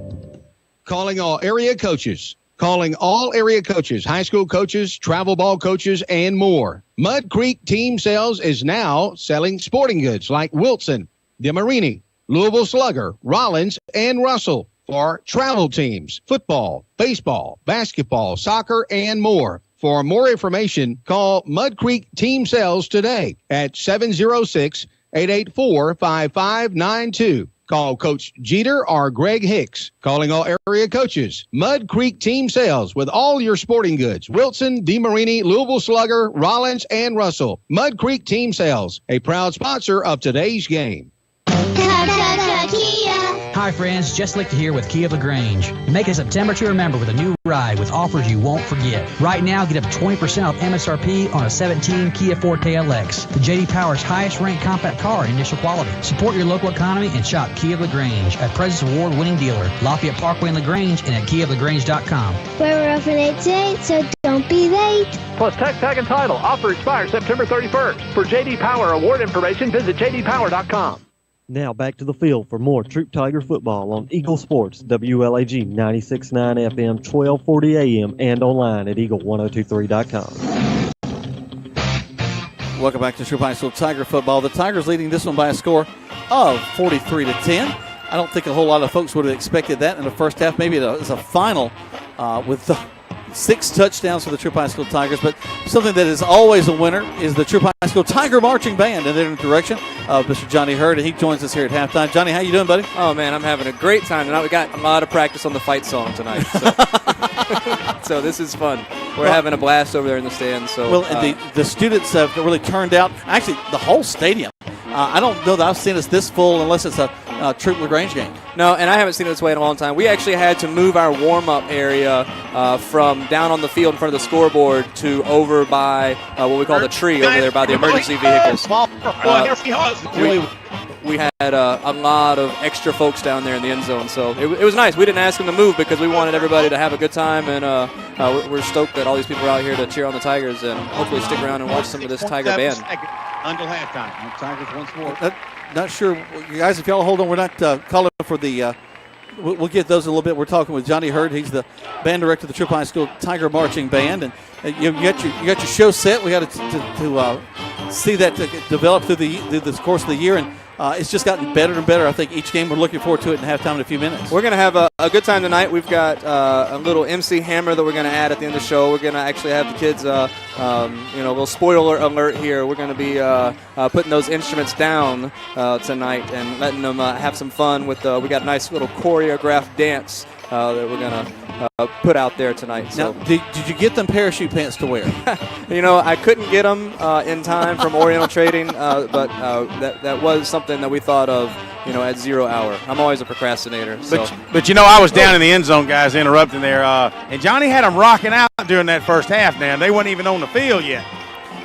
Calling all area coaches. Calling all area coaches, high school coaches, travel ball coaches, and more. Mud Creek Team Sales is now selling sporting goods like Wilson, DeMarini, Louisville Slugger, Rollins, and Russell for travel teams, football, baseball, basketball, soccer, and more. For more information, call Mud Creek Team Sales today at 706-884-5592. Call Coach Jeter or Greg Hicks. Calling all area coaches. Mud Creek Team Sales with all your sporting goods. Wilson, DeMarini, Louisville Slugger, Rollins, and Russell. Mud Creek Team Sales, a proud sponsor of today's game. Hi friends, Jess Lichter here with Kia of LaGrange. Make a September to remember with a new ride with offers you won't forget. Right now, get up to 20% off MSRP on a 17 Kia Forte LX, the J.D. Power's highest-ranked compact car in initial quality. Support your local economy and shop Kia of LaGrange, a President's Award-winning dealer, Lafayette Parkway in LaGrange, and at KiaofLaGrange.com. We're open 8 to 8, so don't be late. Plus tech, tag, and title. Offer expires September 31st. For J.D. Power award information, visit JDPower.com. Now back to the field for more Troup Tiger football on Eagle Sports, WLAG 96.9 FM, 1240 AM, and online at Eagle1023.com. Welcome back to Troup High School Tiger football. The Tigers leading this one by a score of 43-10. I don't think a whole lot of folks would have expected that in the first half. Maybe it's a final with 6 touchdowns for the Troup High School Tigers, but something that is always a winner is the Troup High School Tiger Marching Band, and they're in the direction of Mr. Johnny Hurd, and he joins us here at halftime. Johnny, how you doing, buddy? Oh, man, I'm having a great time tonight. We got a lot of practice on the fight song tonight, so, so this is fun. We're having a blast over there in the stands. So, the students have really turned out, actually, the whole stadium. I don't know that I've seen us this full unless it's a Troup LaGrange game. No, and I haven't seen it this way in a long time. We actually had to move our warm-up area from down on the field in front of the scoreboard to over by what we call the tree over there by the emergency vehicles. We had a lot of extra folks down there in the end zone, so it was nice. We didn't ask them to move because we wanted everybody to have a good time, and we're stoked that all these people are out here to cheer on the Tigers and hopefully stick around and watch some of this Tiger band. Until halftime. Tigers once more. Not sure, you guys, if y'all hold on, we're not calling for the we'll get those in a little bit. We're talking with Johnny Hurd. He's the band director of the Troup High School Tiger Marching Band, and you got your show set. We got to see that develop through the course of the year, and it's just gotten better and better. I think each game we're looking forward to it in halftime in a few minutes. We're going to have a good time tonight. We've got a little MC Hammer that we're going to add at the end of the show. We're going to actually have the kids, a little spoiler alert here. We're going to be putting those instruments down tonight and letting them have some fun with we got a nice little choreographed dance that we're going to put out there tonight. So. Now, did you get them parachute pants to wear? I couldn't get them in time from Oriental Trading, but that was something that we thought of, at 0 hour. I'm always a procrastinator. So. But I was down in the end zone, guys, interrupting there, and Johnny had them rocking out during that first half. Now they weren't even on the field yet.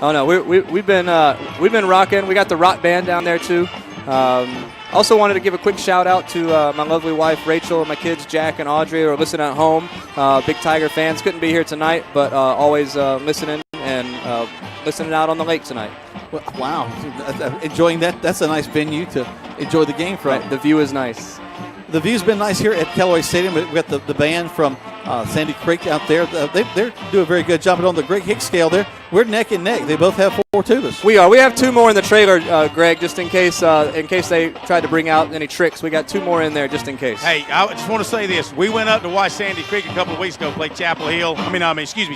Oh no, we've been rocking. We got the rock band down there too. Also wanted to give a quick shout out to my lovely wife Rachel and my kids Jack and Audrey who are listening at home. Big Tiger fans. Couldn't be here tonight, but always listening and listening out on the lake tonight. Well, wow, enjoying that. That's a nice venue to enjoy the game from. Right. The view is nice. The view's been nice here at Callaway Stadium. We've got the band from Sandy Creek out there. They do a very good job. But on the Greg Hicks scale there, we're neck and neck. They both have 4 more tubas. We are. We have 2 more in the trailer, Greg, just in case they tried to bring out any tricks. We got 2 more in there just in case. Hey, I just want to say this. We went up to watch Sandy Creek a couple of weeks ago play Chapel Hill.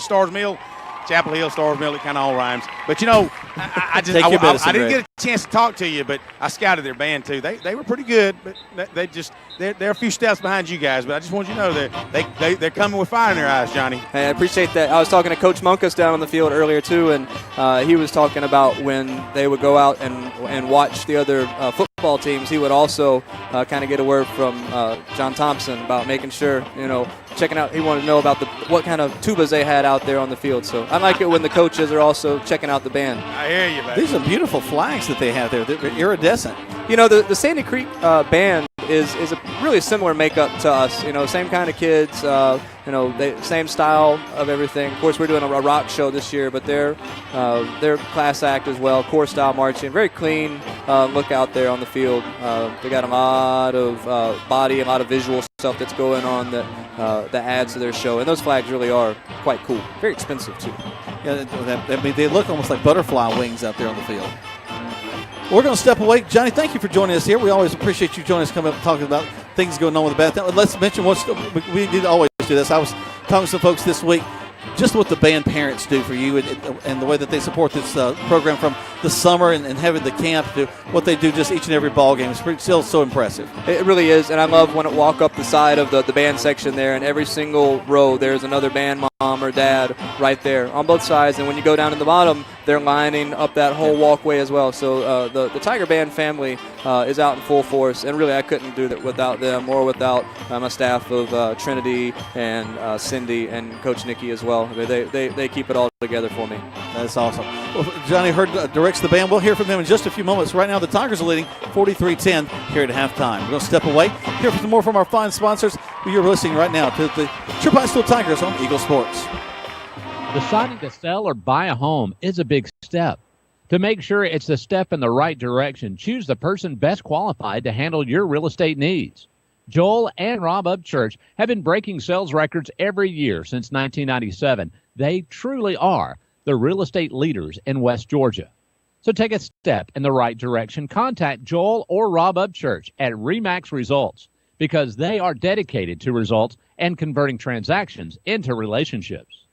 Stars Mill. Chapel Hill, Stars Mill, it kind of all rhymes. But, I didn't get a chance to talk to you, but I scouted their band, too. They were pretty good, but they're a few steps behind you guys. But I just want you to know that they're coming with fire in their eyes, Johnny. Hey, I appreciate that. I was talking to Coach Munkus down on the field earlier, too, and he was talking about when they would go out and watch the other football teams, he would also kind of get a word from John Thompson about making sure, checking out. He wanted to know about what kind of tubas they had out there on the field. So I like it when the coaches are also checking out the band. I hear you, baby. These are beautiful flags that they have there. They're iridescent. The Sandy Creek band is a really similar makeup to us. Same kind of kids. Same style of everything. Of course, we're doing a rock show this year, but they're class act as well. Core style marching, very clean look out there on the field. They got a lot of body, a lot of visual stuff that's going on that adds to their show, and those flags really are quite cool. Very expensive too. Yeah, they look almost like butterfly wings out there on the field. We're going to step away. Johnny, thank you for joining us here. We always appreciate you joining us, coming up and talking about things going on with the band. Let's mention we need to always do this. I was talking to some folks this week, just what the band parents do for you and the way that they support this program from the summer and having the camp to what they do just each and every ball game. It's still so impressive. It really is, and I love when it walk up the side of the band section there, and every single row there's another band mom or dad right there on both sides, and when you go down to the bottom, they're lining up that whole walkway as well. So the Tiger Band family is out in full force, and really I couldn't do that without them or without my staff of Trinity and Cindy and Coach Nikki as well. They keep it all together for me. That's awesome. Well, Johnny Hurd directs the band. We'll hear from them in just a few moments. Right now, the Tigers are leading 43-10 here at halftime. We're going to step away, hear from some more from our fine sponsors. You're listening right now to the Troup High School Tigers on Eagle Sports. Deciding to sell or buy a home is a big step. To make sure it's a step in the right direction, choose the person best qualified to handle your real estate needs. Joel and Rob Upchurch have been breaking sales records every year since 1997. They truly are the real estate leaders in West Georgia. So take a step in the right direction. Contact Joel or Rob Upchurch at RE/MAX Results because they are dedicated to results and converting transactions into relationships.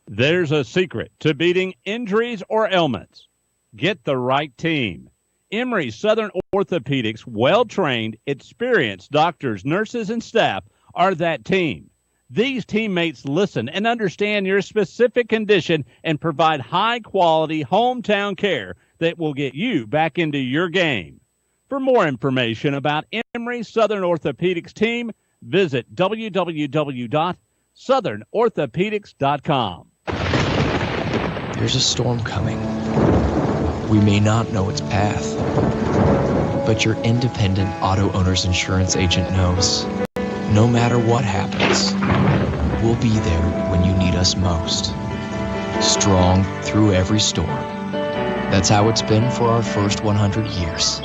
There's a secret to beating injuries or ailments. Get the right team. Emory Southern Orthopedics' well-trained, experienced doctors, nurses, and staff are that team. These teammates listen and understand your specific condition and provide high-quality hometown care that will get you back into your game. For more information about Emory Southern Orthopedics team, visit www.southernorthopedics.com. There's a storm coming. We may not know its path, but your independent auto owner's insurance agent knows. No matter what happens, we'll be there when you need us most. Strong through every storm. That's how it's been for our first 100 years.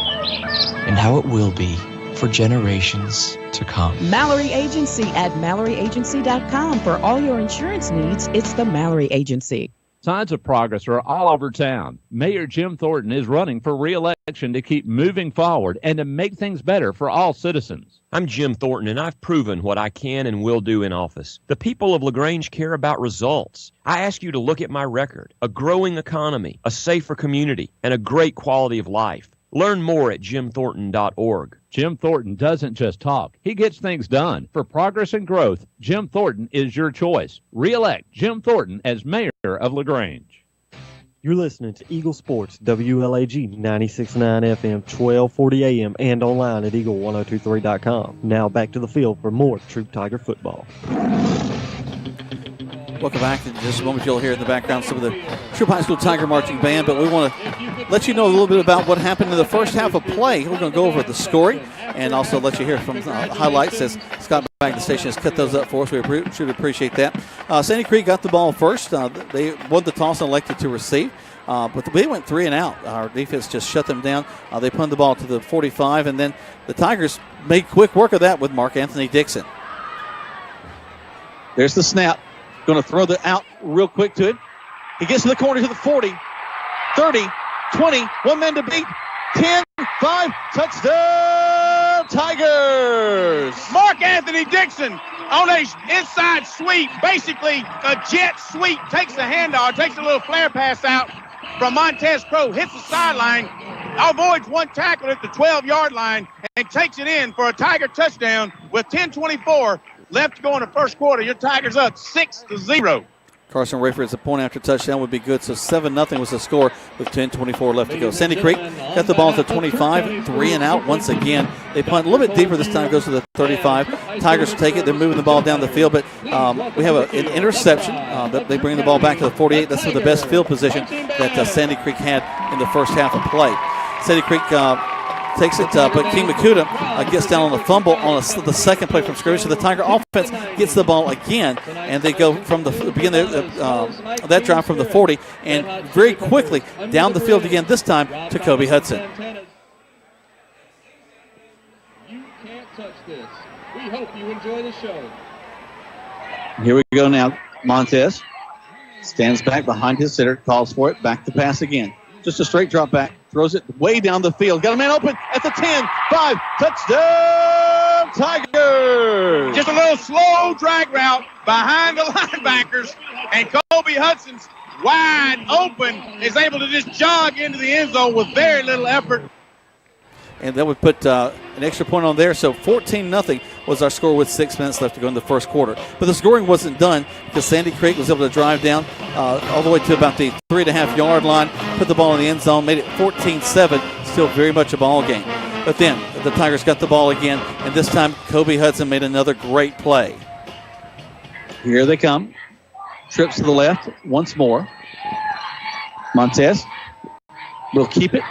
And how it will be for generations to come. Mallory Agency at MalloryAgency.com. For all your insurance needs, it's the Mallory Agency. Signs of progress are all over town. Mayor Jim Thornton is running for re-election to keep moving forward and to make things better for all citizens. I'm Jim Thornton, and I've proven what I can and will do in office. The people of LaGrange care about results. I ask you to look at my record: a growing economy, a safer community, and a great quality of life. Learn more at jimthornton.org. Jim Thornton doesn't just talk. He gets things done. For progress and growth, Jim Thornton is your choice. Re-elect Jim Thornton as mayor of LaGrange. You're listening to Eagle Sports, WLAG 96.9 FM, 1240 AM, and online at eagle1023.com. Now back to the field for more Troup Tiger football. Welcome back. In just a moment, you'll hear in the background some of the Troup High School Tiger Marching Band, but we want to let you know a little bit about what happened in the first half of play. We're going to go over the scoring and also let you hear from highlights as Scott back at the station has cut those up for us. We should appreciate that. Sandy Creek got the ball first. They won the toss and elected to receive. But they went 3 and out. Our defense just shut them down. They punted the ball to the 45, and then the Tigers made quick work of that with Mark Anthony Dixon. There's the snap. Going to throw the out real quick to it. He gets to the corner to the 40. 30, 20, one man to beat, 10, 5, touchdown, Tigers! Mark Anthony Dixon on a inside sweep, basically a jet sweep, takes the handoff, takes a little flare pass out from Montez Crow, hits the sideline, avoids one tackle at the 12-yard line, and takes it in for a Tiger touchdown with 10:24 left to go in the first quarter. Your Tigers up 6-0. Carson Rayford's a point after touchdown would be good. So 7-0 was the score with 10:24 left to go. Sandy Creek got the ball at the 25, 3 and out once again. They punt a little bit deeper this time, goes to the 35. Tigers take it. They're moving the ball down the field, but we have an interception. They bring the ball back to the 48. That's for the best field position that Sandy Creek had in the first half of play. Sandy Creek takes it, but King Makuta gets down on the fumble on the second play from scrimmage. So the Tiger offense gets the ball again, and they go from the beginning of that drive from the 40, and very quickly down the field again, this time to Kobe Hudson. You can't touch this. We hope you enjoy the show. Here we go now. Montez stands back behind his sitter, calls for it, back to pass again. Just a straight drop back, throws it way down the field. Got a man open at the 10, 5, touchdown, Tigers! Just a little slow drag route behind the linebackers, and Kobe Hudson's wide open is able to just jog into the end zone with very little effort. And that would put an extra point on there. So 14-0 was our score with 6 minutes left to go in the first quarter. But the scoring wasn't done because Sandy Creek was able to drive down all the way to about the 3.5-yard line, put the ball in the end zone, made it 14-7, still very much a ball game. But then the Tigers got the ball again, and this time Kobe Hudson made another great play. Here they come. Trips to the left once more. Montez will keep it.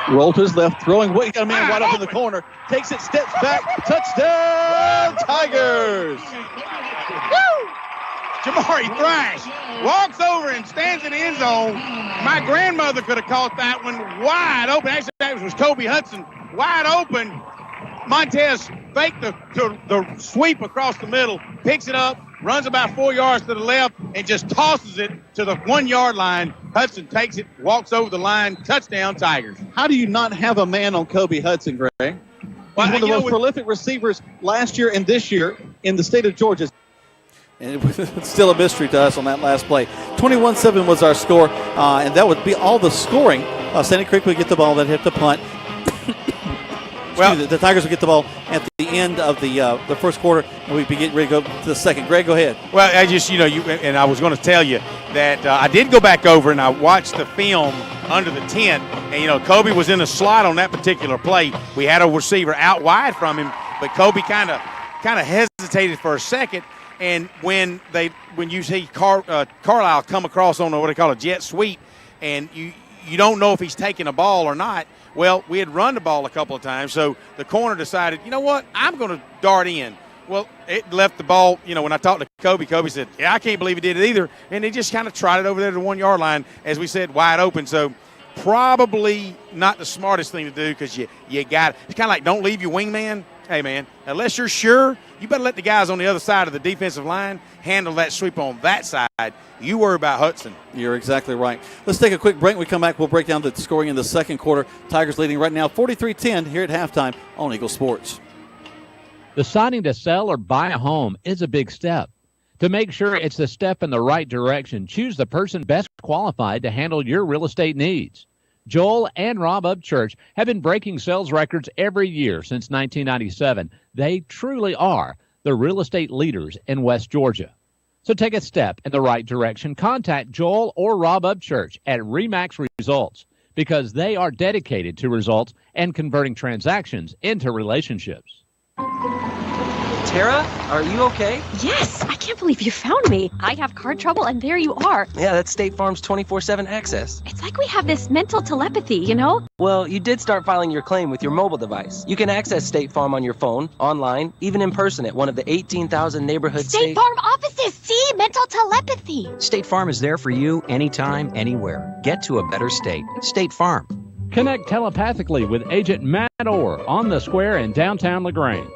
Roll to his left, throwing weight, got a man wide up in the corner, takes it, steps back, touchdown, Tigers! Woo! Jamari Thrash walks over and stands in the end zone. My grandmother could have caught that one wide open. Actually, that was Kobe Hudson, wide open. Montez faked the sweep across the middle, picks it up, runs about 4 yards to the left, and just tosses it to the 1-yard line. Hudson takes it, walks over the line, touchdown, Tigers. How do you not have a man on Kobe Hudson, Greg? He's one of the most prolific receivers last year and this year in the state of Georgia. And it's still a mystery to us on that last play. 21-7 was our score, and that would be all the scoring. Sandy Creek would get the ball, then hit the punt. Well, the Tigers will get the ball at the end of the first quarter, and we'd be getting ready to go to the second. Greg, go ahead. Well, I just, and I was going to tell you that I did go back over and I watched the film under the tent, and, Kobe was in a slot on that particular play. We had a receiver out wide from him, but Kobe kind of hesitated for a second, and when you see Carlisle come across on what they call a jet sweep, and you don't know if he's taking a ball or not. Well, we had run the ball a couple of times, so the corner decided, you know what, I'm going to dart in. Well, it left the ball, when I talked to Kobe said, yeah, I can't believe he did it either. And he just kind of trotted over there to the 1-yard line, as we said, wide open. So probably not the smartest thing to do because you got – it's kind of like don't leave your wingman. Hey, man, unless you're sure, you better let the guys on the other side of the defensive line handle that sweep on that side. You worry about Hudson. You're exactly right. Let's take a quick break. When we come back, we'll break down the scoring in the second quarter. Tigers leading right now 43-10 here at halftime on Eagle Sports. Deciding to sell or buy a home is a big step. To make sure it's the step in the right direction, choose the person best qualified to handle your real estate needs. Joel and Rob Upchurch have been breaking sales records every year since 1997. They truly are the real estate leaders in West Georgia. So take a step in the right direction. Contact Joel or Rob Upchurch at RE/MAX Results because they are dedicated to results and converting transactions into relationships. Tara, are you okay? Yes, I can't believe you found me. I have car trouble, and there you are. Yeah, that's State Farm's 24/7 access. It's like we have this mental telepathy, Well, you did start filing your claim with your mobile device. You can access State Farm on your phone, online, even in person at one of the 18,000 neighborhood State Farm offices. See? Mental telepathy. State Farm is there for you anytime, anywhere. Get to a better state. State Farm. Connect telepathically with Agent Matt Orr on the square in downtown LaGrange.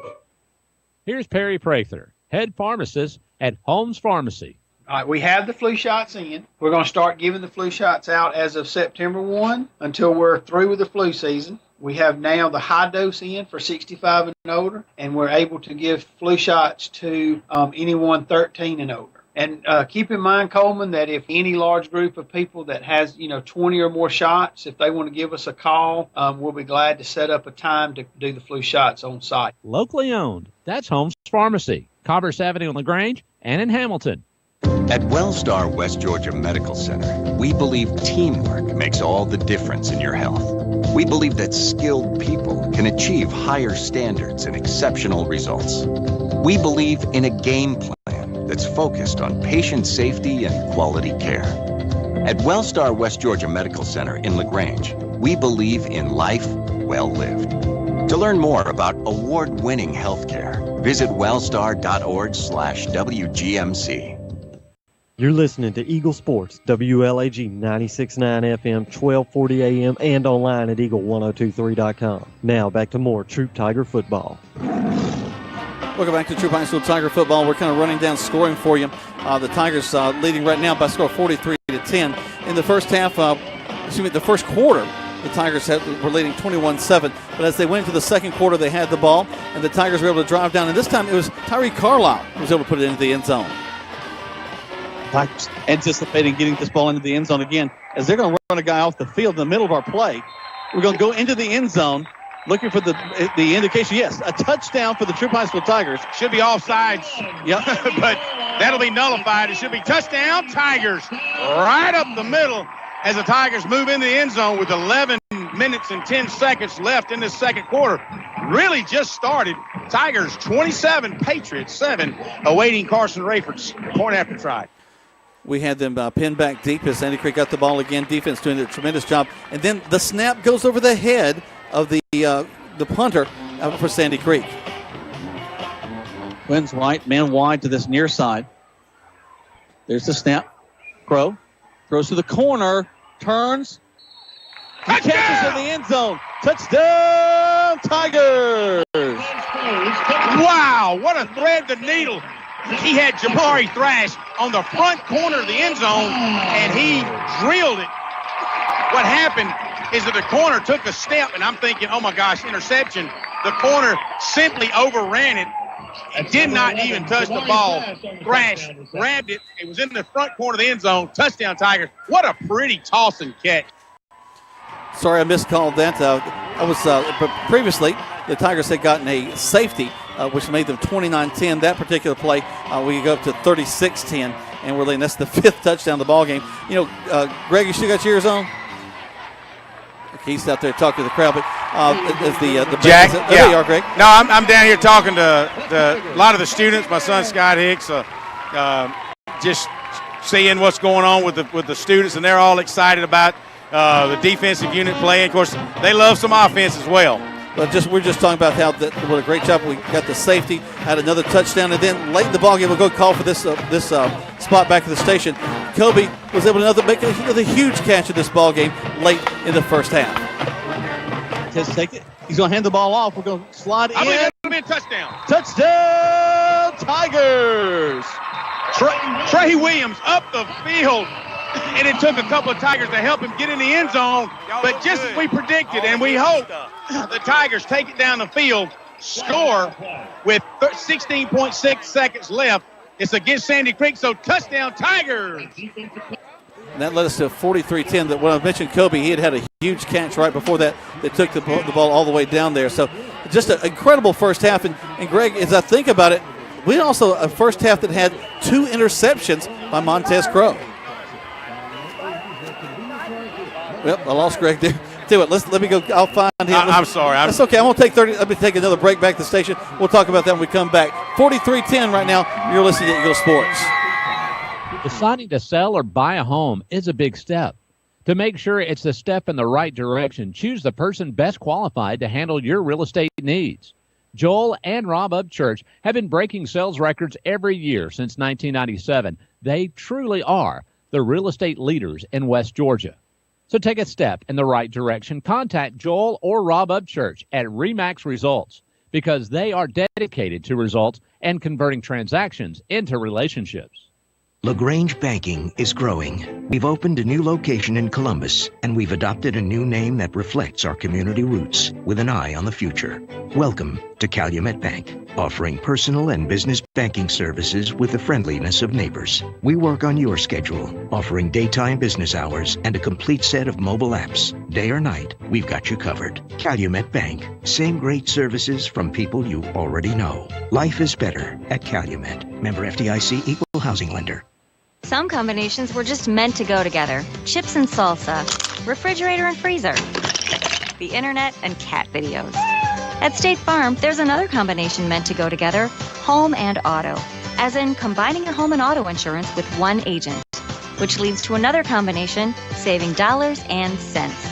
Here's Perry Prather, head pharmacist at Holmes Pharmacy. All right, we have the flu shots in. We're going to start giving the flu shots out as of September 1 until we're through with the flu season. We have now the high dose in for 65 and older, and we're able to give flu shots to anyone 13 and older. And keep in mind, Coleman, that if any large group of people that has, 20 or more shots, if they want to give us a call, we'll be glad to set up a time to do the flu shots on site. Locally owned. That's Holmes Pharmacy, Commerce Avenue in LaGrange and in Hamilton. At Wellstar West Georgia Medical Center, we believe teamwork makes all the difference in your health. We believe that skilled people can achieve higher standards and exceptional results. We believe in a game plan that's focused on patient safety and quality care. At Wellstar West Georgia Medical Center in LaGrange, we believe in life well lived. To learn more about award-winning healthcare, visit wellstar.org/WGMC. You're listening to Eagle Sports, WLAG 96.9 FM, 1240 AM, and online at eagle1023.com. Now back to more Troup Tiger football. Welcome back to Troup High School Tiger football. We're kind of running down scoring for you. The Tigers leading right now by a score of 43-10. In the first half, the first quarter, the Tigers were leading 21-7. But as they went into the second quarter, they had the ball, and the Tigers were able to drive down. And this time it was Tyree Carlisle who was able to put it into the end zone. Tigers anticipating getting this ball into the end zone again, as they're going to run a guy off the field in the middle of our play. We're going to go into the end zone, looking for the indication. Yes, a touchdown for the Troup High School Tigers. Should be offsides. Yep. But that'll be nullified. It should be touchdown Tigers right up the middle as the Tigers move into the end zone with 11 minutes and 10 seconds left in this second quarter. Really just started. Tigers 27, Patriots 7, awaiting Carson Rayford's point after try. We had them pinned back deep as Sandy Creek got the ball again. Defense doing a tremendous job. And then the snap goes over the head of the punter for Sandy Creek. Wins right, man wide to this near side. There's the snap. Crow throws to the corner, turns, catches in the end zone. Touchdown, Tigers! Wow, what a thread the needle. He had Jamari Thrash on the front corner of the end zone, and he drilled it. What happened is that the corner took a step, and I'm thinking, oh, my gosh, interception. The corner simply overran it. It did not even touch the ball. Thrash grabbed it. It was in the front corner of the end zone. Touchdown, Tigers. What a pretty toss and catch. Sorry, I miscalled that. But previously, the Tigers had gotten a safety, which made them 29-10. That particular play, we go up to 36-10, and we're leading. That's the fifth touchdown of the ball game. Greg, you still got your ears on? He's out there talking to the crowd, but as the Jack, there you are, Greg. No, I'm down here talking to a lot of the students. My son Scott Hicks, just seeing what's going on with the students, and they're all excited about the defensive unit playing. Of course, they love some offense as well. But we're just talking about what a great job we got the safety, had another touchdown, and then late in the ball game we'll go call for this spot back at the station. Kobe was able to make another huge catch in this ball game late in the first half. Just take it. He's going to hand the ball off. We're going to slide in. I believe that'll be a touchdown. Touchdown, Tigers! Trey Williams up the field. And it took a couple of Tigers to help him get in the end zone. But just as we predicted, and we hope the Tigers take it down the field, score with 16.6 seconds left. It's against Sandy Creek, so touchdown Tigers. And that led us to 43-10. That when I mentioned Kobe, he had a huge catch right before that took the ball all the way down there. So just an incredible first half. And Greg, as I think about it, we also a first half that had 2 interceptions by Montez Crow. Yep, I lost Greg there. Tell you what, let me go. I'll find him. I'm sorry. That's okay. I'm going to take 30. Let me take another break back to the station. We'll talk about that when we come back. 43-10 right now. You're listening to Eagle Sports. Deciding to sell or buy a home is a big step. To make sure it's the step in the right direction, choose the person best qualified to handle your real estate needs. Joel and Rob Upchurch have been breaking sales records every year since 1997. They truly are the real estate leaders in West Georgia. So take a step in the right direction. Contact Joel or Rob Upchurch at RE/MAX Results because they are dedicated to results and converting transactions into relationships. LaGrange Banking is growing. We've opened a new location in Columbus, and we've adopted a new name that reflects our community roots with an eye on the future. Welcome to Calumet Bank, offering personal and business banking services with the friendliness of neighbors. We work on your schedule, offering daytime business hours and a complete set of mobile apps. Day or night, we've got you covered. Calumet Bank, same great services from people you already know. Life is better at Calumet. Member FDIC, equal housing lender. Some combinations were just meant to go together. Chips and salsa, refrigerator and freezer, the internet and cat videos. At State Farm, there's another combination meant to go together, home and auto. As in combining your home and auto insurance with one agent, which leads to another combination, saving dollars and cents.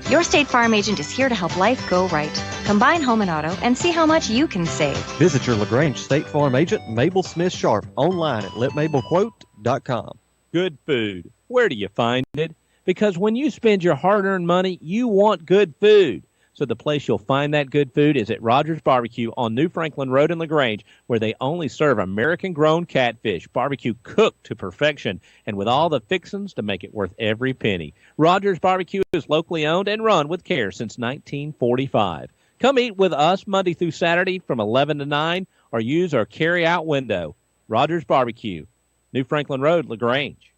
Your State Farm agent is here to help life go right. Combine home and auto and see how much you can save. Visit your LaGrange State Farm agent, Mabel Smith Sharp, online at letmabelquote.com. Good food. Where do you find it? Because when you spend your hard-earned money, you want good food. So the place you'll find that good food is at Rogers Barbecue on New Franklin Road in LaGrange, where they only serve American-grown catfish, barbecue cooked to perfection, and with all the fixings to make it worth every penny. Rogers Barbecue is locally owned and run with care since 1945. Come eat with us Monday through Saturday from 11 to 9, or use our carry-out window. Rogers Barbecue, New Franklin Road, LaGrange.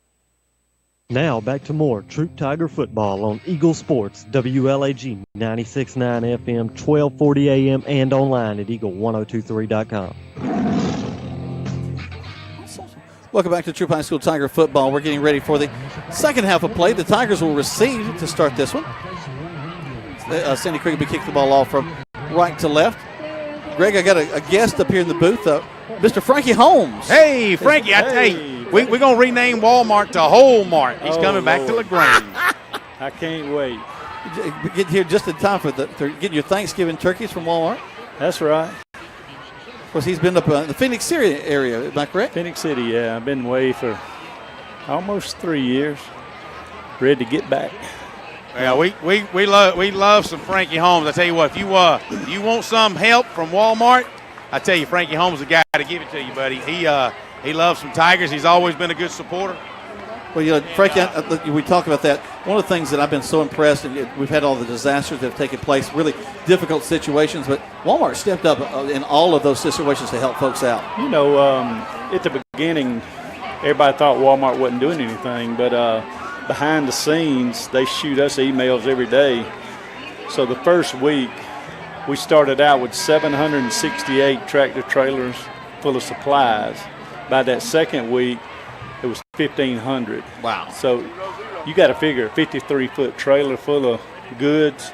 Now back to more Troup Tiger football on Eagle Sports, WLAG 96.9 FM, 1240 AM, and online at eagle1023.com. Welcome back to Troup High School Tiger football. We're getting ready for the second half of play. The Tigers will receive to start this one. Sandy Creek will be kicking the ball off from right to left. Greg, I got a guest up here in the booth, Mr. Frankie Holmes. Hey, Frankie, we're going to rename Walmart to Whole Mart. He's coming back to LaGrange. I can't wait. Get here just in time for getting your Thanksgiving turkeys from Walmart. That's right. Of course, he's been up in the Phoenix City area, am I correct? Phoenix City, yeah. I've been away for almost 3 years. Ready to get back. Yeah, we love some Frankie Holmes. I tell you what, if you want some help from Walmart, I tell you, Frankie Holmes is the guy to give it to you, buddy. He loves some Tigers. He's always been a good supporter. Well, Frankie, we talk about that. One of the things that I've been so impressed, and we've had all the disasters that have taken place, really difficult situations, but Walmart stepped up in all of those situations to help folks out. You know, at the beginning, everybody thought Walmart wasn't doing anything, but behind the scenes, they shoot us emails every day. So the first week, we started out with 768 tractor trailers full of supplies. By that second week, it was 1,500. Wow. So you got to figure a 53-foot trailer full of goods,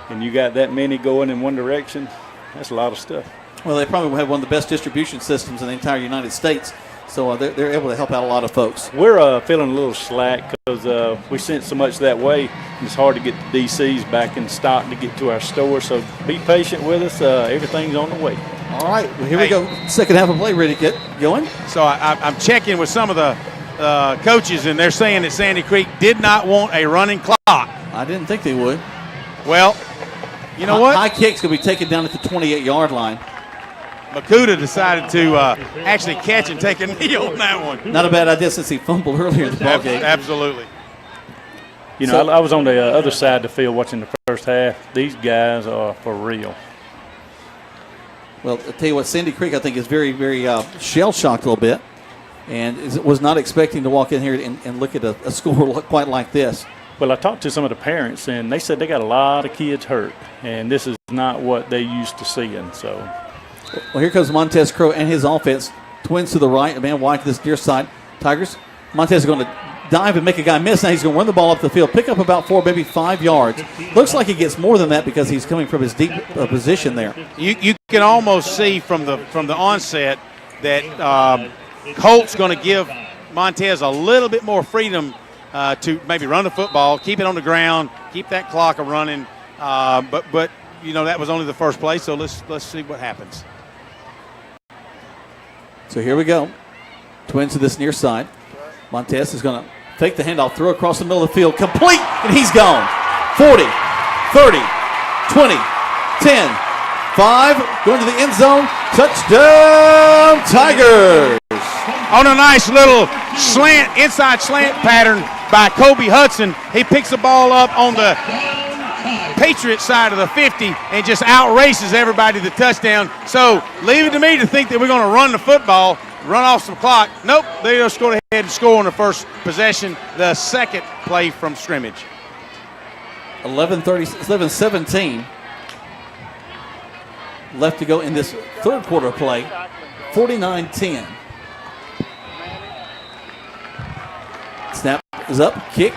and you got that many going in one direction. That's a lot of stuff. Well, they probably have one of the best distribution systems in the entire United States. So they're able to help out a lot of folks. We're feeling a little slack because we sent so much that way. It's hard to get the DCs back in stock to get to our store. So be patient with us. Everything's on the way. All right, well, here we go. Second half of play, ready to get going. So I'm checking with some of the coaches, and they're saying that Sandy Creek did not want a running clock. I didn't think they would. Well, you know what? High kick's going to be taken down at the 28-yard line. Makuta decided to actually catch and take a knee on that one. Not a bad idea since he fumbled earlier in the ballgame. Absolutely. You know, I was on the other side of the field watching the first half. These guys are for real. Well, I'll tell you what, Sandy Creek, I think, is very, very shell-shocked a little bit and was not expecting to walk in here and look at a score quite like this. Well, I talked to some of the parents, and they said they got a lot of kids hurt, and this is not what they used to seeing, so... Well, here comes Montez Crow and his offense. Twins to the right, a man wide to this near side. Tigers, Montez is going to dive and make a guy miss. Now he's going to run the ball up the field, pick up about 4, maybe 5 yards. Looks like he gets more than that because he's coming from his deep position there. You can almost see from the onset that Colt's going to give Montez a little bit more freedom to maybe run the football, keep it on the ground, keep that clock running. But you know, that was only the first play, so let's see what happens. So here we go. Twins to this near side. Montez is going to fake the handoff, throw across the middle of the field, complete, and he's gone. 40, 30, 20, 10, 5, going to the end zone. Touchdown, Tigers. on a nice little slant, inside slant pattern by Kobe Hudson. He picks the ball up on the Patriot side of the 50 and just outraces everybody to the touchdown. So leave it to me to think that we're going to run the football, run off some clock. Nope, they just go ahead and score on the first possession, the second play from scrimmage. 11-17 left to go in this third quarter play. 49-10. Snap is up, kick,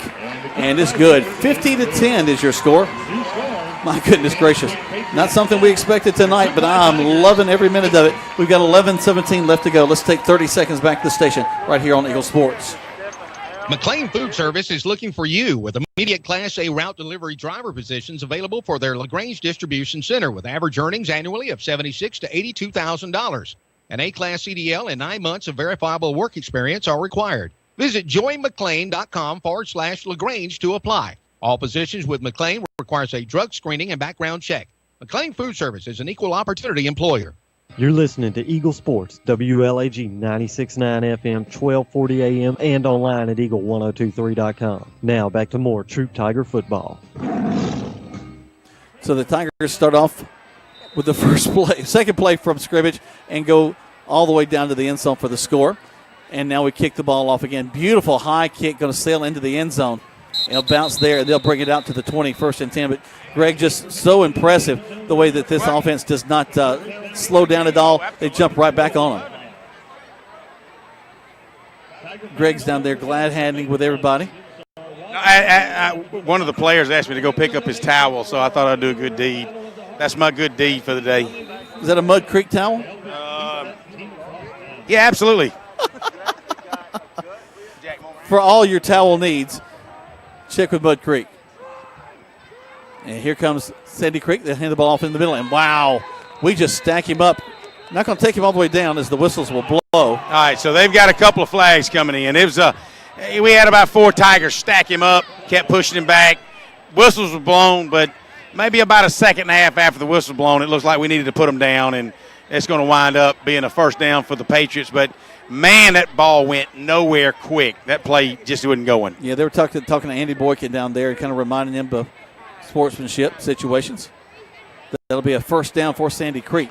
and it's good. 50-10 is your score. My goodness gracious. Not something we expected tonight, but I'm loving every minute of it. We've got 11-17 left to go. Let's take 30 seconds back to the station right here on Eagle Sports. McLean Food Service is looking for you with immediate Class A route delivery driver positions available for their LaGrange Distribution Center with average earnings annually of $76,000 to $82,000. An A-Class CDL and 9 months of verifiable work experience are required. Visit joinmclean.com/LaGrange to apply. All positions with McLean requires a drug screening and background check. McLean Food Service is an equal opportunity employer. You're listening to Eagle Sports, WLAG 96.9 FM, 1240 AM, and online at eagle1023.com. Now back to more Troup Tiger football. So the Tigers start off with the second play from scrimmage, and go all the way down to the end zone for the score. And now we kick the ball off again. Beautiful high kick, going to sail into the end zone. It'll bounce there, and they'll bring it out to the 21st and 10. But, Greg, just so impressive the way that this offense does not slow down at all. They jump right back on them. Greg's down there glad-handing with everybody. One of the players asked me to go pick up his towel, so I thought I'd do a good deed. That's my good deed for the day. Is that a Mud Creek towel? Yeah, absolutely. For all your towel needs, check with Mud Creek. And here comes Sandy Creek. They hand the ball off in the middle. And, wow, we just stack him up. Not going to take him all the way down as the whistles will blow. All right, so they've got a couple of flags coming in. It was we had about 4 Tigers stack him up, kept pushing him back. Whistles were blown, but maybe about a second and a half after the whistle was blown, it looks like we needed to put him down, and it's going to wind up being a first down for the Patriots. But, man, that ball went nowhere quick. That play just wasn't going. Yeah, they were talking to Andy Boykin down there and kind of reminding him of sportsmanship situations. That'll be a first down for Sandy Creek.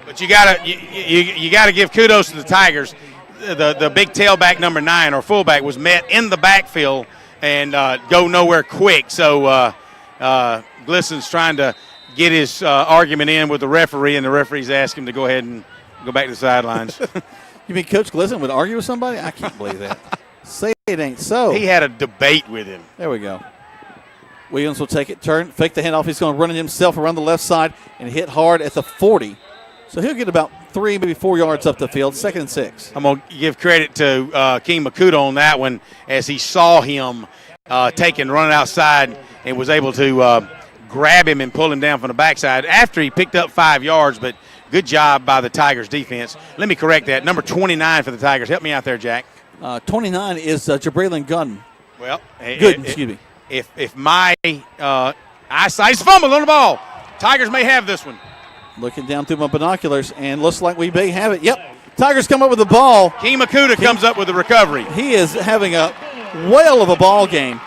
But you gotta give kudos to the Tigers. The big tailback number 9 or fullback was met in the backfield and go nowhere quick. So Glisson's trying to get his argument in with the referee, and the referee's asked him to go ahead and go back to the sidelines. You mean Coach Glisson would argue with somebody? I can't believe that. Say it ain't so. He had a debate with him. There we go. Williams will take it, turn, fake the handoff. He's going to run it himself around the left side and hit hard at the 40. So he'll get about 3, maybe 4 yards up the field, 2nd and 6. I'm going to give credit to King Makuta on that one, as he saw him running outside and was able to grab him and pull him down from the backside after he picked up 5 yards. But good job by the Tigers defense. Let me correct that. Number 29 for the Tigers. Help me out there, Jack. 29 is Jabraylon Gunn. Well, excuse me. If my eyesight's fumbled on the ball, Tigers may have this one. Looking down through my binoculars, and looks like we may have it. Yep, Tigers come up with the ball. King Makuta comes up with the recovery. He is having a whale of a ball game.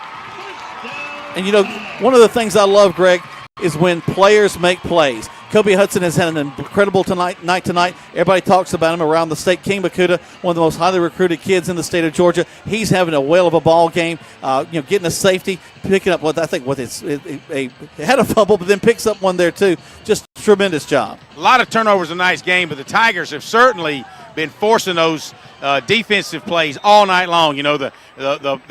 And, you know, one of the things I love, Greg, is when players make plays. Kobe Hudson has had an incredible night tonight. Everybody talks about him around the state. King Makuta, one of the most highly recruited kids in the state of Georgia. He's having a whale of a ball game. Getting a safety, picking up he had a fumble, but then picks up one there too. Just a tremendous job. A lot of turnovers in a nice game, but the Tigers have certainly been forcing those defensive plays all night long. You know,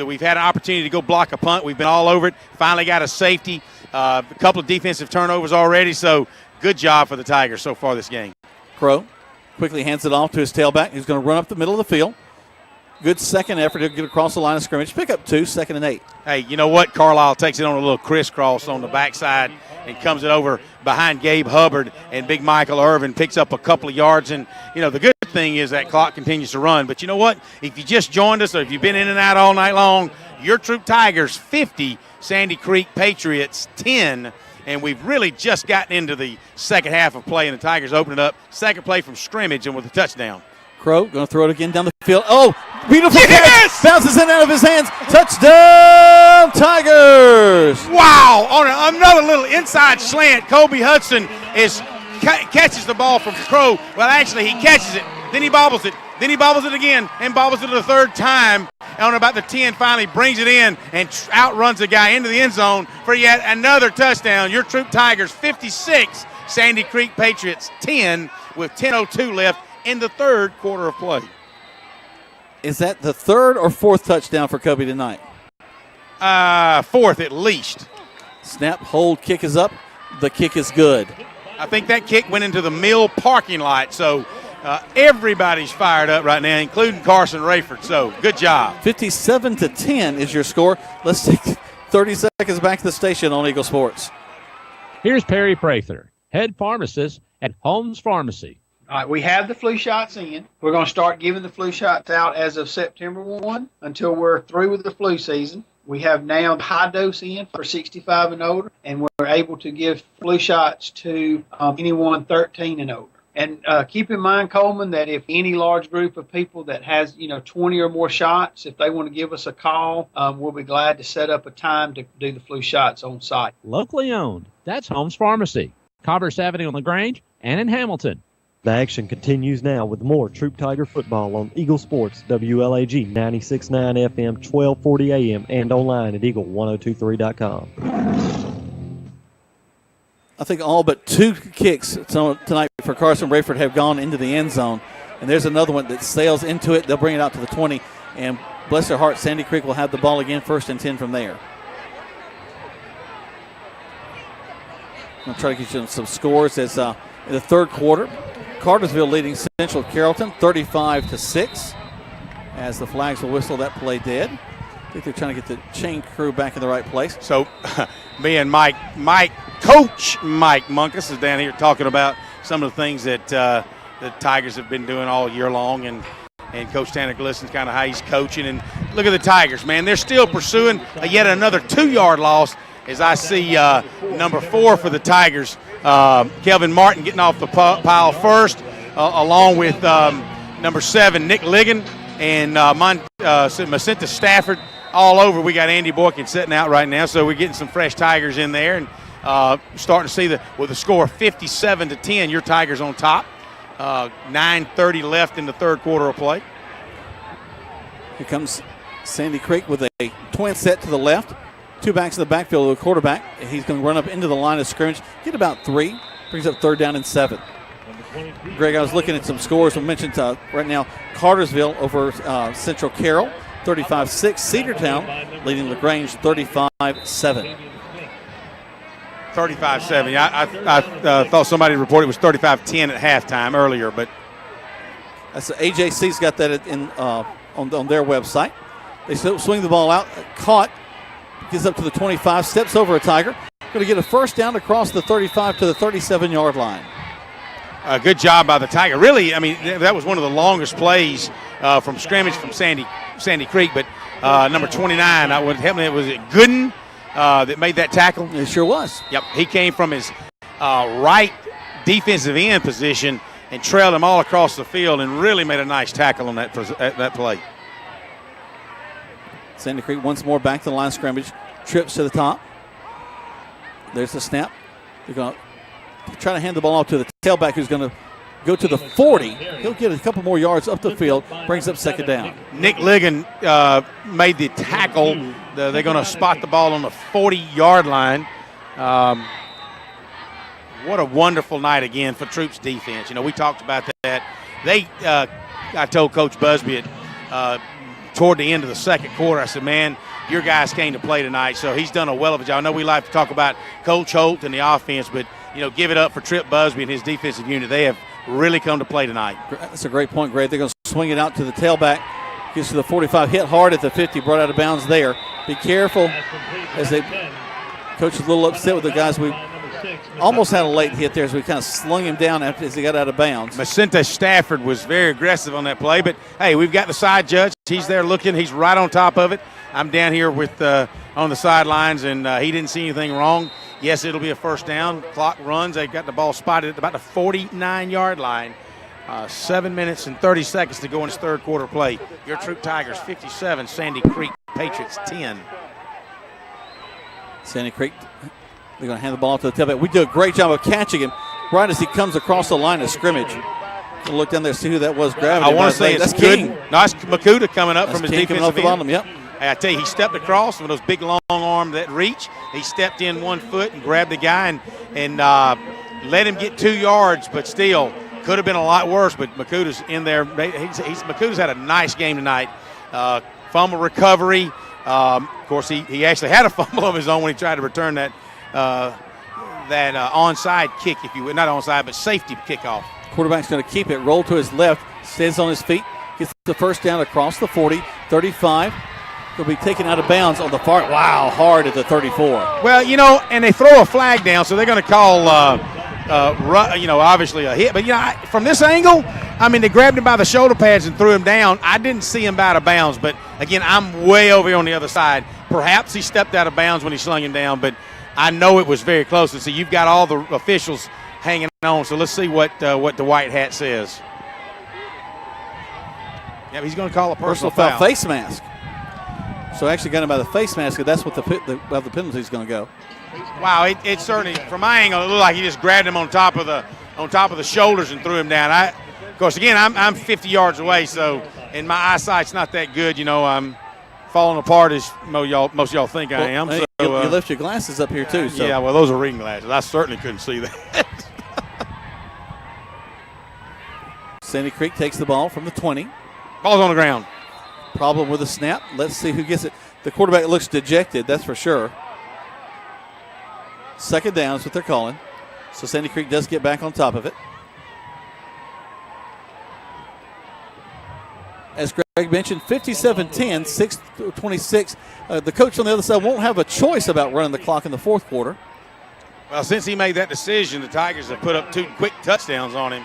we've had an opportunity to go block a punt. We've been all over it. Finally got a safety. A couple of defensive turnovers already. So good job for the Tigers so far this game. Crow quickly hands it off to his tailback. He's going to run up the middle of the field. Good second effort to get across the line of scrimmage. Pick up 2, 2nd and 8. Hey, you know what? Carlisle takes it on a little crisscross on the backside and comes it over behind Gabe Hubbard, and Big Michael Irvin picks up a couple of yards. And, you know, the good thing is that clock continues to run. But you know what? If you just joined us or if you've been in and out all night long, your Troup Tigers 50, Sandy Creek Patriots 10. and we've really just gotten into the second half of play, and the Tigers open it up. Second play from scrimmage and with a touchdown. Crow going to throw it again down the field. Oh, beautiful catch. Bounces in out of his hands. Touchdown, Tigers. Wow, on another little inside slant, Kobe Hudson catches the ball from Crow. Well, actually, he catches it, then he bobbles it. Then he bobbles it again and bobbles it a third time. On about the 10, finally brings it in and outruns the guy into the end zone for yet another touchdown. Your Troup Tigers 56, Sandy Creek Patriots 10 with 10:02 left in the third quarter of play. Is that the third or fourth touchdown for Kobe tonight? Fourth at least. Snap, hold, kick is up. The kick is good. I think that kick went into the mill parking lot, so everybody's fired up right now, including Carson Rayford. So good job. 57-10 is your score. Let's take 30 seconds back to the station on Eagle Sports. Here's Perry Prather, head pharmacist at Holmes Pharmacy. All right, we have the flu shots in. We're going to start giving the flu shots out as of September 1 until we're through with the flu season. We have now the high dose in for 65 and older, and we're able to give flu shots to anyone 13 and older. And keep in mind, Coleman, that if any large group of people that has, 20 or more shots, if they want to give us a call, we'll be glad to set up a time to do the flu shots on site. Locally owned. That's Holmes Pharmacy. Commerce Avenue on LaGrange and in Hamilton. The action continues now with more Troup Tiger football on Eagle Sports, WLAG 96.9 FM, 1240 AM, and online at eagle1023.com. I think all but two kicks tonight for Carson Rayford have gone into the end zone. And there's another one that sails into it. They'll bring it out to the 20. And bless their heart, Sandy Creek will have the ball again, 1st and 10 from there. I'm going to try to get you some scores as in the third quarter. Cartersville leading Central Carrollton 35-6. As the flags will whistle, that play dead. I think they're trying to get the chain crew back in the right place. So me and Coach Mike Munkus is down here talking about some of the things that the Tigers have been doing all year long, and Coach Tanner Glisson's kind of how he's coaching. And look at the Tigers, man. They're still pursuing yet another 2-yard loss as I see number 4 for the Tigers, Kelvin Martin, getting off the pile first, along with number 7, Nick Ligon, and Macinta Stafford. All over. We got Andy Boykin sitting out right now, so we're getting some fresh Tigers in there, and starting to see with a score of 57-10, your Tigers on top. 9:30 left in the third quarter of play. Here comes Sandy Creek with a twin set to the left. 2 backs in the backfield with a quarterback. He's going to run up into the line of scrimmage, get about 3, brings up 3rd down and 7. Greg, I was looking at some scores. We mentioned right now Cartersville over Central Carroll, 35-6. Cedartown leading LaGrange 35-7. 35-7. Yeah, I thought somebody reported it was 35-10 at halftime earlier, but that's AJC's got that on their website. They swing the ball out, caught, gets up to the 25, steps over a Tiger. Going to get a 1st down across the 35 to the 37-yard line. Good job by the Tiger. Really, I mean, that was one of the longest plays from scrimmage from Sandy Creek. But number 29, it was Gooden that made that tackle. It sure was. Yep, he came from his right defensive end position and trailed him all across the field and really made a nice tackle on that play. Sandy Creek once more back to the line of scrimmage, trips to the top. There's the snap. They're going to try to hand the ball off to the tailback, who's going to go to the 40. He'll get a couple more yards up the field, brings up 2nd down. Nick Ligon made the tackle. They're going to spot the ball on the 40-yard line. What a wonderful night again for Troup's defense. We talked about that. I told Coach Busby toward the end of the second quarter, I said, man, your guys came to play tonight, so he's done a well of a job. I know we like to talk about Coach Holt and the offense, but, give it up for Trip Busby and his defensive unit. They have really come to play tonight. That's a great point, Greg. They're going to swing it out to the tailback. Gets to the 45, hit hard at the 50, brought out of bounds there. Be careful as Coach is a little upset with the guys. We almost had a late hit there as we kind of slung him down as he got out of bounds. Macinta Stafford was very aggressive on that play, but, hey, we've got the side judge. He's there looking. He's right on top of it. I'm down here with on the sidelines, and he didn't see anything wrong. Yes, it'll be a first down. Clock runs. They've got the ball spotted at about the 49-yard line. 7 minutes and 30 seconds to go in this third quarter play. Your Troup Tigers 57, Sandy Creek Patriots 10. Sandy Creek, they're going to hand the ball to the tailback. We do a great job of catching him right as he comes across the line of scrimmage. We'll look down there, see who that was grabbing. I want to say it's good. King. No, it's Makuta coming up That's from his King defensive coming off the bottom, yep. I tell you, he stepped across with those big long arms that reach. He stepped in 1 foot and grabbed the guy and let him get 2 yards, but still could have been a lot worse. But Makuta's in there. Makuta's had a nice game tonight. Fumble recovery. Of course, he actually had a fumble of his own when he tried to return that onside kick, if you would. Not onside, but safety kickoff. Quarterback's going to keep it, roll to his left, stands on his feet, gets the first down across the 40, 35. He'll be taken out of bounds on the far. Wow, hard at the 34. Well, and they throw a flag down, so they're going to call, obviously a hit. But, from this angle, they grabbed him by the shoulder pads and threw him down. I didn't see him out of bounds, but, again, I'm way over here on the other side. Perhaps he stepped out of bounds when he slung him down, but I know it was very close. And so you've got all the officials hanging on, so let's see what the white hat says. Yeah, he's going to call a personal foul. Face mask. So actually got him by the face mask, and that's what the penalty is going to go. Wow, it certainly, from my angle, it looked like he just grabbed him on top of the shoulders and threw him down. Of course, again, I'm 50 yards away, so and my eyesight's not that good. I'm falling apart as most of y'all think I am. Hey, so, you lift your glasses up here too. So. Yeah, well, those are reading glasses. I certainly couldn't see that. Sandy Creek takes the ball from the 20. Ball's on the ground. Problem with the snap. Let's see who gets it. The quarterback looks dejected, that's for sure. Second down is what they're calling. So Sandy Creek does get back on top of it. As Greg mentioned, 57-10, 6:26. The coach on the other side won't have a choice about running the clock in the fourth quarter. Well, since he made that decision, the Tigers have put up 2 quick touchdowns on him.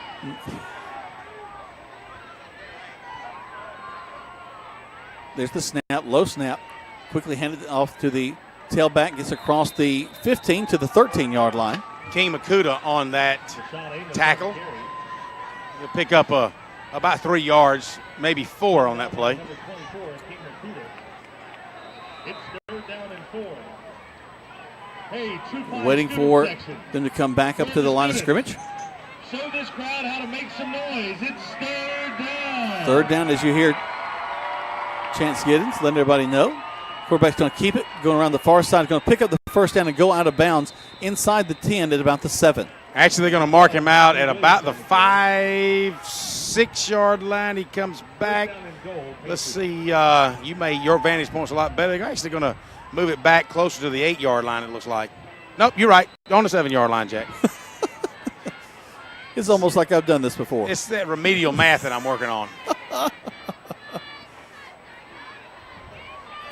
There's the snap, low snap. Quickly handed off to the tailback, gets across the 15 to the 13-yard line. King Makuta on that tackle. He'll pick up about 3 yards, maybe 4 on that play. It's third down and 4. Hey, waiting for them to come back up to the line of scrimmage. Show this crowd how to make some noise. It's third down. Third down, as you hear Chance Giddens letting everybody know. Quarterback's going to keep it, going around the far side, going to pick up the first down and go out of bounds inside the 10 at about the 7. Actually, they're going to mark him out at about the 5-6 yard line. He comes back. Let's see. Your vantage point's a lot better. They're actually going to move it back closer to the 8 yard line, it looks like. Nope, you're right. On the 7 yard line, Jack. It's almost like I've done this before. It's that remedial math that I'm working on.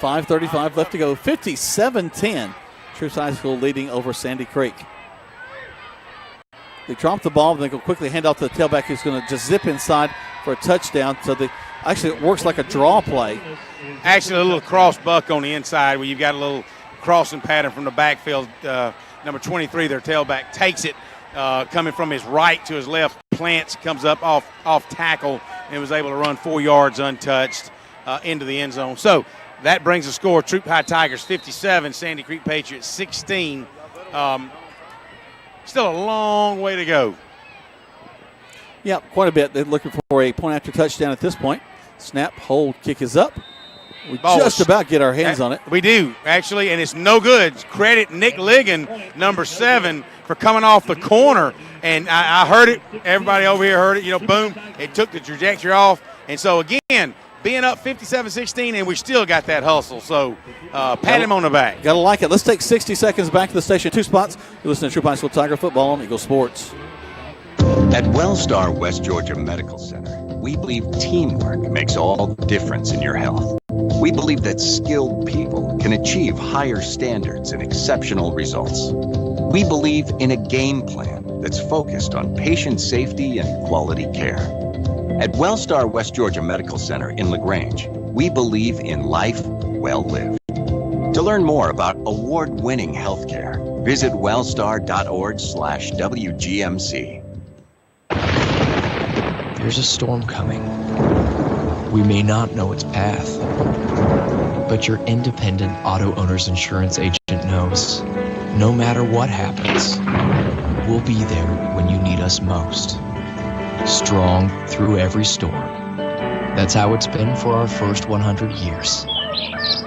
5:35 left to go. 57-10. Troup High School leading over Sandy Creek. They drop the ball, and they go quickly hand off to the tailback who's going to just zip inside for a touchdown. So actually it works like a draw play. Actually, a little cross buck on the inside where you've got a little crossing pattern from the backfield. Number 23, their tailback, takes it coming from his right to his left, plants, comes up off tackle, and was able to run 4 yards untouched into the end zone. So that brings the score. Troup High Tigers 57, Sandy Creek Patriots 16. Still a long way to go. Yeah, quite a bit. They're looking for a point after touchdown at this point. Snap, hold, kick is up. We just about get our hands on it. We do, actually, and it's no good. Credit Nick Ligon, number 7, for coming off the corner. And I heard it. Everybody over here heard it. Boom. It took the trajectory off. And so, again, being up 57-16, and we still got that hustle. So, pat him on the back. Got to like it. Let's take 60 seconds back to the station. 2 spots. You listen to Troup High School Tiger Football on Eagle Sports. At Wellstar West Georgia Medical Center, we believe teamwork makes all the difference in your health. We believe that skilled people can achieve higher standards and exceptional results. We believe in a game plan that's focused on patient safety and quality care. At Wellstar West Georgia Medical Center in LaGrange, we believe in life well lived. To learn more about award-winning healthcare, Visit wellstar.org/WGMC. There's a storm coming. We may not know its path, but your independent auto owner's insurance agent knows. No matter what happens, we'll be there when you need us most. Strong through every storm. That's how it's been for our first 100 years.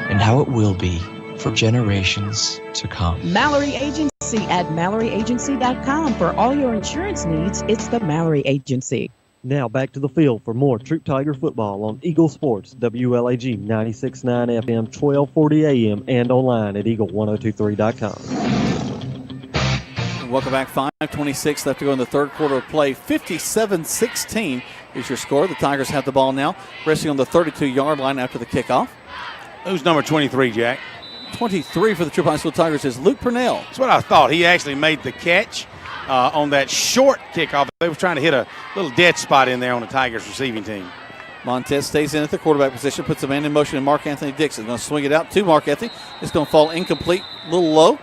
And how it will be for generations to come. Mallory Agency at MalloryAgency.com. For all your insurance needs, it's the Mallory Agency. Now back to the field for more Troup Tiger football on Eagle Sports, WLAG 96.9 FM, 1240 AM, and online at Eagle1023.com. Welcome back. 5:26 left to go in the third quarter of play. 57-16 is your score. The Tigers have the ball now, resting on the 32-yard line after the kickoff. Who's number 23, Jack? 23 for the Troup High School Tigers is Luke Purnell. That's what I thought. He actually made the catch on that short kickoff. They were trying to hit a little dead spot in there on the Tigers receiving team. Montez stays in at the quarterback position, puts a man in motion, and Mark Anthony Dixon going to swing it out to Mark Anthony. It's going to fall incomplete, a little low.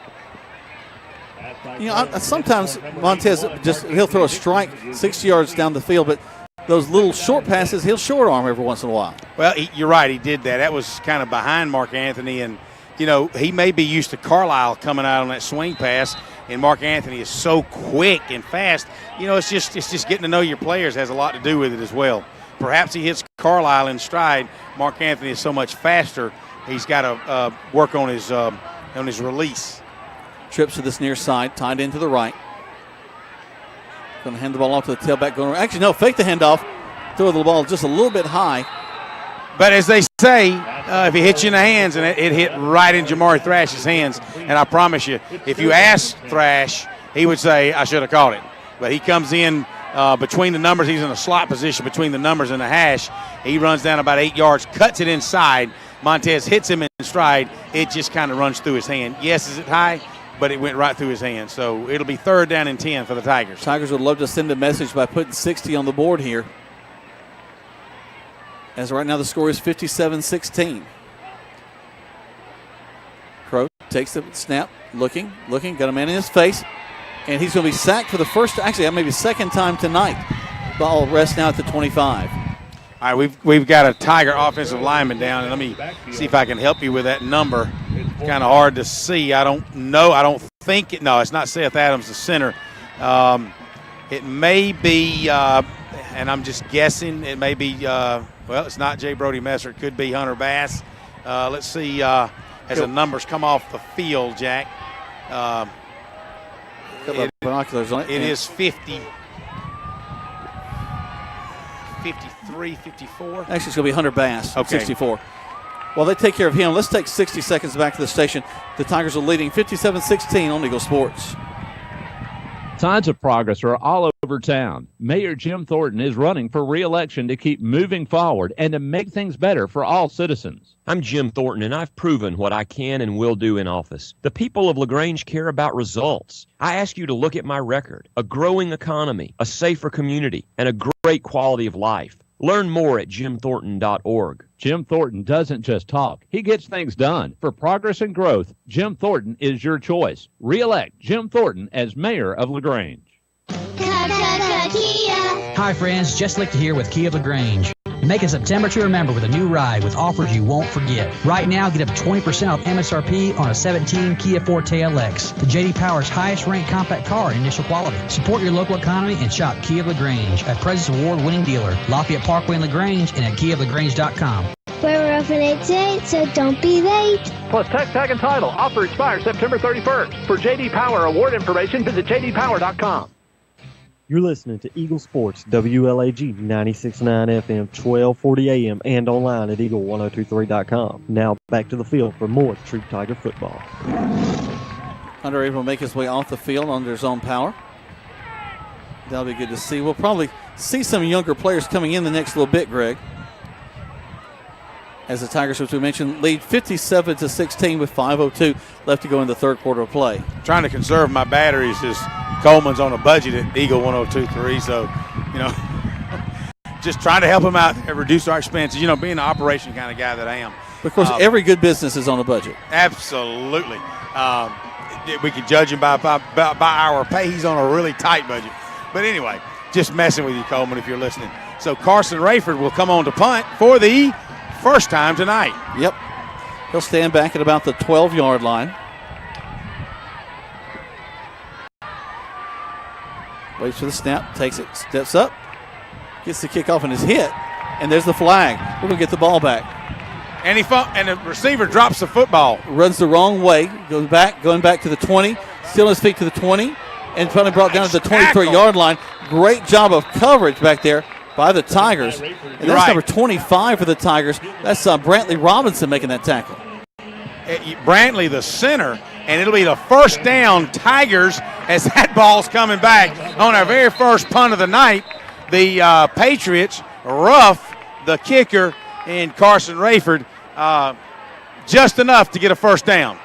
You know, sometimes Montez he'll throw a strike 60 yards down the field, but those little short passes, he'll short arm every once in a while. Well, you're right. He did that. That was kind of behind Mark Anthony, and you know he may be used to Carlisle coming out on that swing pass, and Mark Anthony is so quick and fast. You know, it's just getting to know your players has a lot to do with it as well. Perhaps he hits Carlisle in stride. Mark Anthony is so much faster. He's got to work on his release. Trips to this near side, tied into the right. Going to hand the ball off to the tailback. Actually, no, fake the handoff. Throw the ball just a little bit high. But as they say, if he hits you in the hands, and it hit right in Jamari Thrash's hands, and I promise you, if you ask Thrash, he would say, I should have caught it. But he comes in between the numbers. He's in a slot position between the numbers and the hash. He runs down about 8 yards, cuts it inside. Montez hits him in stride. It just kind of runs through his hand. Yes, is it high? But it went right through his hand. So it'll be 3rd down and 10 for the Tigers. Tigers would love to send a message by putting 60 on the board here. As right now the score is 57-16. Crow takes the snap, looking, got a man in his face, and he's going to be sacked for the first, actually maybe second time tonight. Ball rests now at the 25. All right, we've got a Tiger offensive lineman down, and let me see if I can help you with that number. Kind of hard to see. I don't know. I don't think it. No, it's not Seth Adams, the center. It may be, and I'm just guessing, it may be, well, it's not J. Brody Messer. It could be Hunter Bass. Let's see as the numbers come off the field, Jack. Binoculars on it. It is 50. 53, 54. Actually, it's going to be Hunter Bass, okay. 64. While they take care of him, let's take 60 seconds back to the station. The Tigers are leading 57-16 on Eagle Sports. Signs of progress are all over town. Mayor Jim Thornton is running for re-election to keep moving forward and to make things better for all citizens. I'm Jim Thornton, and I've proven what I can and will do in office. The people of LaGrange care about results. I ask you to look at my record: a growing economy, a safer community, and a great quality of life. Learn more at jimthornton.org. Jim Thornton doesn't just talk. He gets things done. For progress and growth, Jim Thornton is your choice. Re-elect Jim Thornton as mayor of LaGrange. Hi, friends. Jess Lichter here with Kia of LaGrange. Make a September to remember with a new ride with offers you won't forget. Right now, get up to 20% off MSRP on a 17 Kia Forte LX, the J.D. Power's highest-ranked compact car in initial quality. Support your local economy and shop Kia of LaGrange, a President's Award-winning dealer, Lafayette Parkway in LaGrange, and at KiaofLaGrange.com. We're open at 8, so don't be late. Plus tax tag and title. Offer expires September 31st. For J.D. Power award information, visit JDPower.com. You're listening to Eagle Sports, WLAG 96.9 FM, 1240 AM, and online at Eagle1023.com. Now back to the field for more Troup Tiger football. Hunter able to make his way off the field under his own power. That'll be good to see. We'll probably see some younger players coming in the next little bit, Greg. As the Tigers, as we mentioned, lead 57-16 with 5:02 left to go in the third quarter of play. Trying to conserve my batteries as Coleman's on a budget at Eagle 102.3, so, you know, just trying to help him out and reduce our expenses. You know, being an operation kind of guy that I am. Of course, every good business is on a budget. Absolutely. we could judge him by our pay. He's on a really tight budget. But anyway, just messing with you, Coleman, if you're listening. So Carson Rayford will come on to punt for the first time tonight. Yep. He'll stand back at about the 12-yard line. Waits for the snap, takes it, steps up, gets the kickoff and is hit, and there's the flag. We're going to get the ball back. And the receiver drops the football. Runs the wrong way, going back to the 20, still on his feet to the 20, and finally brought down to the 23-yard line. Great job of coverage back there by the Tigers. And that's number 25 for the Tigers. That's Brantley Robinson making that tackle. Brantley, the center, and it'll be the first down Tigers as that ball's coming back on our very first punt of the night. The Patriots rough the kicker and Carson Rayford just enough to get a first down.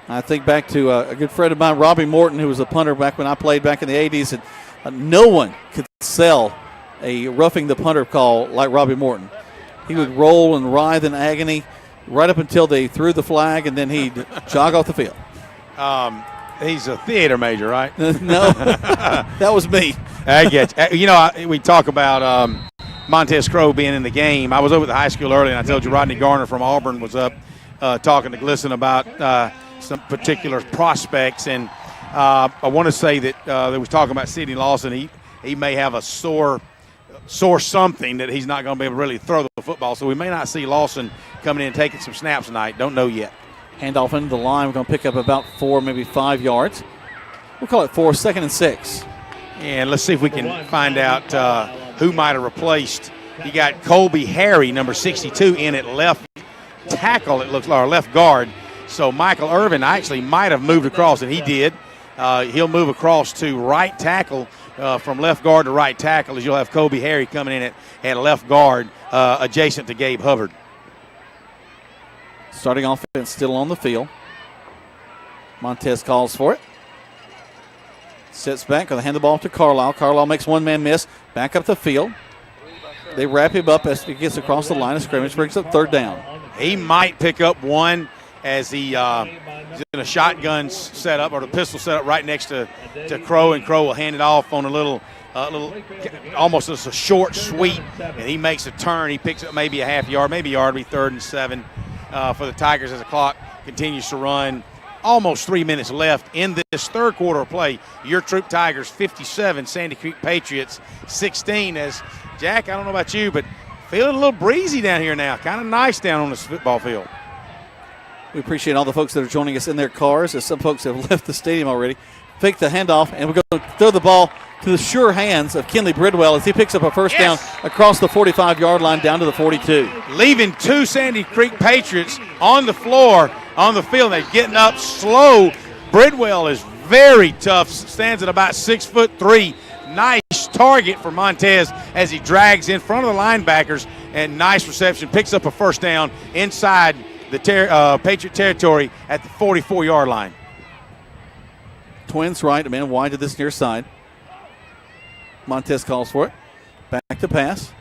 I think back to a good friend of mine, Robbie Morton, who was a punter back when I played back in the 80s, and no one could sell a roughing the punter call like Robbie Morton. He would roll and writhe in agony right up until they threw the flag, and then he'd jog off the field. He's a theater major, right? No, that was me. I get you. We talk about Montez Crow being in the game. I was over at the high school earlier, and I told you Rodney Garner from Auburn was up talking to Glisson about some particular prospects, and I want to say that they was talking about Sidney Lawson. He may have a sore something that he's not going to be able to really throw the football, so we may not see Lawson coming in and taking some snaps tonight. Don't know yet. Handoff into the line. We're going to pick up about 4, maybe 5 yards. We'll call it 4, 2nd and 6. And let's see if we can find out who might have replaced. You got Colby Harry, number 62, in at left tackle, it looks like, or left guard. So Michael Irvin actually might have moved across, and he did. He'll move across to right tackle, from left guard to right tackle, as you'll have Colby Harry coming in at left guard, adjacent to Gabe Hubbard. Starting offense still on the field. Montez calls for it. Sits back, going to hand the ball to Carlisle. Carlisle makes one man miss, back up the field. They wrap him up as he gets across the line of scrimmage, brings up 3rd down. He might pick up one as he's in a shotgun setup, or the pistol setup right next to Crow, and Crow will hand it off on a little almost just a short sweep, and he makes a turn. He picks up maybe a half yard, maybe a yard, it'll be 3rd and 7 for the Tigers as the clock continues to run. Almost 3 minutes left in this third quarter of play. Your Troup Tigers 57, Sandy Creek Patriots 16. As Jack, I don't know about you, but feeling a little breezy down here now. Kind of nice down on this football field. We appreciate all the folks that are joining us in their cars, as some folks have left the stadium already. Fake the handoff, and we're going to throw the ball to the sure hands of Kenley Bridwell as he picks up a first down across the 45-yard line down to the 42. Leaving 2 Sandy Creek Patriots on the floor, on the field. They're getting up slow. Bridwell is very tough, stands at about 6'3". Nice target for Montez as he drags in front of the linebackers, and nice reception. Picks up a first down inside the Patriot territory at the 44-yard line. Twins right, a man wide to this near side. Montez calls for it. Back to pass.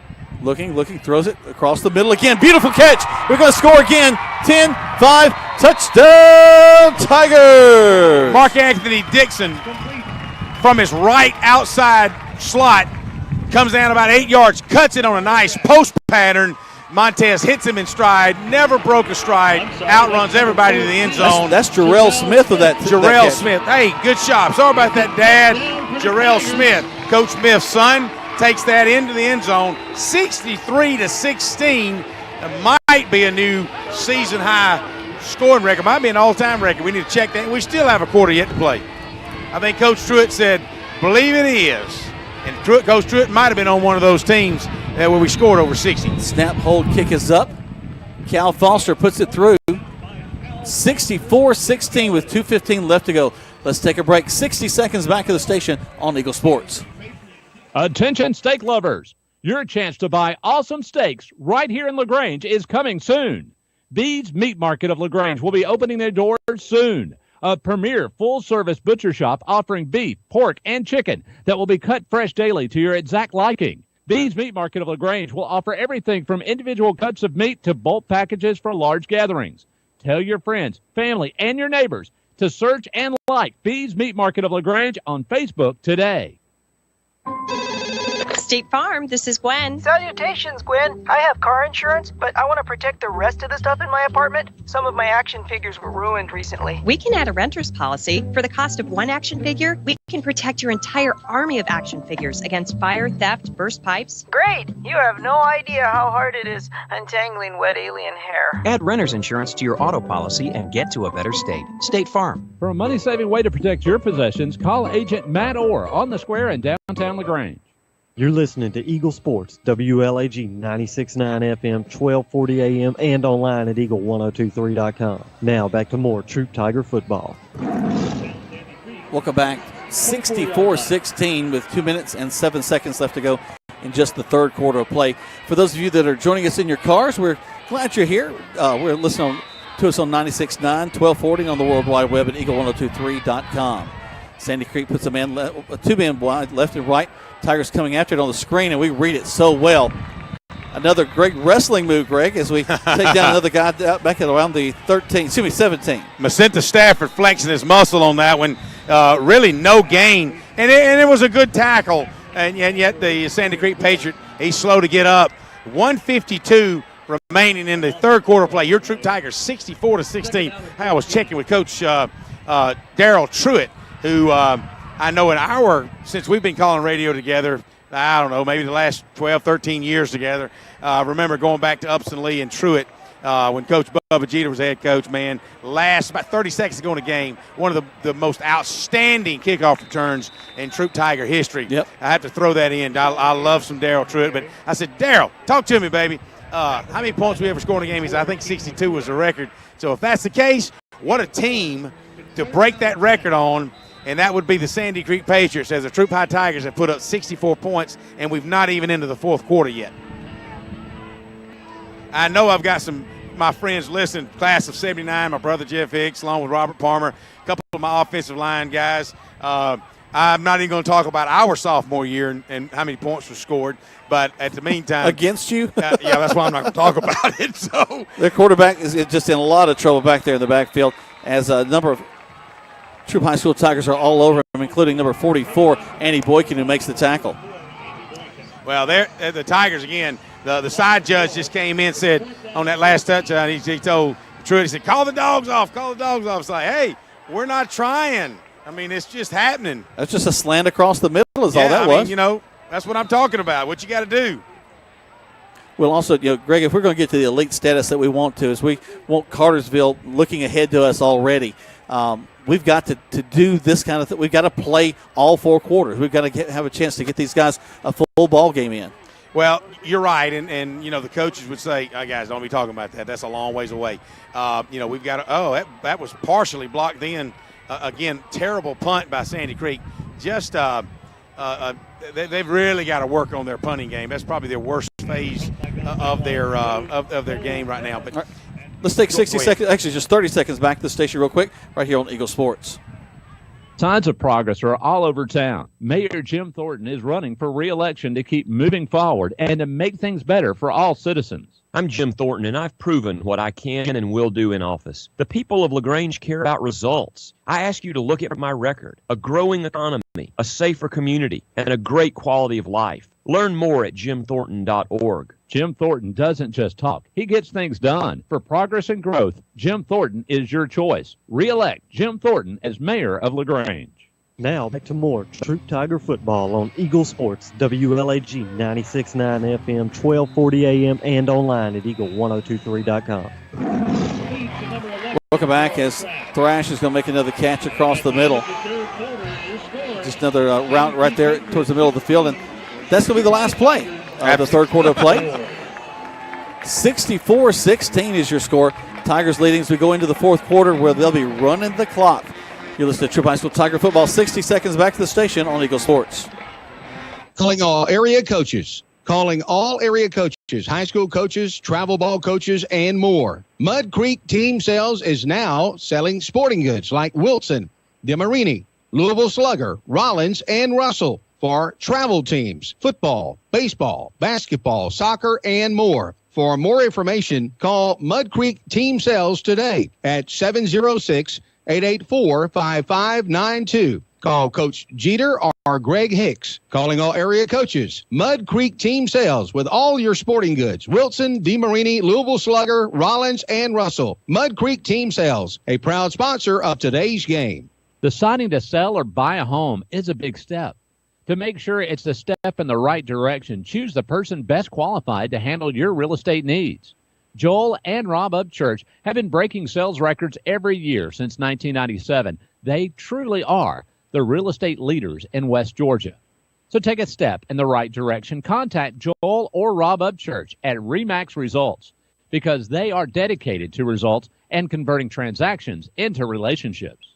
Looking, throws it across the middle again. Beautiful catch. We're going to score again. 10-5, touchdown Tigers. Mark Anthony Dixon from his right outside slot comes down about 8 yards, cuts it on a nice post pattern. Montez hits him in stride, never broke a stride, outruns everybody to the end zone. That's Jarrell Smith of that. Jarrell Smith. Hey, good job. Sorry about that, Dad. Jarrell Smith, Coach Smith's son, takes that into the end zone. 63-16. It might be a new season high scoring record. Might be an all-time record. We need to check that. We still have a quarter yet to play. I think Coach Truitt said, believe it is. And Coach Truitt might have been on one of those teams where we scored over 60. Snap, hold, kick is up. Cal Foster puts it through. 64-16 with 2:15 left to go. Let's take a break. 60 seconds back of the station on Eagle Sports. Attention steak lovers. Your chance to buy awesome steaks right here in LaGrange is coming soon. Bede's Meat Market of LaGrange will be opening their doors soon. A premier full-service butcher shop offering beef, pork, and chicken that will be cut fresh daily to your exact liking. Bede's Meat Market of LaGrange will offer everything from individual cuts of meat to bulk packages for large gatherings. Tell your friends, family, and your neighbors to search and like Fee's Meat Market of LaGrange on Facebook today. State Farm, this is Gwen. Salutations, Gwen. I have car insurance, but I want to protect the rest of the stuff in my apartment. Some of my action figures were ruined recently. We can add a renter's policy. For the cost of one action figure, we can protect your entire army of action figures against fire, theft, burst pipes. Great! You have no idea how hard it is untangling wet alien hair. Add renter's insurance to your auto policy and get to a better state. State Farm. For a money-saving way to protect your possessions, call Agent Matt Orr on the square in downtown LaGrange. You're listening to Eagle Sports, WLAG 96.9 FM, 1240 AM, and online at eagle1023.com. Now back to more Troup Tiger football. Welcome back. 64-16 with 2 minutes and 7 seconds left to go in just the third quarter of play. For those of you that are joining us in your cars, we're glad you're here. We're listening to us on 96.9, 1240 on the World Wide Web at eagle1023.com. Sandy Creek puts two men wide, left and right. Tigers coming after it on the screen, and we read it so well. Another great wrestling move, Greg, as we take down another guy back at around the 17. Macenta Stafford flexing his muscle on that one. Really no gain. And it was a good tackle. And yet the Sandy Creek Patriot, he's slow to get up. 1:52 remaining in the third quarter play. Your Troup Tigers 64-16. I was checking with Coach Daryl Truitt, who I know since we've been calling radio together, I don't know, maybe the last 12, 13 years together. I remember going back to Upson Lee and Truitt when Coach Bubba Jeter was head coach, man. About 30 seconds to go in the game, one of the most outstanding kickoff returns in Troup Tiger history. Yep. I have to throw that in. I love some Daryl Truitt, but I said, Daryl, talk to me, baby. How many points we ever scored in a game? He said, I think 62 was the record. So if that's the case, what a team to break that record on. And that would be the Sandy Creek Patriots, as the Troup High Tigers have put up 64 points, and we've not even into the fourth quarter yet. I know I've got my friends listening, class of 79, my brother Jeff Hicks, along with Robert Palmer, a couple of my offensive line guys. I'm not even going to talk about our sophomore year and how many points were scored, but at the meantime. Against you? Yeah, that's why I'm not going to talk about it. So their quarterback is just in a lot of trouble back there in the backfield, as a number of Troup High School Tigers are all over him, including number 44, Andy Boykin, who makes the tackle. Well, the Tigers, again, the side judge just came in and said on that last touchdown, he told Truitt, he said, call the dogs off. It's like, hey, we're not trying. I mean, it's just happening. That's just a slant across the middle is all that was. That's what I'm talking about, what you got to do. Well, also, Greg, if we're going to get to the elite status that we want to, is we want Cartersville looking ahead to us already. We've got to do this kind of thing. We've got to play all four quarters. We've got to have a chance to get these guys a full ball game in. Well, you're right, and the coaches would say, oh, guys, don't be talking about that. That's a long ways away. We've got to that was partially blocked in. Again, terrible punt by Sandy Creek. Just they've really got to work on their punting game. That's probably their worst phase of their game right now. But let's take 60 seconds, actually just 30 seconds back to the station real quick, right here on Eagle Sports. Signs of progress are all over town. Mayor Jim Thornton is running for re-election to keep moving forward and to make things better for all citizens. I'm Jim Thornton, and I've proven what I can and will do in office. The people of LaGrange care about results. I ask you to look at my record: a growing economy, a safer community, and a great quality of life. Learn more at jimthornton.org. Jim Thornton doesn't just talk. He gets things done. For progress and growth, Jim Thornton is your choice. Re-elect Jim Thornton as mayor of LaGrange. Now back to more Troup Tiger football on Eagle Sports, WLAG 96.9 FM, 1240 AM, and online at eagle1023.com. Welcome back as Thrash is going to make another catch across the middle. Just another route right there towards the middle of the field, and that's going to be the last play of the third quarter play. 64-16 is your score. Tigers leading as we go into the fourth quarter, where they'll be running the clock. You're listening to Troup High School Tiger football. 60 seconds back to the station on Eagle Sports. Calling all area coaches, high school coaches, travel ball coaches, and more. Mud Creek Team Sales is now selling sporting goods like Wilson, DeMarini, Louisville Slugger, Rollins, and Russell for travel teams, football, baseball, basketball, soccer, and more. For more information, call Mud Creek Team Sales today at 706-884-5592. Call Coach Jeter or Greg Hicks. Calling all area coaches. Mud Creek Team Sales with all your sporting goods. Wilson, DeMarini, Louisville Slugger, Rollins, and Russell. Mud Creek Team Sales, a proud sponsor of today's game. Deciding to sell or buy a home is a big step. To make sure it's the step in the right direction, choose the person best qualified to handle your real estate needs. Joel and Rob Upchurch have been breaking sales records every year since 1997. They truly are the real estate leaders in West Georgia. So take a step in the right direction. Contact Joel or Rob Upchurch at RE/MAX Results because they are dedicated to results and converting transactions into relationships.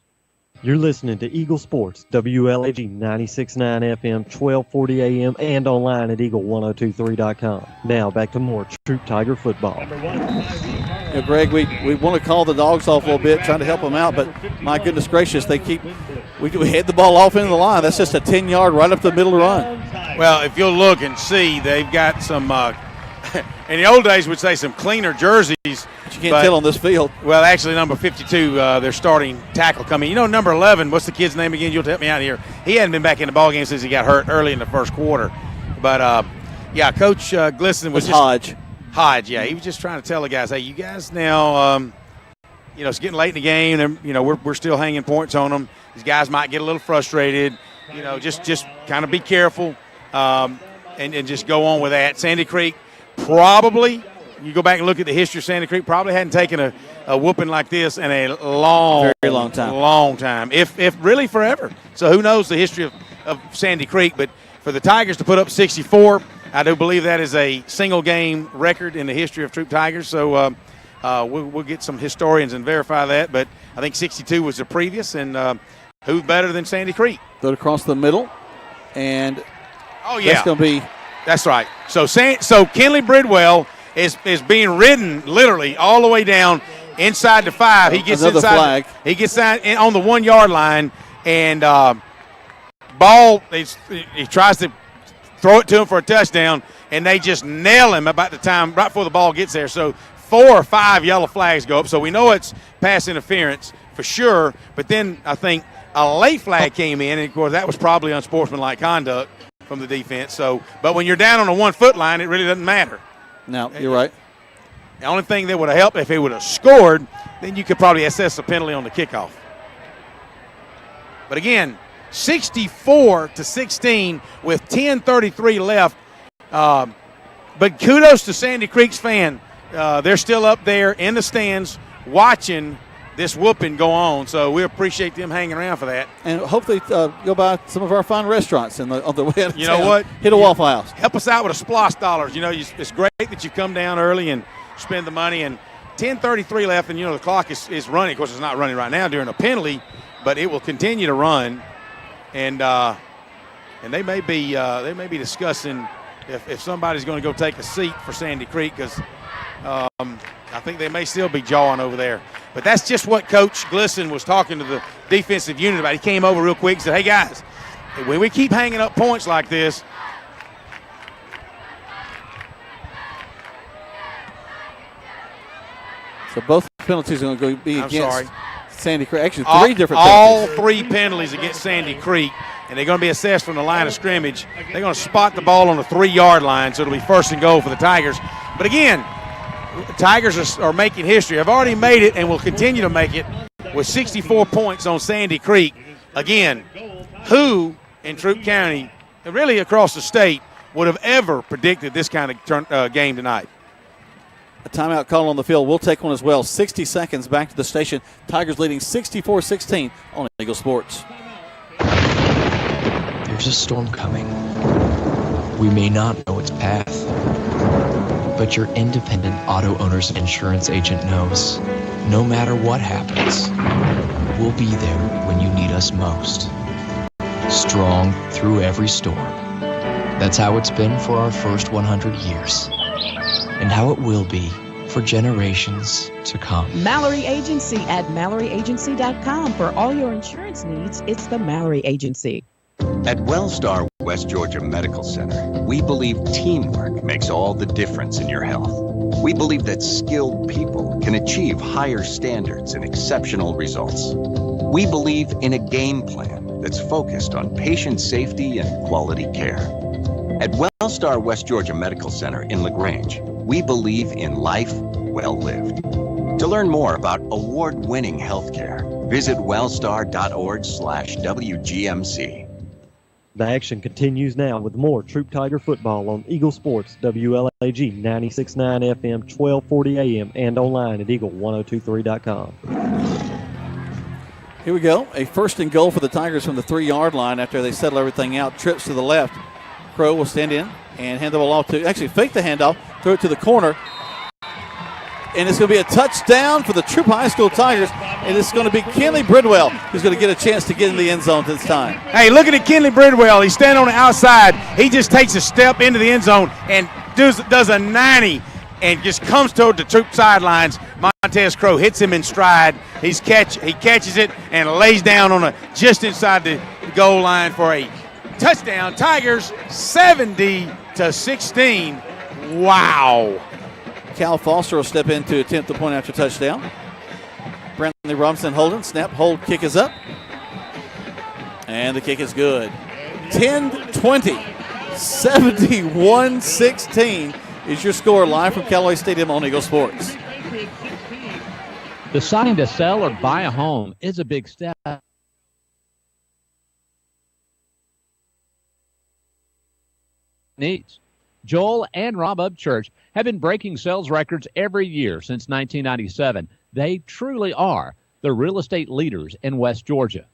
You're listening to Eagle Sports, WLAG 96.9 FM, 1240 AM, and online at eagle1023.com. Now back to more Troup Tiger football. Greg, we want to call the dogs off a little bit, trying to help them out, but my goodness gracious, we head the ball off into the line. That's just a 10-yard right up the middle run. Well, if you'll look and see, they've got some, in the old days we'd say some cleaner jerseys. But you can't tell on this field. Well, actually, number 52, their starting tackle coming. You know, number 11, what's the kid's name again? You'll help me out here. He hadn't been back in the ballgame since he got hurt early in the first quarter. But, yeah, Coach Glisson was just – Hodge, yeah. He was just trying to tell the guys, hey, you guys now, it's getting late in the game. We're still hanging points on them. These guys might get a little frustrated. Just kind of be careful and just go on with that. Sandy Creek probably, you go back and look at the history of Sandy Creek, probably hadn't taken a whooping like this in a very long time, if really forever. So who knows the history of Sandy Creek. But for the Tigers to put up 64, I do believe that is a single-game record in the history of Troup Tigers. So we'll get some historians and verify that. But I think 62 was the previous, and who's better than Sandy Creek? Go across the middle, and that's going to be – that's right. So Kenley Bridwell is being ridden literally all the way down inside the 5. He gets another flag. He gets on the 1-yard line, and ball. He tries to throw it to him for a touchdown, and they just nail him about the time right before the ball gets there. So 4 or 5 yellow flags go up. So we know it's pass interference for sure. But then I think a late flag came in, and of course that was probably unsportsmanlike conduct from the defense. So, but when you're down on a 1-foot line, it really doesn't matter. No, you're right. The only thing that would have helped if he would have scored, then you could probably assess a penalty on the kickoff. But again, 64-16 with 10:33 left. But kudos to Sandy Creek's fan. They're still up there in the stands watching this whooping go on. So we appreciate them hanging around for that. And hopefully go by some of our fine restaurants on the way out of town. You know what? Hit a Waffle House. Help us out with a SPLOST dollars. It's great that you come down early and spend the money. And 10:33 left, and the clock is running. Of course, it's not running right now during a penalty, but it will continue to run. And they may be discussing if somebody's going to go take a seat for Sandy Creek, because I think they may still be jawing over there. But that's just what Coach Glisson was talking to the defensive unit about. He came over real quick and said, hey, guys, when we keep hanging up points like this, so both penalties are going to be against Sandy Creek. Actually, three different penalties. All 3 penalties against Sandy Creek, and they're going to be assessed from the line of scrimmage. They're going to spot the ball on the 3-yard line, so it'll be 1st and goal for the Tigers. But again, the Tigers are making history. Have already made it and will continue to make it with 64 points on Sandy Creek. Again, who in Troup County, and really across the state, would have ever predicted this kind of game tonight? A timeout call on the field. We'll take one as well. 60 seconds back to the station. Tigers leading 64-16 on Eagle Sports. There's a storm coming. We may not know its path, but your independent auto owner's insurance agent knows no matter what happens, we'll be there when you need us most. Strong through every storm. That's how it's been for our first 100 years. And how it will be for generations to come. Mallory Agency at MalloryAgency.com. For all your insurance needs, it's the Mallory Agency. At Wellstar West Georgia Medical Center, we believe teamwork makes all the difference in your health. We believe that skilled people can achieve higher standards and exceptional results. We believe in a game plan that's focused on patient safety and quality care. At Wellstar West Georgia Medical Center in LaGrange, we believe in life well lived. To learn more about award-winning healthcare, visit wellstar.org/WGMC. The action continues now with more Troup Tiger football on Eagle Sports, WLAG 96.9 FM, 1240 AM, and online at eagle1023.com. Here we go. A first and goal for the Tigers from the 3-yard line after they settle everything out. Trips to the left. Crow will stand in and hand the ball off to, actually fake the handoff, throw it to the corner. And it's going to be a touchdown for the Troup High School Tigers. And it's going to be Kenley Bridwell who's going to get a chance to get in the end zone this time. Hey, looking at Kenley Bridwell. He's standing on the outside. He just takes a step into the end zone and does a 90 and just comes toward the Troup sidelines. Montez Crow hits him in stride. He catches it and lays down on just inside the goal line for a touchdown. Tigers 70-16. Wow. Cal Foster will step in to attempt the point after touchdown. Brantley Robinson holding. Snap, hold, kick is up. And the kick is good. 10-20. 71-16 is your score live from Callaway Stadium on Eagle Sports. Deciding to sell or buy a home is a big step. Needs. Joel and Rob Upchurch have been breaking sales records every year since 1997. They truly are the real estate leaders in West Georgia.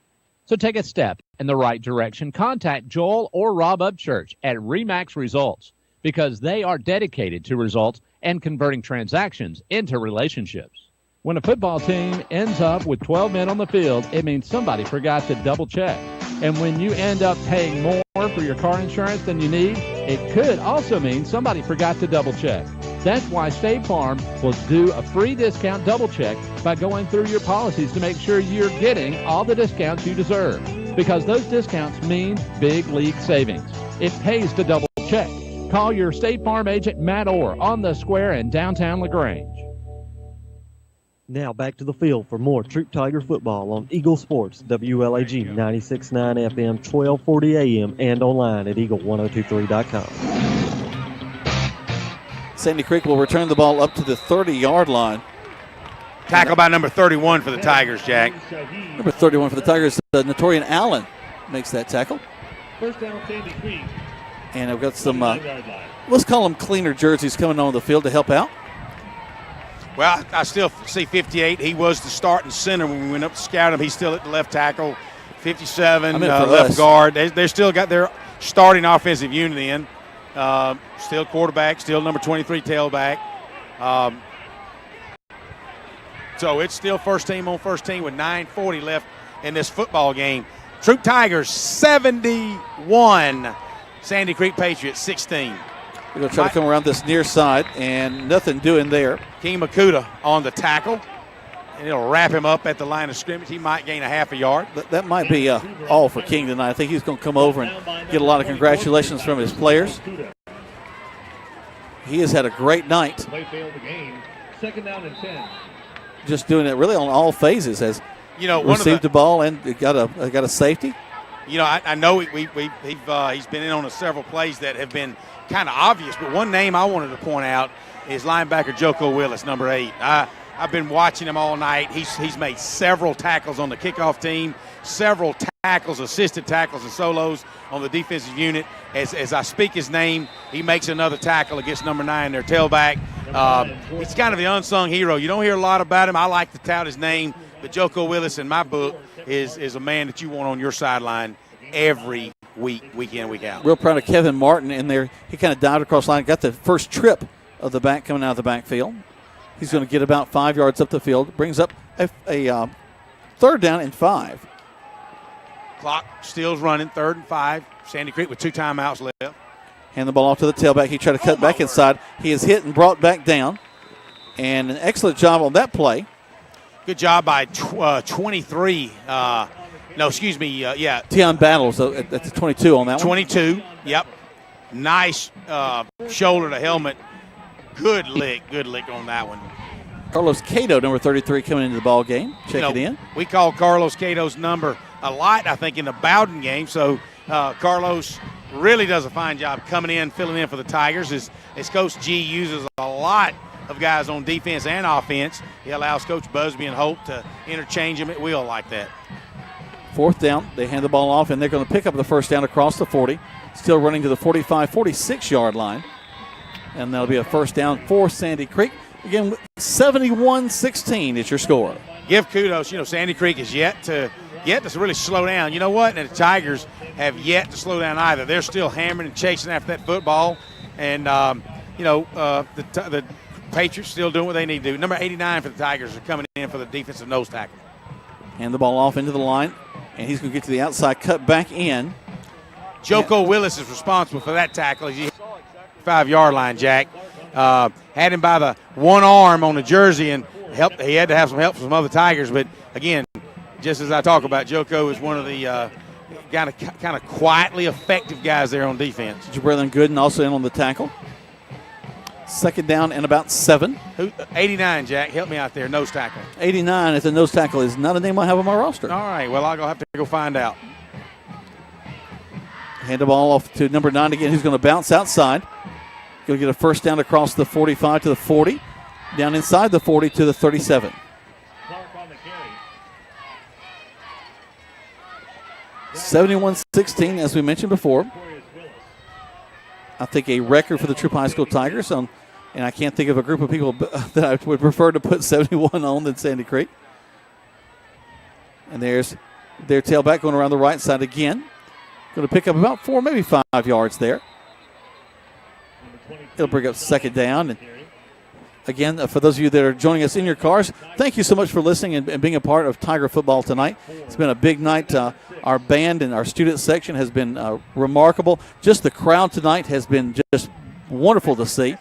So take a step in the right direction. Contact Joel or Rob Upchurch at RE/MAX Results because they are dedicated to results and converting transactions into relationships. When a football team ends up with 12 men on the field, it means somebody forgot to double check. And when you end up paying more for your car insurance than you need, it could also mean somebody forgot to double check. That's why State Farm will do a free discount double check by going through your policies to make sure you're getting all the discounts you deserve. Because those discounts mean big league savings. It pays to double check. Call your State Farm agent, Matt Orr, on the square in downtown LaGrange. Now back to the field for more Troup Tiger football on Eagle Sports, WLAG 96.9 FM, 1240 AM, and online at eagle1023.com. Sandy Creek will return the ball up to the 30-yard line. Tackle by number 31 for the Tigers, Jack. Number 31 for the Tigers, Notorian Allen makes that tackle. First down, Sandy Creek. And I've got some, let's call them cleaner jerseys coming on the field to help out. Well, I still see 58. He was the starting center when we went up to scout him. He's still at the left tackle. 57, left guard. They're still got their starting offensive unit in. Still quarterback, still number 23 tailback. So it's still first team on first team with 9:40 left in this football game. Troup Tigers 71, Sandy Creek Patriots 16. We're going to try to come around this near side, and nothing doing there. King Makuta on the tackle, and it'll wrap him up at the line of scrimmage. He might gain a half a yard. That might be all for King tonight. I think he's going to come over and get a lot of congratulations from his players. He has had a great night. Second down and 10. Just doing it really on all phases. Has received the ball and got a safety. You know, I know he's been in on several plays that have been kind of obvious, but one name I wanted to point out is linebacker Joko Willis, number 8. I've been watching him all night. He's made several tackles on the kickoff team, several tackles, assisted tackles, and solos on the defensive unit. As I speak his name, he makes another tackle against number 9, their tailback. He's kind of the unsung hero. You don't hear a lot about him. I like to tout his name, but Joko Willis, in my book, is a man that you want on your sideline every week, week in, week out. Real proud of Kevin Martin in there. He kind of dived across the line, got the first trip of the back coming out of the backfield. He's going to get about 5 yards up the field. Brings up a third down and 5. Clock still's running, 3rd and 5. Sandy Creek with 2 timeouts left. Hand the ball off to the tailback. He tried to cut back inside. He is hit and brought back down. And an excellent job on that play. Good job by 23. Tion Battles at the 22 on that 22, one. 22, yep. Nice shoulder to helmet Good lick on that one. Carlos Cato, number 33, coming into the ball game. Check it in. We call Carlos Cato's number a lot, I think, in the Bowden game. So Carlos really does a fine job coming in, filling in for the Tigers. As Coach G uses a lot of guys on defense and offense, he allows Coach Busby and Hope to interchange them at will like that. 4th down, they hand the ball off, and they're going to pick up the first down across the 40. Still running to the 45, 46-yard line. And that'll be a first down for Sandy Creek. Again, 71-16 is your score. Give kudos. Sandy Creek is yet to really slow down. You know what? And the Tigers have yet to slow down either. They're still hammering and chasing after that football. And, the Patriots still doing what they need to do. Number 89 for the Tigers are coming in for the defensive nose tackle. Hand the ball off into the line, and he's going to get to the outside, cut back in. Joko Willis is responsible for that tackle. He 5-yard line, Jack. Had him by the one arm on the jersey, and he had to have some help from some other Tigers. But, again, just as I talk about, Joko is one of the kind of quietly effective guys there on defense. Jabrillin Gooden also in on the tackle. 2nd down and about 7. 89, Jack. Help me out there. Nose tackle. 89 as a nose tackle is not a name I have on my roster. All right. Well, I'll have to go find out. Hand the ball off to number 9 again, who's going to bounce outside. Going to get a first down across the 45 to the 40. Down inside the 40 to the 37. 71-16, as we mentioned before. I think a record for the Troup High School Tigers, and I can't think of a group of people that I would prefer to put 71 on than Sandy Creek. And there's their tailback going around the right side again. Going to pick up about 4, maybe 5 yards there. It'll bring up 2nd down. And again, for those of you that are joining us in your cars, thank you so much for listening and being a part of Tiger football tonight. It's been a big night. Our band and our student section has been remarkable. Just the crowd tonight has been just wonderful to see.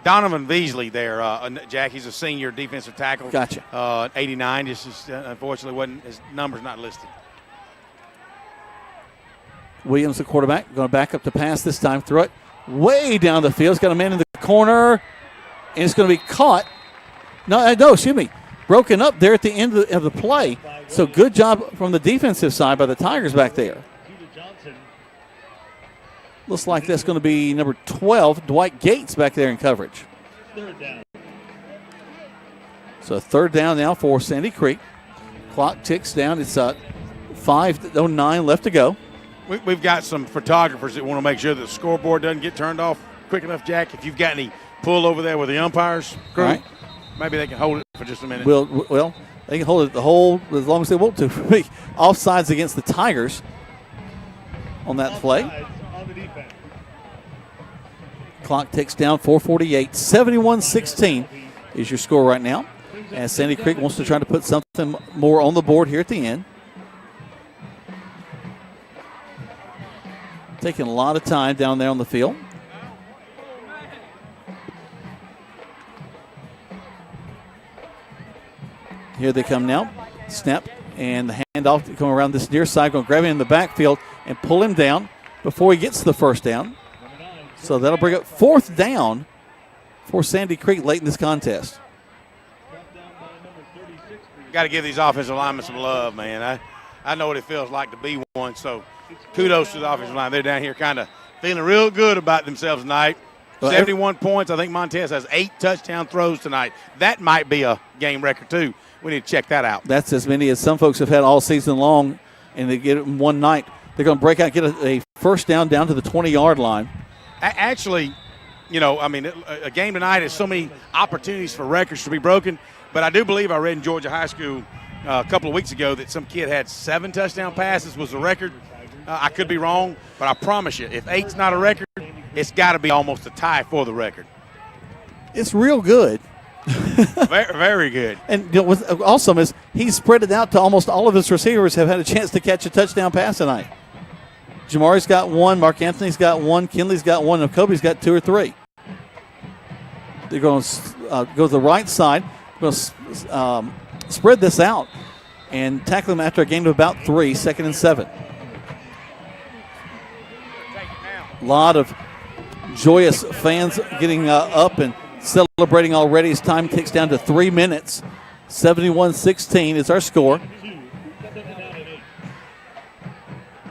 Donovan Beasley there, Jack. He's a senior defensive tackle. Gotcha. 89. Just unfortunately, his number's not listed. Williams, the quarterback, going to back up to pass this time. Throw it way down the field. He's got a man in the corner, and it's going to be caught. No, excuse me. Broken up there at the end of the play. So good job from the defensive side by the Tigers back there. Looks like that's going to be number 12, Dwight Gates, back there in coverage. 3rd down. So 3rd down now for Sandy Creek. Clock ticks down. It's 5:09 left to go. We've got some photographers that want to make sure that the scoreboard doesn't get turned off quick enough, Jack. If you've got any pull over there with the umpires, crew, right, maybe they can hold it for just a minute. Well, they can hold it the whole as long as they want to. Offsides against the Tigers on that play. On the defense. Clock ticks down, 4:48. 71-16 is your score right now. As Sandy Creek wants to try to put something more on the board here at the end. Taking a lot of time down there on the field. Here they come now. Snap and the handoff going around this near side. Going to grab him in the backfield and pull him down before he gets to the first down. So that'll bring up 4th down for Sandy Creek late in this contest. Got to give these offensive linemen some love, man. I know what it feels like to be one, so kudos to the offensive line. They're down here kind of feeling real good about themselves tonight. 71 points. I think Montez has 8 touchdown throws tonight. That might be a game record, too. We need to check that out. That's as many as some folks have had all season long, and they get it in one night. They're going to break out, get a first down to the 20-yard line. Actually, a game tonight has so many opportunities for records to be broken, but I do believe I read in Georgia High School a couple of weeks ago that some kid had 7 touchdown passes was the record. I could be wrong, but I promise you, if 8's not a record, it's got to be almost a tie for the record. It's real good. Very, very good. And what's awesome is he's spread it out to almost all of his receivers have had a chance to catch a touchdown pass tonight. Jamari's got 1, Mark Anthony's got 1, Kinley's got 1, and Kobe's got 2 or 3. They're going to go to the right side, going to spread this out and tackle him after a gain of about 3, 2nd and 7. A lot of joyous fans getting up and celebrating already as time ticks down to 3 minutes. 71-16 is our score.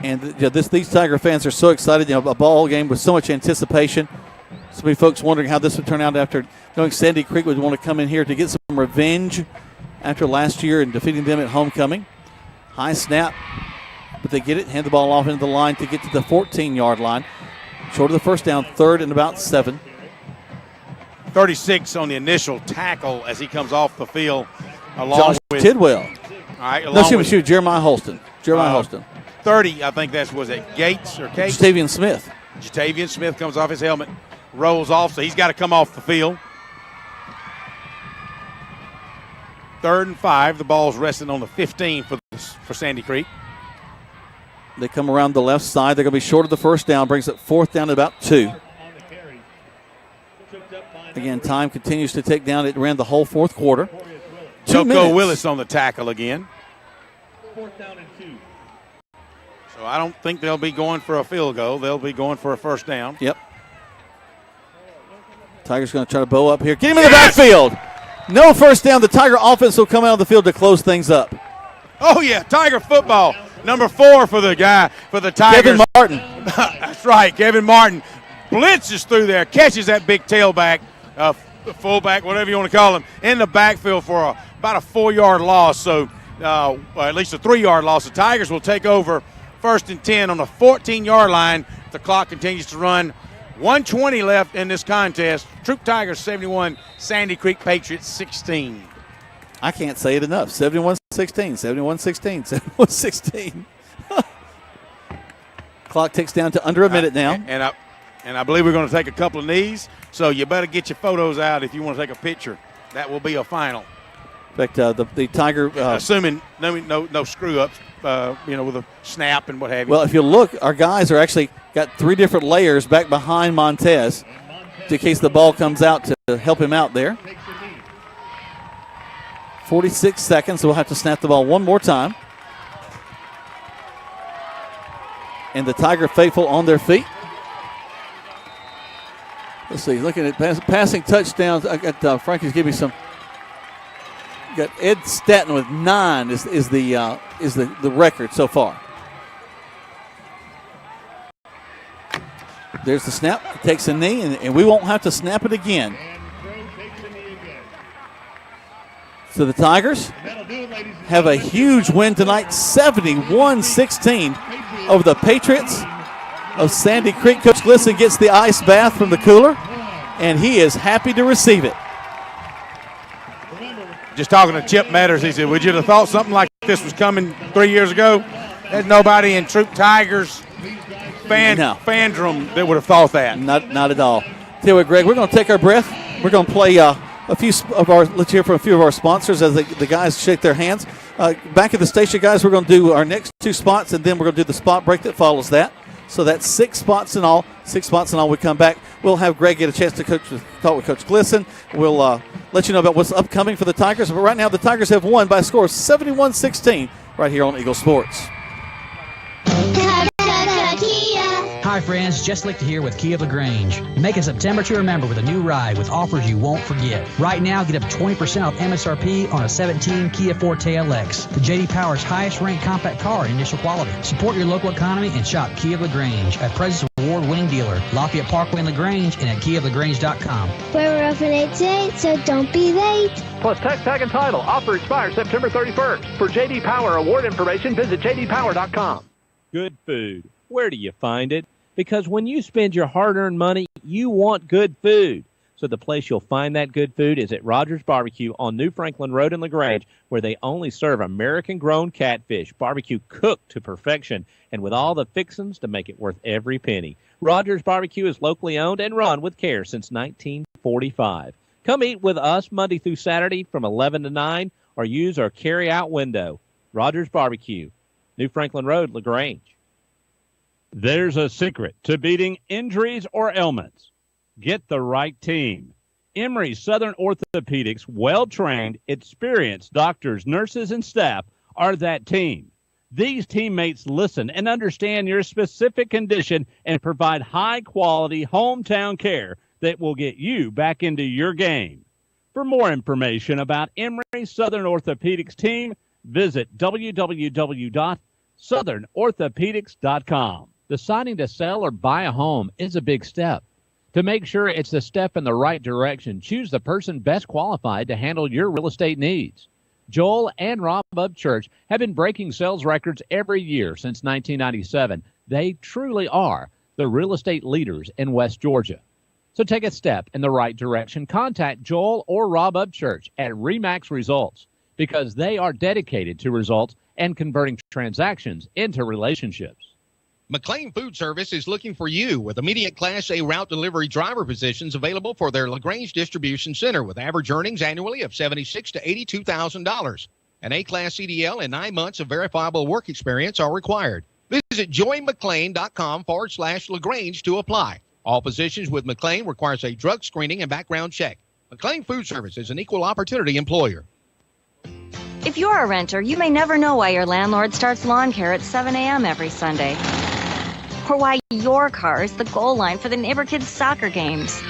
And these Tiger fans are so excited. A ball game with so much anticipation. So many folks wondering how this would turn out after knowing Sandy Creek would want to come in here to get some revenge after last year and defeating them at homecoming. High snap, but they get it, hand the ball off into the line to get to the 14-yard line. Short of the first down, 3rd and about 7. 36 on the initial tackle as he comes off the field along Josh with Tidwell. All right, Jeremiah Holston. 30, I think was it Gates or Cates? Jatavian Smith. Jatavian Smith comes off his helmet, rolls off, so he's got to come off the field. 3rd and 5. The ball's resting on the 15 for Sandy Creek. They come around the left side. They're going to be short of the first down. Brings it 4th down at about 2. Again, time continues to tick down. It ran the whole 4th quarter. 2 minutes. Joko Willis on the tackle again. 4th down and 2. So I don't think they'll be going for a field goal. They'll be going for a first down. Yep. Tigers going to try to bow up here. Get him in the backfield. No first down. The Tiger offense will come out of the field to close things up. Oh, yeah, Tiger football. Number 4 for the Tigers. Kevin Martin. That's right, Kevin Martin blitzes through there, catches that big tailback, fullback, whatever you want to call him, in the backfield for about a 4-yard loss. So at least a 3-yard loss. The Tigers will take over 1st and 10 on the 14-yard line. The clock continues to run. 1:20 left in this contest. Troup Tigers 71, Sandy Creek Patriots 16. I can't say it enough. 71-16, 71-16, 71-16. Clock ticks down to under a minute now. And I believe we're going to take a couple of knees, so you better get your photos out if you want to take a picture. That will be a final. In fact, the Tiger... assuming no screw-ups, with a snap and what have you. Well, if you look, our guys are actually got 3 different layers back behind Montez in case the ball comes out to help him out there. 46 seconds, so we'll have to snap the ball one more time. And the Tiger faithful on their feet. Let's see, looking at passing touchdowns. I got Frankie's give me some. Got Ed Staton with 9 is the record so far. There's the snap. He takes a knee, and we won't have to snap it again. So the Tigers have a huge win tonight, 71-16 over the Patriots of Sandy Creek. Coach Glisson gets the ice bath from the cooler, and he is happy to receive it. Just talking to Chip Metters, he said, would you have thought something like this was coming 3 years ago? There's nobody in Troup Tigers fandom that would have thought that. Not at all. Tell you what, Greg, we're going to take our breath. We're going to play let's hear from a few of our sponsors as the guys shake their hands. Back at the station, guys, we're going to do our next 2 spots, and then we're going to do the spot break that follows that. So that's 6 spots in all. 6 spots in all. We come back. We'll have Greg get a chance to talk with Coach Glisson. We'll let you know about what's upcoming for the Tigers. But right now, the Tigers have won by a score of 71-16 right here on Eagle Sports. Hi friends, Just Licked here with Kia of LaGrange. Make a September to remember with a new ride with offers you won't forget. Right now, get up 20% off MSRP on a 17 Kia Forte LX, the J.D. Power's highest ranked compact car in initial quality. Support your local economy and shop Kia of LaGrange, a President's Award-winning dealer, Lafayette Parkway in LaGrange, and at KiaofLaGrange.com. We're open 8 to 8, so don't be late. Plus tax tag and title. Offer expires September 31st. For J.D. Power award information, visit jdpower.com. Good food. Where do you find it? Because when you spend your hard-earned money, you want good food. So the place you'll find that good food is at Rogers Barbecue on New Franklin Road in LaGrange, where they only serve American-grown catfish, barbecue cooked to perfection, and with all the fixings to make it worth every penny. Rogers Barbecue is locally owned and run with care since 1945. Come eat with us Monday through Saturday from 11 to 9, or use our carry-out window. Rogers Barbecue, New Franklin Road, LaGrange. There's a secret to beating injuries or ailments. Get the right team. Emory Southern Orthopedics, well-trained, experienced doctors, nurses, and staff are that team. These teammates listen and understand your specific condition and provide high-quality hometown care that will get you back into your game. For more information about Emory Southern Orthopedics team, visit www.southernorthopedics.com. Deciding to sell or buy a home is a big step. To make sure it's the step in the right direction, choose the person best qualified to handle your real estate needs. Joel and Rob Upchurch have been breaking sales records every year since 1997. They truly are the real estate leaders in West Georgia. So take a step in the right direction. Contact Joel or Rob Upchurch at RE/MAX Results because they are dedicated to results and converting transactions into relationships. McLean Food Service is looking for you with immediate Class A route delivery driver positions available for their LaGrange Distribution Center with average earnings annually of $76,000 to $82,000. An A-Class CDL and 9 months of verifiable work experience are required. Visit joinmclean.com/LaGrange to apply. All positions with McLean requires a drug screening and background check. McLean Food Service is an equal opportunity employer. If you're a renter, you may never know why your landlord starts lawn care at 7 a.m. every Sunday. Or why your car is the goal line for the neighbor kids' soccer games.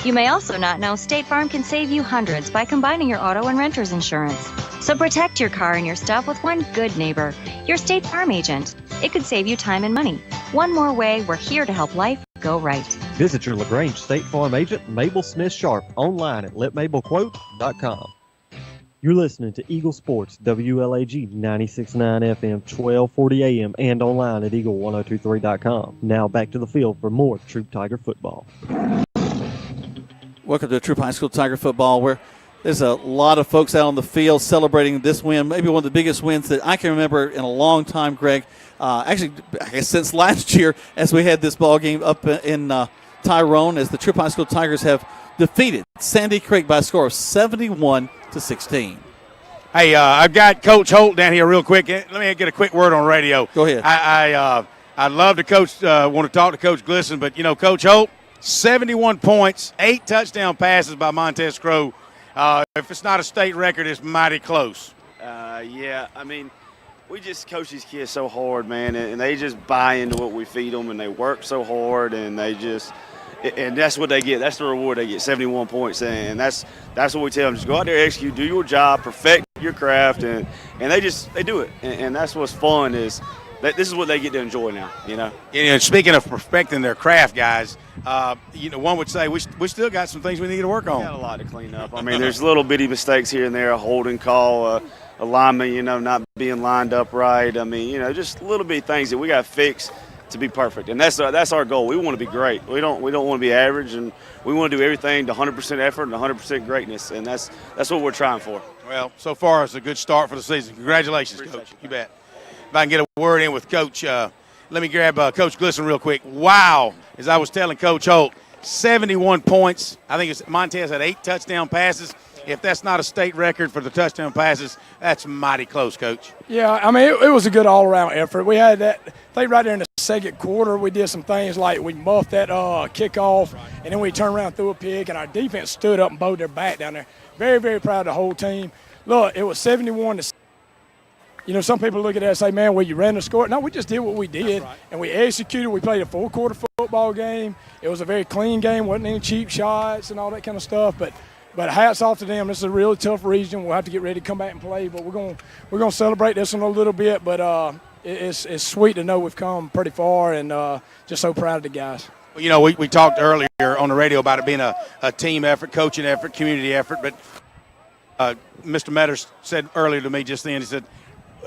You may also not know State Farm can save you hundreds by combining your auto and renter's insurance. So protect your car and your stuff with one good neighbor, your State Farm agent. It could save you time and money. One more way, we're here to help life go right. Visit your LaGrange State Farm agent, Mabel Smith Sharp, online at letmabelquote.com. You're listening to Eagle Sports, WLAG 96.9 FM, 1240 AM, and online at eagle1023.com. Now back to the field for more Troup Tiger football. Welcome to Troup High School Tiger football, where there's a lot of folks out on the field celebrating this win, maybe one of the biggest wins that I can remember in a long time, Greg. Actually, I guess since last year as we had this ball game up in Tyrone, as the Troup High School Tigers have defeated Sandy Creek by a score of 71-16. Hey, I've got Coach Holt down here real quick. Let me get a quick word on radio. Go ahead. I'd love to want to talk to Coach Glisson, but, Coach Holt, 71 points, 8 touchdown passes by Montez Crow. If it's not a state record, it's mighty close. Yeah, I mean, we just coach these kids so hard, man, and they just buy into what we feed them, and they work so hard, and and that's what they get. That's the reward they get, 71 points. And that's what we tell them. Just go out there, execute, do your job, perfect your craft, and they do it. And that's what's fun is this is what they get to enjoy now, Speaking of perfecting their craft, guys, one would say we still got some things we need to work on. We got a lot to clean up. I mean, there's little bitty mistakes here and there, a holding call, a lineman, not being lined up right. I mean, just little bitty things that we got to fix to be perfect, and that's our goal. We want to be great. We don't want to be average, and we want to do everything to 100% effort and 100% greatness, and that's what we're trying for. Well, so far it's a good start for the season. Congratulations, Coach. You bet. If I can get a word in with Coach, let me grab Coach Glisson real quick. Wow, as I was telling Coach Holt, 71 points. I think Montez had 8 touchdown passes. If that's not a state record for the touchdown passes, that's mighty close, Coach. Yeah, I mean, it was a good all-around effort. We had that, I think right there in the second quarter, we did some things like we muffed that kickoff, and then we turned around and threw a pick, and our defense stood up and bowed their back down there. Very, very proud of the whole team. Look, it was 71-6. Some people look at that and say, man, well, you ran the score. No, we just did what we did, and we executed. We played a full-quarter football game. It was a very clean game. Wasn't any cheap shots and all that kind of stuff, But hats off to them. This is a really tough region. We'll have to get ready to come back and play, but we're gonna celebrate this one a little bit. But it's sweet to know we've come pretty far, and just so proud of the guys. Well, we talked earlier on the radio about it being a team effort, coaching effort, community effort. But Mr. Metters said earlier to me just then, he said,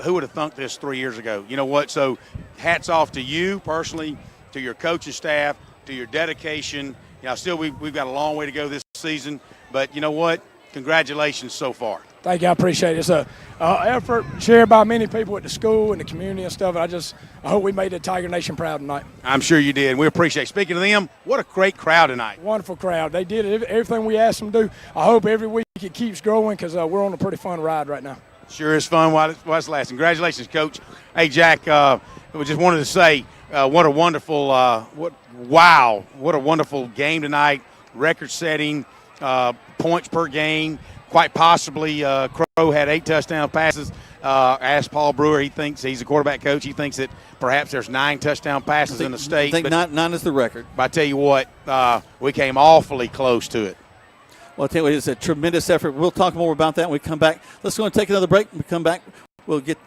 "Who would have thunk this 3 years ago?" You know what? So hats off to you personally, to your coaching staff, to your dedication. Still we've got a long way to go this season. But you know what? Congratulations so far. Thank you. I appreciate it. It's an effort shared by many people at the school and the community and stuff. I hope we made the Tiger Nation proud tonight. I'm sure you did. We appreciate it. Speaking of them, what a great crowd tonight. Wonderful crowd. They did everything we asked them to do. I hope every week it keeps growing because we're on a pretty fun ride right now. Sure is fun while it's lasting. Congratulations, Coach. Hey, Jack, we just wanted to say what a wonderful game tonight, record-setting. Points per game, quite possibly Crow had 8 touchdown passes. Ask Paul Brewer. He thinks he's a quarterback coach. He thinks that perhaps there's 9 touchdown passes in the state. I think nine is the record. But I tell you what, we came awfully close to it. Well, I tell you what, it's a tremendous effort. We'll talk more about that when we come back. Let's go and take another break. When we come back, we'll get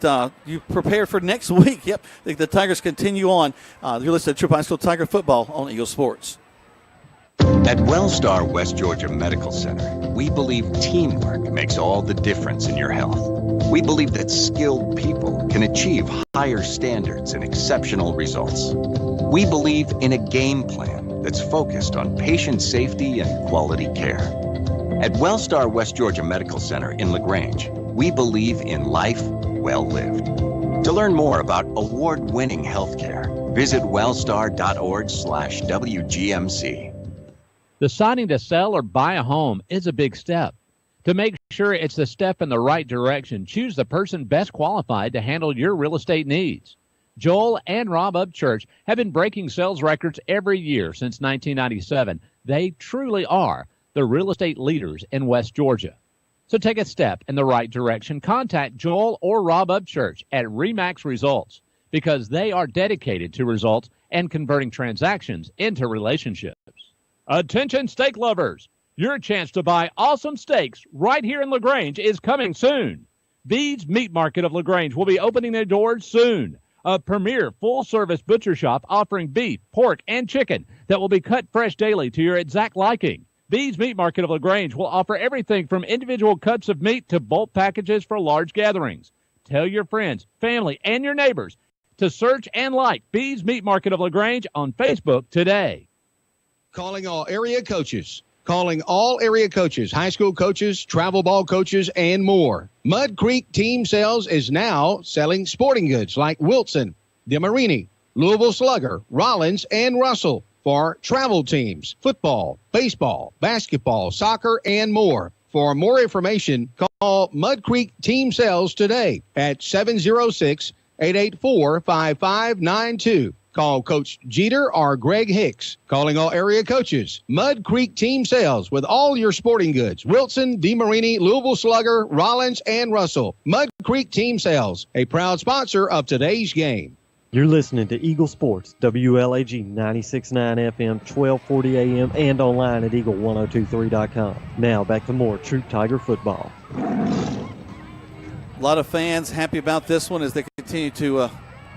you prepared for next week. Yep, the Tigers continue on. You're listening to Troup High School Tiger Football on Eagle Sports. At Wellstar West Georgia Medical Center, we believe teamwork makes all the difference in your health. We believe that skilled people can achieve higher standards and exceptional results. We believe in a game plan that's focused on patient safety and quality care. At Wellstar West Georgia Medical Center in LaGrange, we believe in life well lived. To learn more about award-winning healthcare, visit wellstar.org/WGMC. Deciding to sell or buy a home is a big step. To make sure it's the step in the right direction, choose the person best qualified to handle your real estate needs. Joel and Rob Upchurch have been breaking sales records every year since 1997. They truly are the real estate leaders in West Georgia. So take a step in the right direction. Contact Joel or Rob Upchurch at RE/MAX Results because they are dedicated to results and converting transactions into relationships. Attention steak lovers, your chance to buy awesome steaks right here in LaGrange is coming soon. Bede's Meat Market of LaGrange will be opening their doors soon. A premier full-service butcher shop offering beef, pork, and chicken that will be cut fresh daily to your exact liking. Bede's Meat Market of LaGrange will offer everything from individual cuts of meat to bulk packages for large gatherings. Tell your friends, family, and your neighbors to search and like Bede's Meat Market of LaGrange on Facebook today. Calling all area coaches. Calling all area coaches, high school coaches, travel ball coaches, and more. Mud Creek Team Sales is now selling sporting goods like Wilson, DeMarini, Louisville Slugger, Rollins, and Russell for travel teams, football, baseball, basketball, soccer, and more. For more information, call Mud Creek Team Sales today at 706-884-5592. Call Coach Jeter or Greg Hicks. Calling all area coaches. Mud Creek Team Sales with all your sporting goods. Wilson, DeMarini, Louisville Slugger, Rollins, and Russell. Mud Creek Team Sales, a proud sponsor of today's game. You're listening to Eagle Sports, WLAG 96.9 FM, 1240 AM, and online at eagle1023.com. Now back to more Troup Tiger football. A lot of fans happy about this one as they continue to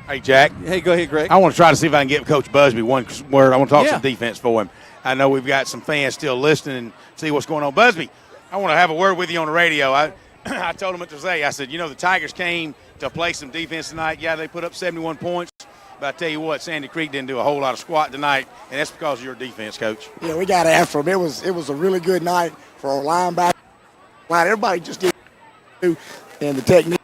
Hey, Jack. Hey, go ahead, Greg. I want to try to see if I can get Coach Busby one word. I want to talk some defense for him. I know we've got some fans still listening and see what's going on. Busby, I want to have a word with you on the radio. I told him what to say. I said, the Tigers came to play some defense tonight. Yeah, they put up 71 points. But I tell you what, Sandy Creek didn't do a whole lot of squat tonight, and that's because of your defense, Coach. Yeah, we got after them. It was a really good night for our linebacker. Everybody just did, and the technique.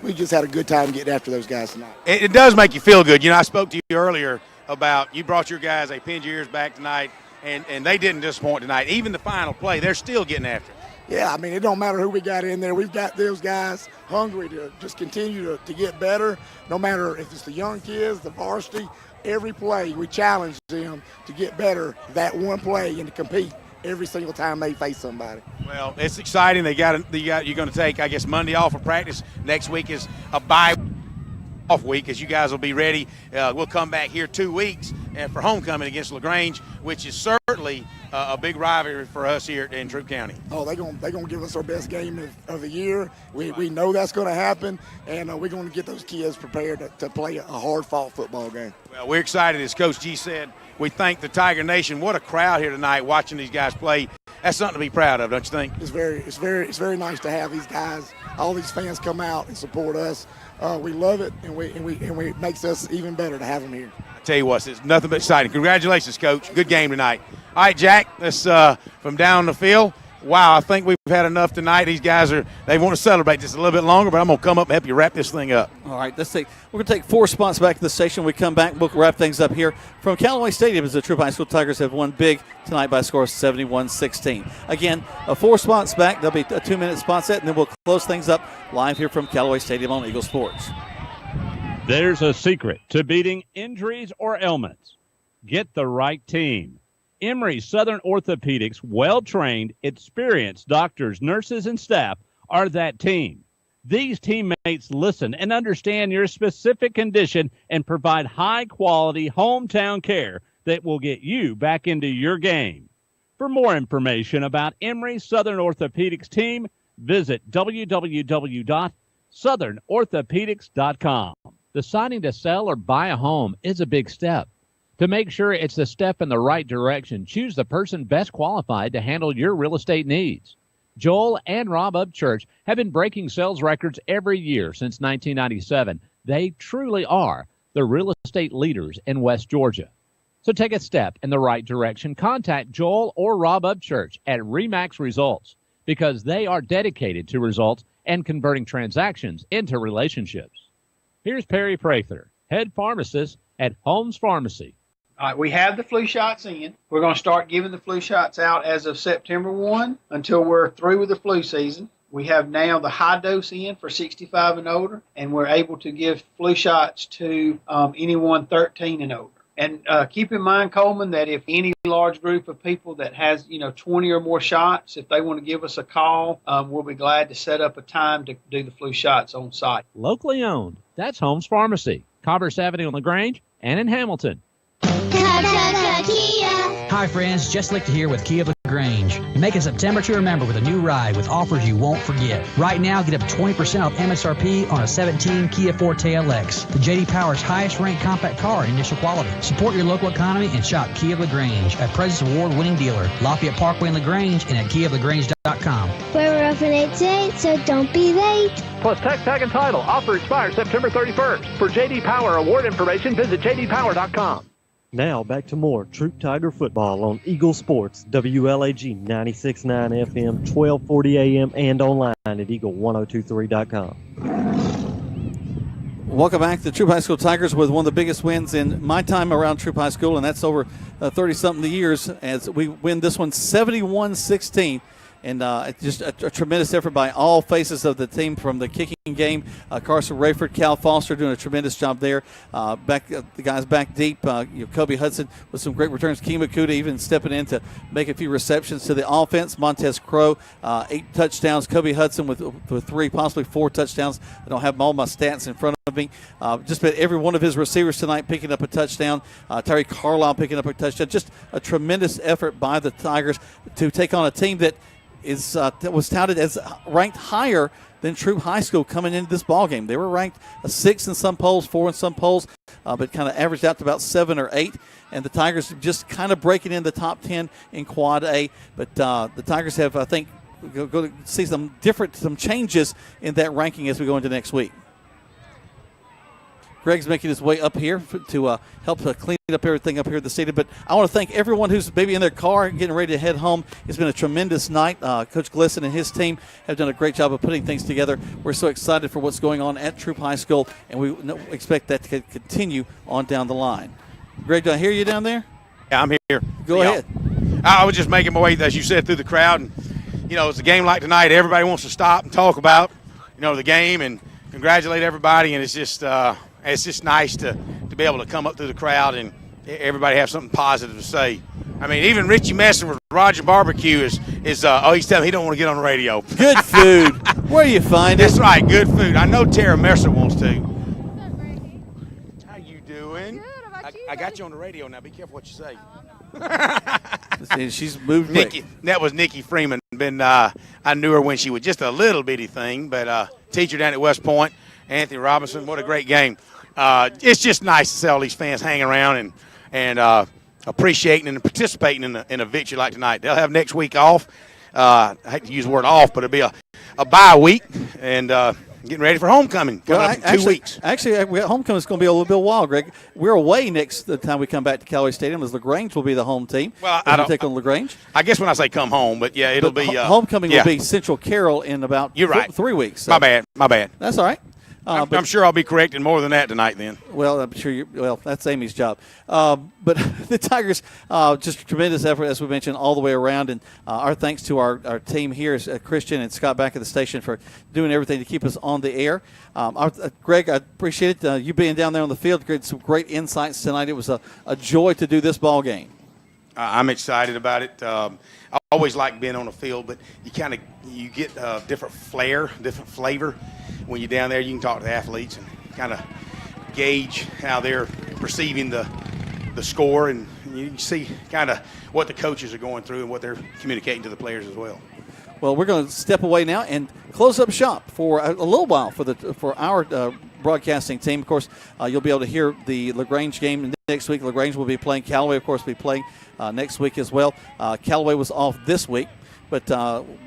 We just had a good time getting after those guys tonight. It does make you feel good. I spoke to you earlier about you brought your guys, they pinned your ears back tonight, and they didn't disappoint tonight. Even the final play, they're still getting after it. Yeah, I mean, it don't matter who we got in there. We've got those guys hungry to just continue to get better, no matter if it's the young kids, the varsity. Every play, we challenge them to get better that one play and to compete every single time they face somebody. Well, it's exciting. You're going to take, I guess, Monday off for practice. Next week is a bye off week as you guys will be ready. We'll come back here 2 weeks for homecoming against LaGrange, which is certainly a big rivalry for us here in Troup County. Oh, they're gonna give us our best game of the year. We know that's going to happen, and we're going to get those kids prepared to play a hard-fought football game. Well, we're excited, as Coach G said. We thank the Tiger Nation. What a crowd here tonight watching these guys play. That's something to be proud of, don't you think? It's very nice to have these guys, all these fans come out and support us. We love it, and it makes us even better to have them here. I tell you what, it's nothing but exciting. Congratulations, Coach. Good game tonight. All right, Jack, let's from down the field. Wow, I think we've had enough tonight. These guys they want to celebrate just a little bit longer, but I'm going to come up and help you wrap this thing up. All right, we're going to take 4 spots back to the station. When we come back, we'll wrap things up here from Callaway Stadium as the Troup High School Tigers have won big tonight by a score of 71-16. Again, 4 spots back. There'll be a 2-minute spot set, and then we'll close things up live here from Callaway Stadium on Eagle Sports. There's a secret to beating injuries or ailments. Get the right team. Emory Southern Orthopedics' well-trained, experienced doctors, nurses, and staff are that team. These teammates listen and understand your specific condition and provide high-quality hometown care that will get you back into your game. For more information about Emory Southern Orthopedics team, visit www.southernorthopedics.com. Deciding to sell or buy a home is a big step. To make sure it's the step in the right direction, choose the person best qualified to handle your real estate needs. Joel and Rob Upchurch have been breaking sales records every year since 1997. They truly are the real estate leaders in West Georgia. So take a step in the right direction. Contact Joel or Rob Upchurch at RE/MAX Results because they are dedicated to results and converting transactions into relationships. Here's Perry Prather, head pharmacist at Holmes Pharmacy. All right, we have the flu shots in. We're going to start giving the flu shots out as of September 1 until we're through with the flu season. We have now the high dose in for 65 and older, and we're able to give flu shots to anyone 13 and older. And keep in mind, Coleman, that if any large group of people that has, 20 or more shots, if they want to give us a call, we'll be glad to set up a time to do the flu shots on site. Locally owned. That's Holmes Pharmacy, Commerce Avenue in LaGrange and in Hamilton. Hi friends, Jess Lichter here with Kia of LaGrange. Make a September to remember with a new ride with offers you won't forget. Right now, get up to 20% off MSRP on a 17 Kia Forte LX, the J.D. Power's highest ranked compact car in initial quality. Support your local economy and shop Kia of LaGrange, a President's Award-winning dealer, Lafayette Parkway in LaGrange and at KiaofLaGrange.com. We're open 8 to 8, so don't be late. Plus tax tag and title. Offer expires September 31st. For J.D. Power award information, visit jdpower.com. Now back to more Troup Tiger football on Eagle Sports, WLAG 96.9 FM, 1240 AM, and online at eagle1023.com. Welcome back to the Troup High School Tigers with one of the biggest wins in my time around Troup High School, and that's over 30-something years as we win this one 71-16. And just a tremendous effort by all faces of the team from the kicking game. Carson Rayford, Cal Foster doing a tremendous job there. The guys back deep. Kobe Hudson with some great returns. Kima Kuda even stepping in to make a few receptions to the offense. Montez Crow, 8 touchdowns. Kobe Hudson with 3, possibly 4 touchdowns. I don't have all my stats in front of me. Just about every one of his receivers tonight picking up a touchdown. Terry Carlisle picking up a touchdown. Just a tremendous effort by the Tigers to take on a team that was touted as ranked higher than Troup High School coming into this ball game. They were ranked 6 in some polls, 4 in some polls, but kind of averaged out to about 7 or 8. And the Tigers just kind of breaking in the top 10 in Quad A. But the Tigers have, I think, going to see some changes in that ranking as we go into next week. Greg's making his way up here to help clean up everything up here at the stadium. But I want to thank everyone who's maybe in their car getting ready to head home. It's been a tremendous night. Coach Glisson and his team have done a great job of putting things together. We're so excited for what's going on at Troup High School, and we expect that to continue on down the line. Greg, do I hear you down there? Yeah, I'm here. Go ahead. I was just making my way, as you said, through the crowd. And, it's a game like tonight. Everybody wants to stop and talk about, the game and congratulate everybody. And it's just nice to be able to come up through the crowd and everybody have something positive to say. I mean, even Richie Messer with Roger Barbecue is he's telling me he don't want to get on the radio. Good food. Where do you find it? That's right, good food. I know Tara Messer wants to. How you doing? Good. I got you on the radio now. Be careful what you say. She's moved Nikki. That was Nikki Freeman. I knew her when she was just a little bitty thing, but teacher down at West Point, Anthony Robinson. What a great game. It's just nice to see all these fans hanging around and appreciating and participating in a victory like tonight. They'll have next week off. I hate to use the word off, but it'll be a bye week and getting ready for homecoming coming up in 2 weeks. Actually, homecoming is going to be a little bit wild, Greg. We're away the time we come back to Callaway Stadium as LaGrange will be the home team. Well, I don't take on LaGrange. I guess when I say come home, but yeah, it'll be homecoming will be Central Carroll in about You're right. 3 weeks. So. My bad. That's all right. I'm sure I'll be correcting more than that tonight then. Well, I'm sure that's Amy's job. But the Tigers, just a tremendous effort, as we mentioned, all the way around. And our thanks to our team here, Christian and Scott back at the station for doing everything to keep us on the air. Greg, I appreciate it. You being down there on the field, some great insights tonight. It was a joy to do this ball game. I'm excited about it. I always like being on the field, but you get different flair, different flavor when you're down there. You can talk to the athletes and kind of gauge how they're perceiving the score, and you can see kind of what the coaches are going through and what they're communicating to the players as well. Well, we're going to step away now and close up shop for a little while for our broadcasting team. Of course, you'll be able to hear the LaGrange game next week. LaGrange will be playing. Callaway, of course, will be playing next week as well. Callaway was off this week, but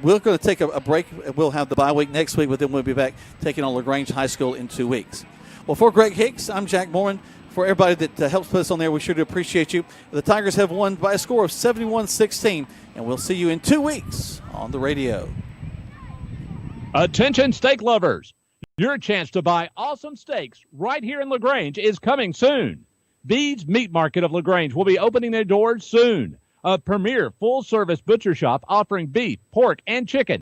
we're going to take a break. We'll have the bye week next week, but then we'll be back taking on LaGrange High School in 2 weeks. Well, for Greg Hicks, I'm Jack Moran. For everybody that helps put us on there, we sure do appreciate you. The Tigers have won by a score of 71-16, and we'll see you in 2 weeks on the radio. Attention steak lovers. Your chance to buy awesome steaks right here in LaGrange is coming soon. Bede's Meat Market of LaGrange will be opening their doors soon. A premier full-service butcher shop offering beef, pork, and chicken